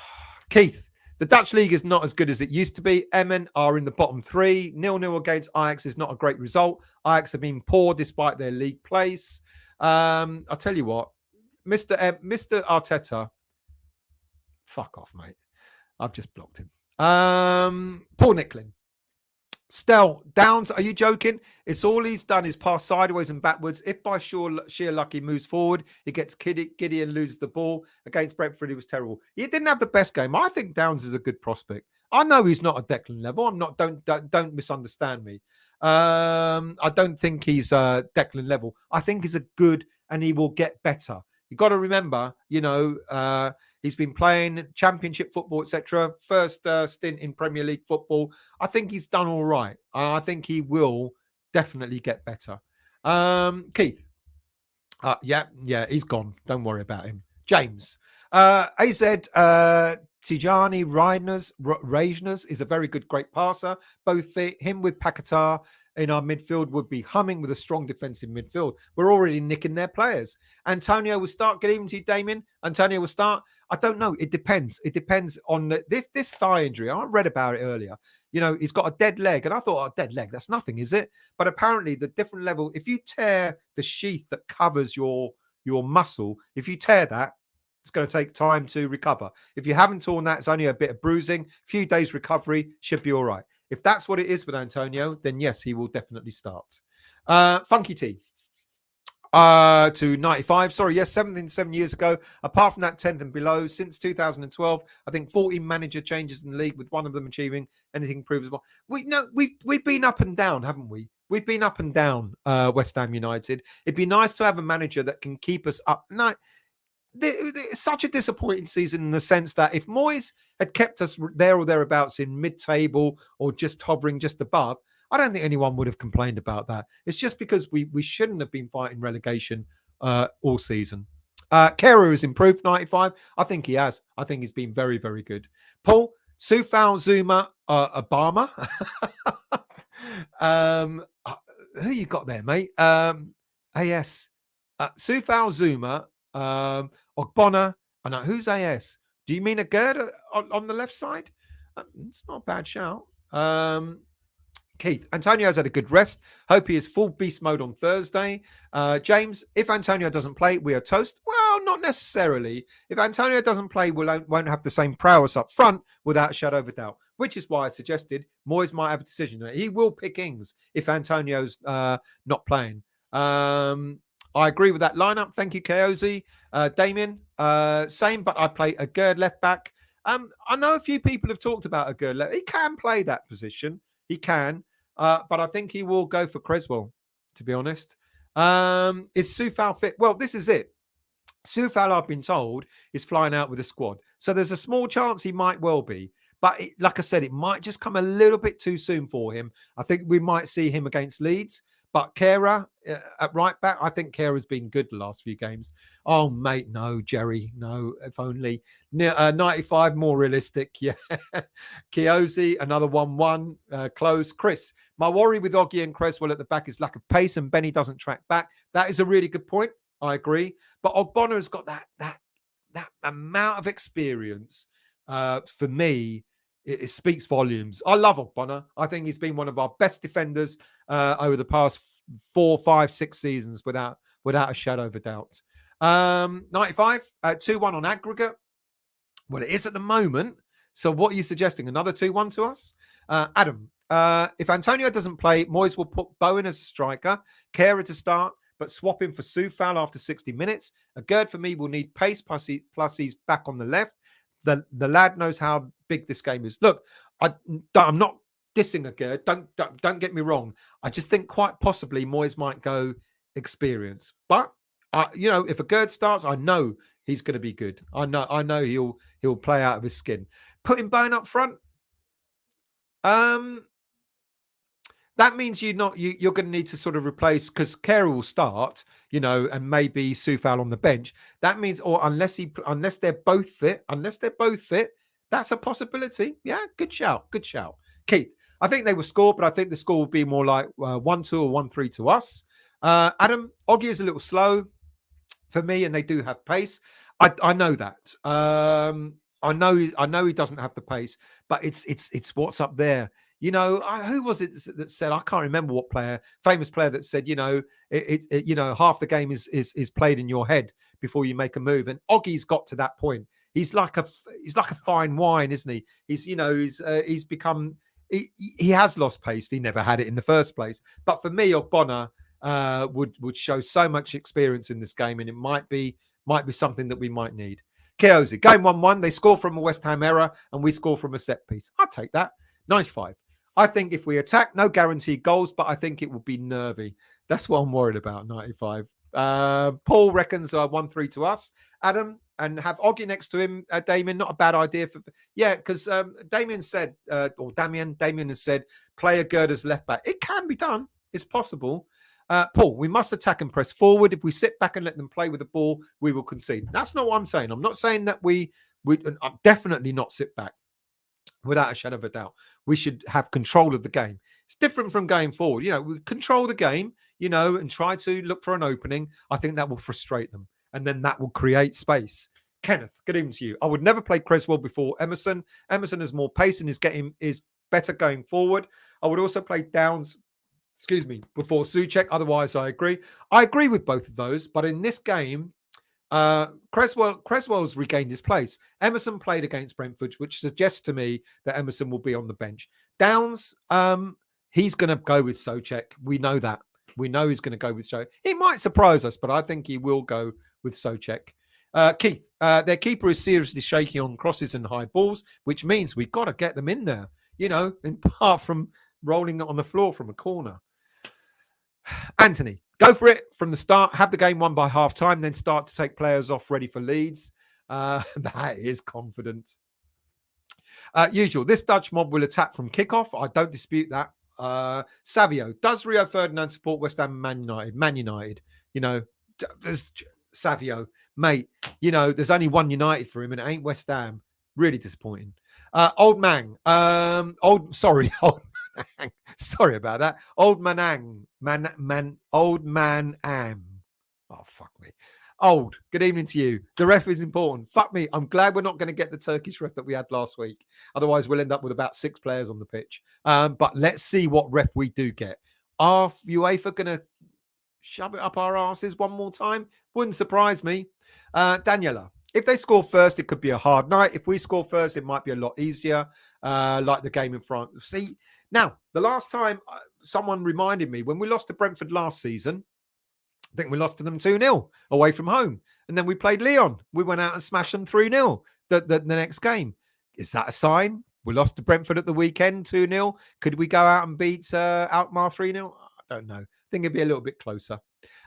Keith, the Dutch league is not as good as it used to be. Emmen are in the bottom 3. 0-0 against Ajax is not a great result. Ajax have been poor despite their league place. I'll tell you what, Mr. Arteta, fuck off, mate. I've just blocked him. Paul Nicklin. Stell, Downs, are you joking? It's all he's done is pass sideways and backwards. If by sheer luck he moves forward, he gets giddy and loses the ball. Against Brentford, he was terrible. He didn't have the best game. I think Downs is a good prospect. I know he's not a Declan level. I'm not. Don't misunderstand me. I don't think he's Declan level. I think he's a good, and he will get better. You've got to remember, he's been playing Championship football, etc. First stint in Premier League football. I think he's done all right. I think he will definitely get better. Keith. Yeah, he's gone. Don't worry about him. James. AZ Tijani Reijners is a very good, great passer. Both him with Paquetá in our midfield would be humming with a strong defensive midfield. We're already nicking their players. Antonio will start. Good evening to you, Damien. Antonio will start. I don't know. It depends. It depends on this thigh injury. I read about it earlier. He's got a dead leg. And I thought, dead leg, that's nothing, is it? But apparently the different level, if you tear the sheath that covers your muscle, if you tear that, it's going to take time to recover. If you haven't torn that, it's only a bit of bruising. Few days recovery, should be all right. If that's what it is with Antonio, then yes, he will definitely start. Funky T. To 95. Sorry, yes, 7 years ago. Apart from that 10th and below, since 2012, I think 14 manager changes in the league, with one of them achieving anything provable. We've been up and down, haven't we? We've been up and down, West Ham United. It'd be nice to have a manager that can keep us up. No, it's such a disappointing season in the sense that if Moyes had kept us there or thereabouts in mid-table or just hovering just above, I don't think anyone would have complained about that. It's just because we shouldn't have been fighting relegation all season. Kehrer has improved 95. I think he has. I think he's been very, very good. Paul, Sufal, Zuma, Obama. Who you got there, mate? AS. Sufal, Zuma, Ogbonna. I know. Who's AS? Do you mean a Gerd on the left side? It's not a bad shout. Keith, Antonio's had a good rest. Hope he is full beast mode on Thursday. James, if Antonio doesn't play, we are toast. Well, not necessarily. If Antonio doesn't play, we won't have the same prowess up front without a shadow of a doubt, which is why I suggested Moyes might have a decision. He will pick Ings if Antonio's not playing. I agree with that lineup. Thank you, Kaozi. Damien, same, but I play a Gerd left back. I know a few people have talked about a Gerd left. He can play that position. He can, but I think he will go for Creswell, to be honest. Is Sufal fit? Well, this is it. Sufal, I've been told, is flying out with the squad. So there's a small chance he might well be. But like I said, it might just come a little bit too soon for him. I think we might see him against Leeds. But Kehrer at right back, I think Kehrer been good the last few games. Oh, mate, no, Jerry, no, if only. 95, more realistic, yeah. Kiosi, another 1-1, close. Chris, my worry with Oggy and Creswell at the back is lack of pace and Benny doesn't track back. That is a really good point. I agree. But Ogbonna has got that amount of experience. For me, it speaks volumes. I love Ogbonna. I think he's been one of our best defenders over the past 4, 5, 6 seasons without a shadow of a doubt. 95, 2-1 on aggregate. Well, it is at the moment. So what are you suggesting? Another 2-1 to us? Adam, if Antonio doesn't play, Moyes will put Bowen as a striker, Kehrer to start, but swap him for Sufal after 60 minutes. A Gerd for me will need pace, plus he's back on the left. The lad knows how big this game is. Look, I'm not dissing a Gerd. Don't get me wrong. I just think quite possibly Moyes might go experience. But if a Gerd starts, I know he's going to be good. I know he'll play out of his skin. Putting Bowen up front. That means you're going to need to sort of replace, because Kehrer will start, and maybe Sufal on the bench. That means, or unless they're both fit, that's a possibility. Yeah, good shout. Keith, I think they will score, but I think the score will be more like 1-2 or 1-3 to us. Adam, Oggy is a little slow for me, and they do have pace. I know that. I know he doesn't have the pace, but it's what's up there. Who was it that said? I can't remember what famous player that said, half the game is played in your head before you make a move. And Oggy's got to that point. He's like a fine wine, isn't he? He's become. He has lost pace. He never had it in the first place. But for me, Ogbonna would show so much experience in this game, and it might be something that we might need. Keozi, game 1-1. They score from a West Ham error, and we score from a set piece. I'll take that. 95. I think if we attack, no guaranteed goals, but I think it will be nervy. That's what I'm worried about, 95. Paul reckons 1-3 to us. Adam, and have Oggy next to him, Damien, not a bad idea. Because Damien said, Damien has said, play a Gerd as left back. It can be done. It's possible. Paul, we must attack and press forward. If we sit back and let them play with the ball, we will concede. That's not what I'm saying. I'm not saying that we definitely not sit back. Without a shadow of a doubt, we should have control of the game. It's different from going forward. We control the game, and try to look for an opening. I think that will frustrate them, and then that will create space. Kenneth, good evening to you. I would never play Creswell before Emerson. Emerson has more pace and is better going forward. I would also play Downs, before Souček. Otherwise, I agree. I agree with both of those, but in this game, Creswell's regained his place. Emerson played against Brentford, which suggests to me that Emerson will be on the bench. Downs, he's going to go with Souček. We know that. We know he's going to go with Souček. He might surprise us, but I think he will go with Souček. Keith, their keeper is seriously shaky on crosses and high balls, which means we've got to get them in there, apart from rolling it on the floor from a corner. Anthony, go for it from the start. Have the game won by half time, then start to take players off ready for Leeds. That is confident. Usual. This Dutch mob will attack from kickoff. I don't dispute that. Savio, does Rio Ferdinand support West Ham and Man United? Savio, mate, there's only one United for him, and it ain't West Ham. Really disappointing. Old man. Sorry, old man. Sorry about that. Old Manang. Old man am. Oh, fuck me. Old, good evening to you. The ref is important. Fuck me. I'm glad we're not going to get the Turkish ref that we had last week. Otherwise, we'll end up with about 6 players on the pitch. But let's see what ref we do get. Are UEFA going to shove it up our asses one more time? Wouldn't surprise me. Daniela, if they score first, it could be a hard night. If we score first, it might be a lot easier, like the game in France. See, now, the last time someone reminded me, when we lost to Brentford last season, I think we lost to them 2-0 away from home. And then we played Lyon. We went out and smashed them 3-0 the next game. Is that a sign? We lost to Brentford at the weekend 2-0. Could we go out and beat Alkmaar 3-0? I don't know. I think it'd be a little bit closer.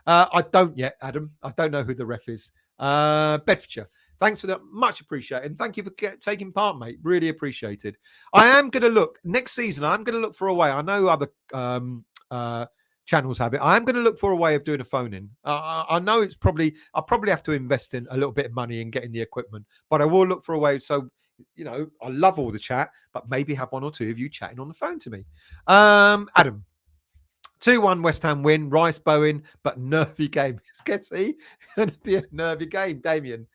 I don't yet, Adam. I don't know who the ref is. Bedfordshire. Thanks for that. Much appreciated. And thank you for taking part, mate. Really appreciated. I am going to look next season. I'm going to look for a way. I know other channels have it. I'm going to look for a way of doing a phone in. I know I'll probably have to invest in a little bit of money in getting the equipment, but I will look for a way. So, I love all the chat, but maybe have one or two of you chatting on the phone to me. Adam, 2-1 West Ham win, Rice Bowen, but nervy game. See, it's going to be a nervy game, Damien.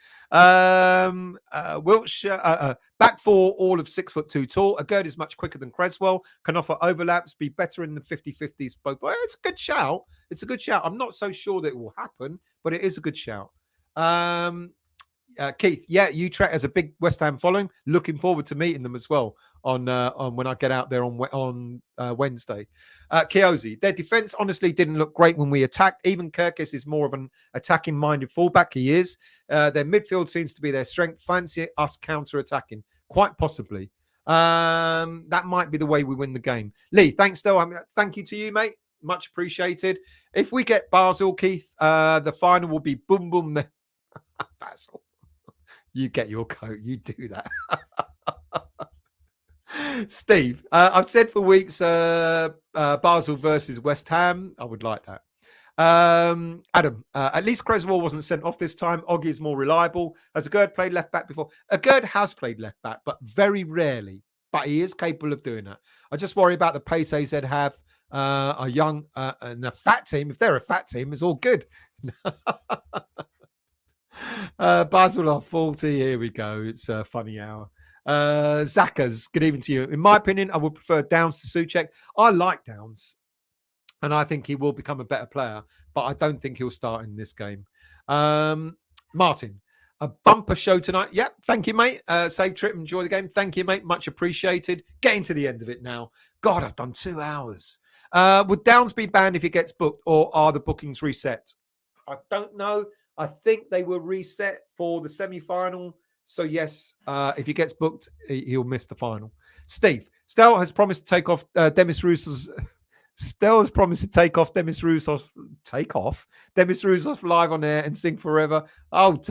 Wiltshire, back 4, all of 6'2" tall. Agurd is much quicker than Creswell, can offer overlaps, be better in the 50-50s. Both. Well, it's a good shout. It's a good shout. I'm not so sure that it will happen, but it is a good shout. Keith, yeah, Utrecht has a big West Ham following. Looking forward to meeting them as well on when I get out there on Wednesday. Kiosi, their defense honestly didn't look great when we attacked. Even Kirkis is more of an attacking-minded fullback. He is. Their midfield seems to be their strength. Fancy us counter-attacking, quite possibly. That might be the way we win the game. Lee, thanks, though. Thank you to you, mate. Much appreciated. If we get Basel, Keith, the final will be boom, boom. Basel. You get your coat. You do that. Steve, I've said for weeks Basel versus West Ham. I would like that. Adam, at least Creswell wasn't sent off this time. Oggy is more reliable. Has Agurd played left back before? Agurd has played left back, but very rarely. But he is capable of doing that. I just worry about the pace AZ have. A young and a fat team. If they're a fat team, it's all good. Basel are faulty. Here we go. It's a funny hour. Zakas, good evening to you. In my opinion, I would prefer Downs to Souček. I like Downs, and I think he will become a better player, but I don't think he'll start in this game. Martin, a bumper show tonight. Yep, thank you, mate. Safe trip. Enjoy the game. Thank you, mate. Much appreciated. Getting to the end of it now. God, I've done 2 hours. Would Downs be banned if he gets booked, or are the bookings reset? I don't know. I think they were reset for the semi-final. So, yes, if he gets booked, he'll miss the final. Steve, Stel has promised to take off Demis Roussos. Stel has promised to take off Demis Roussos. Take off Demis Roussos live on air and sing forever. And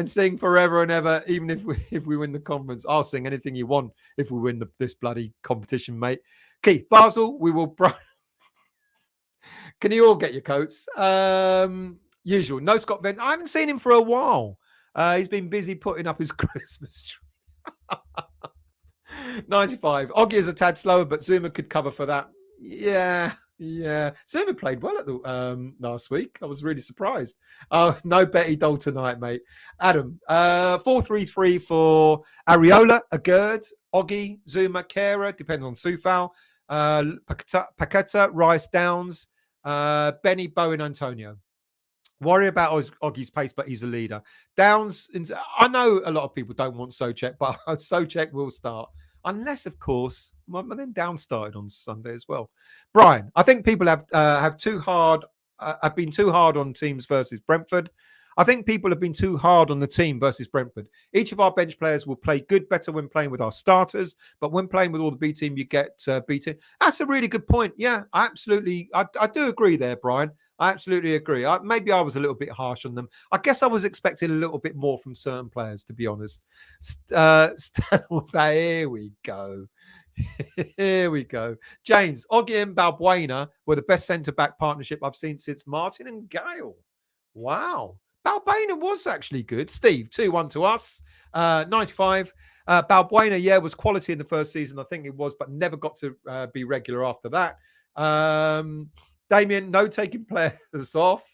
sing forever and ever, even if we win the conference. I'll sing anything you want if we win this bloody competition, mate. Keith, Basel, we will... Can you all get your coats? Usual. No Scott Venn. I haven't seen him for a while. He's been busy putting up his Christmas tree. 95. Oggy is a tad slower, but Zuma could cover for that. Yeah. Zuma played well at the last week. I was really surprised. No Betty Doll tonight, mate. Adam, 4-3-3 for Areola, Agurd, Oggy, Zuma, Kera, depends on Soufal, Paqueta, Rice, Downs, Benny, Bowen, Antonio. Worry about Oggy's pace, but he's a leader. Downs, I know a lot of people don't want Souček, but Souček will start. Unless, of course, well, then Downs started on Sunday as well. Brian, I think people have been too hard on teams versus Brentford. I think people have been too hard on the team versus Brentford. Each of our bench players will play better when playing with our starters, but when playing with all the B team, you get beaten. That's a really good point. Yeah, I do agree there, Brian. I absolutely agree. Maybe I was a little bit harsh on them. I guess I was expecting a little bit more from certain players, to be honest. Here we go. Here we go. James, Oggy and Balbuena were the best centre-back partnership I've seen since Martin and Gale. Wow. Balbuena was actually good. Steve, 2-1 to us. 95. Balbuena, was quality in the first season. I think it was, but never got to be regular after that. Damien, no taking players off.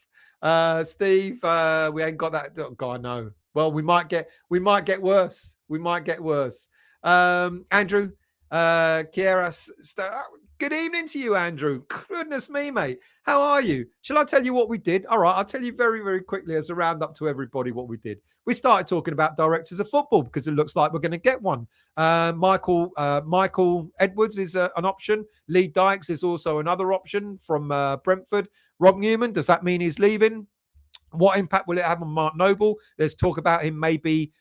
Steve, we ain't got that. Oh, God, no. Well, we might get worse. We might get worse. Andrew, Kiera, good evening to you, Andrew. Goodness me, mate. How are you? Shall I tell you what we did? All right, I'll tell you very, very quickly as a roundup to everybody what we did. We started talking about directors of football because it looks like we're going to get one. Michael Edwards is an option. Lee Dykes is also another option from Brentford. Rob Newman, does that mean he's leaving? What impact will it have on Mark Noble? There's talk about him maybe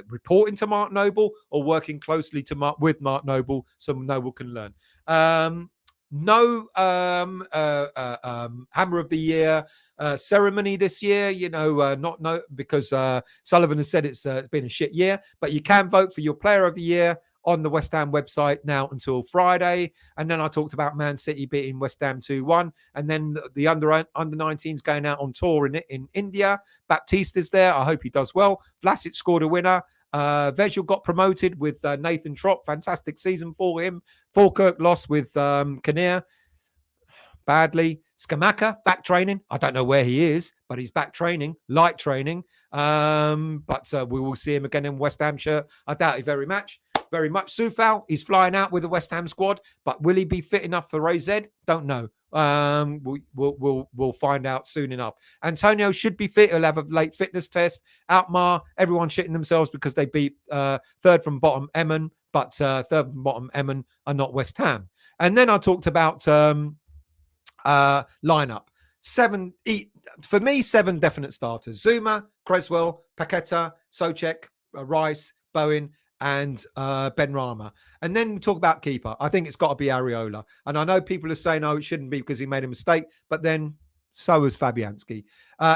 reporting to Mark Noble or working closely with Mark Noble so Noble can learn. No Hammer of the Year ceremony this year, because Sullivan has said it's been a shit year, but you can vote for your Player of the Year on the West Ham website now until Friday. And then I talked about Man City beating West Ham 2-1. And then the under 19s going out on tour in India. Baptiste is there. I hope he does well. Vlasic scored a winner. Vegel got promoted with Nathan Trott. Fantastic season for him. Falkirk lost with Kinnear badly. Skamaka back training. I don't know where he is, but he's back training, light training. But we will see him again in West Ham shirt. I doubt it very much. Soufal, he's flying out with the West Ham squad, but will he be fit enough for AZ? Don't know. We'll find out soon enough. Antonio should be fit. He'll have a late fitness test. Alkmaar, everyone shitting themselves because they beat third from bottom Emmen, but third from bottom Emmen are not West Ham. And then I talked about lineup. 7 definite starters. Zuma, Creswell, Paqueta, Souček, Rice, Bowen, and Benrahma. And then we talk about keeper. I think it's got to be Areola. And I know people are saying, it shouldn't be because he made a mistake. But then so is Fabianski.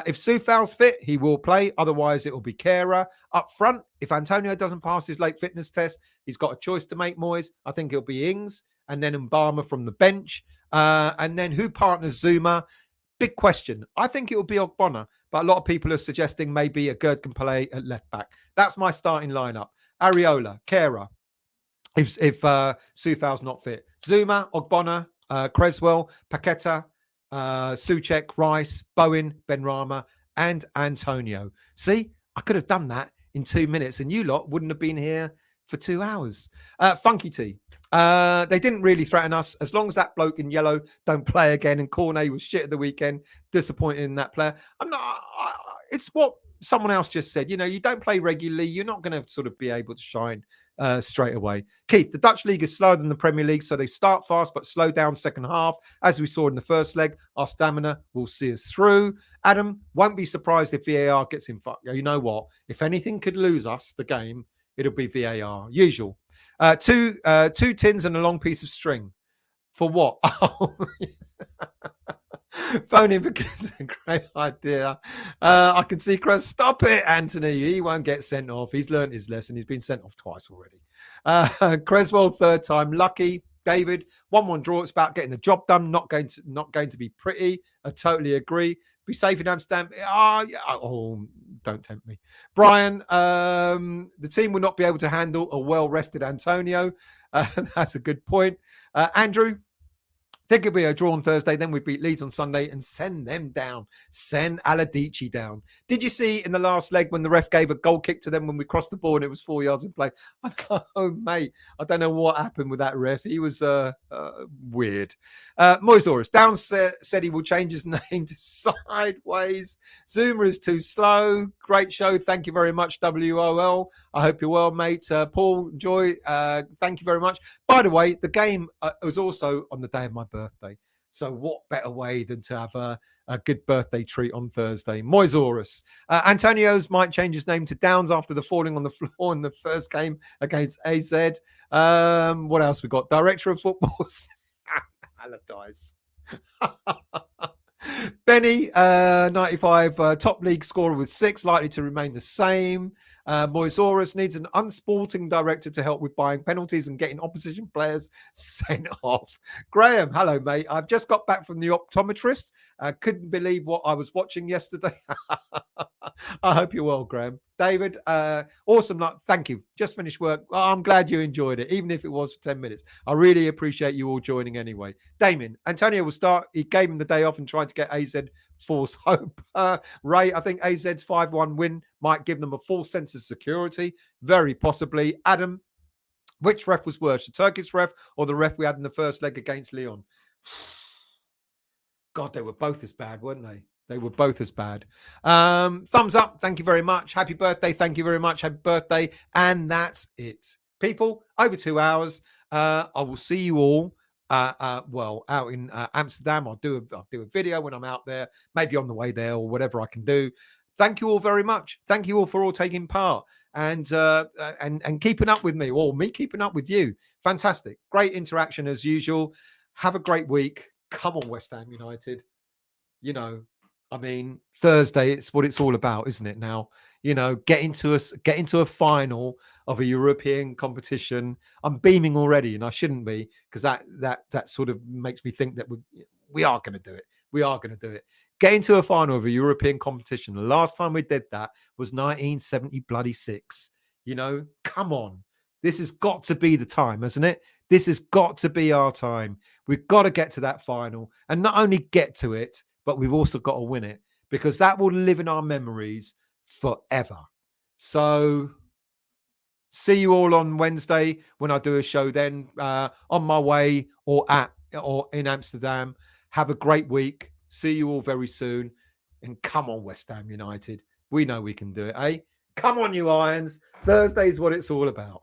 If Soufal's fit, he will play. Otherwise, it will be Kehrer. Up front, if Antonio doesn't pass his late fitness test, he's got a choice to make, Moyes. I think it'll be Ings and then Mbama from the bench. And then who partners Zuma? Big question. I think it will be Ogbonna. But a lot of people are suggesting maybe a Gerd can play at left back. That's my starting lineup. Areola, Kehrer, if Soufal's not fit. Zuma, Ogbonna, Creswell, Paqueta, Souček, Rice, Bowen, Benrahma, and Antonio. See, I could have done that in 2 minutes and you lot wouldn't have been here for 2 hours. Funky T. They didn't really threaten us. As long as that bloke in yellow don't play again, and Cornet was shit at the weekend, disappointed in that player. It's what someone else just said. You don't play regularly, you're not going to sort of be able to shine straight away. Keith, the Dutch league is slower than the Premier League, so they start fast but slow down second half. As we saw in the first leg, our stamina will see us through. Adam, won't be surprised if VAR gets in. You know what? If anything could lose us the game, it'll be VAR. Usual. Two tins and a long piece of string. For what? Phone in because it's a great idea. I can see Chris. Stop it, Anthony. He won't get sent off. He's learned his lesson. He's been sent off twice already. Creswell, third time lucky. David, 1-1 draw. It's about getting the job done. Not going to be pretty. I totally agree. Be safe in Amsterdam. Oh, don't tempt me. Brian, the team will not be able to handle a well-rested Antonio. That's a good point. Andrew, think it'll be a draw on Thursday. Then we beat Leeds on Sunday and send them down. Send Aladici down. Did you see in the last leg when the ref gave a goal kick to them when we crossed the ball and it was 4 yards in play? Oh, mate, I don't know what happened with that ref. He was weird. Moisaurus, Downs said he will change his name to Sideways. Zuma is too slow. Great show. Thank you very much, WOL. I hope you're well, mate. Paul, Joy, thank you very much. By the way, the game was also on the day of my birthday. So what better way than to have a good birthday treat on Thursday? Moisaurus. Antonio's might change his name to Downs after the falling on the floor in the first game against AZ. What else we got? Director of football. Allardyce. Benny, 95, top league scorer with 6, likely to remain the same. Moisaurus needs an unsporting director to help with buying penalties and getting opposition players sent off. Graham, hello, mate. I've just got back from the optometrist. Couldn't believe what I was watching yesterday. I hope you're well, Graham. David, awesome. Thank you. Just finished work. I'm glad you enjoyed it, even if it was for 10 minutes. I really appreciate you all joining anyway. Damien, Antonio will start. He gave him the day off and tried to get AZ false hope. Ray, I think AZ's 5-1 win might give them a false sense of security. Very possibly. Adam, which ref was worse, the Turkish ref or the ref we had in the first leg against Lyon? God, they were both as bad, weren't they? They were both as bad. Thumbs up. Thank you very much. Happy birthday. Thank you very much. Happy birthday. And that's it. People, over 2 hours. I will see you all. Out in Amsterdam. I'll do a video when I'm out there, maybe on the way there or whatever I can do. Thank you all very much. Thank you all for all taking part and keeping up with me, or me keeping up with you. Fantastic. Great interaction as usual. Have a great week. Come on, West Ham United. You know, I mean, Thursday, it's what it's all about, isn't it now? You know, get into a final of a European competition. I'm beaming already, and I shouldn't be, because that sort of makes me think that we are going to do it. We are going to do it. Get into a final of a European competition. The last time we did that was 1976. You know, come on. This has got to be the time, hasn't it? This has got to be our time. We've got to get to that final, and not only get to it, but we've also got to win it, because that will live in our memories forever. So see you all on Wednesday when I do a show then, on my way or in Amsterdam. Have a great week. See you all very soon. And come on, West Ham United. We know we can do it, eh? Come on, you Irons. Thursday is what it's all about.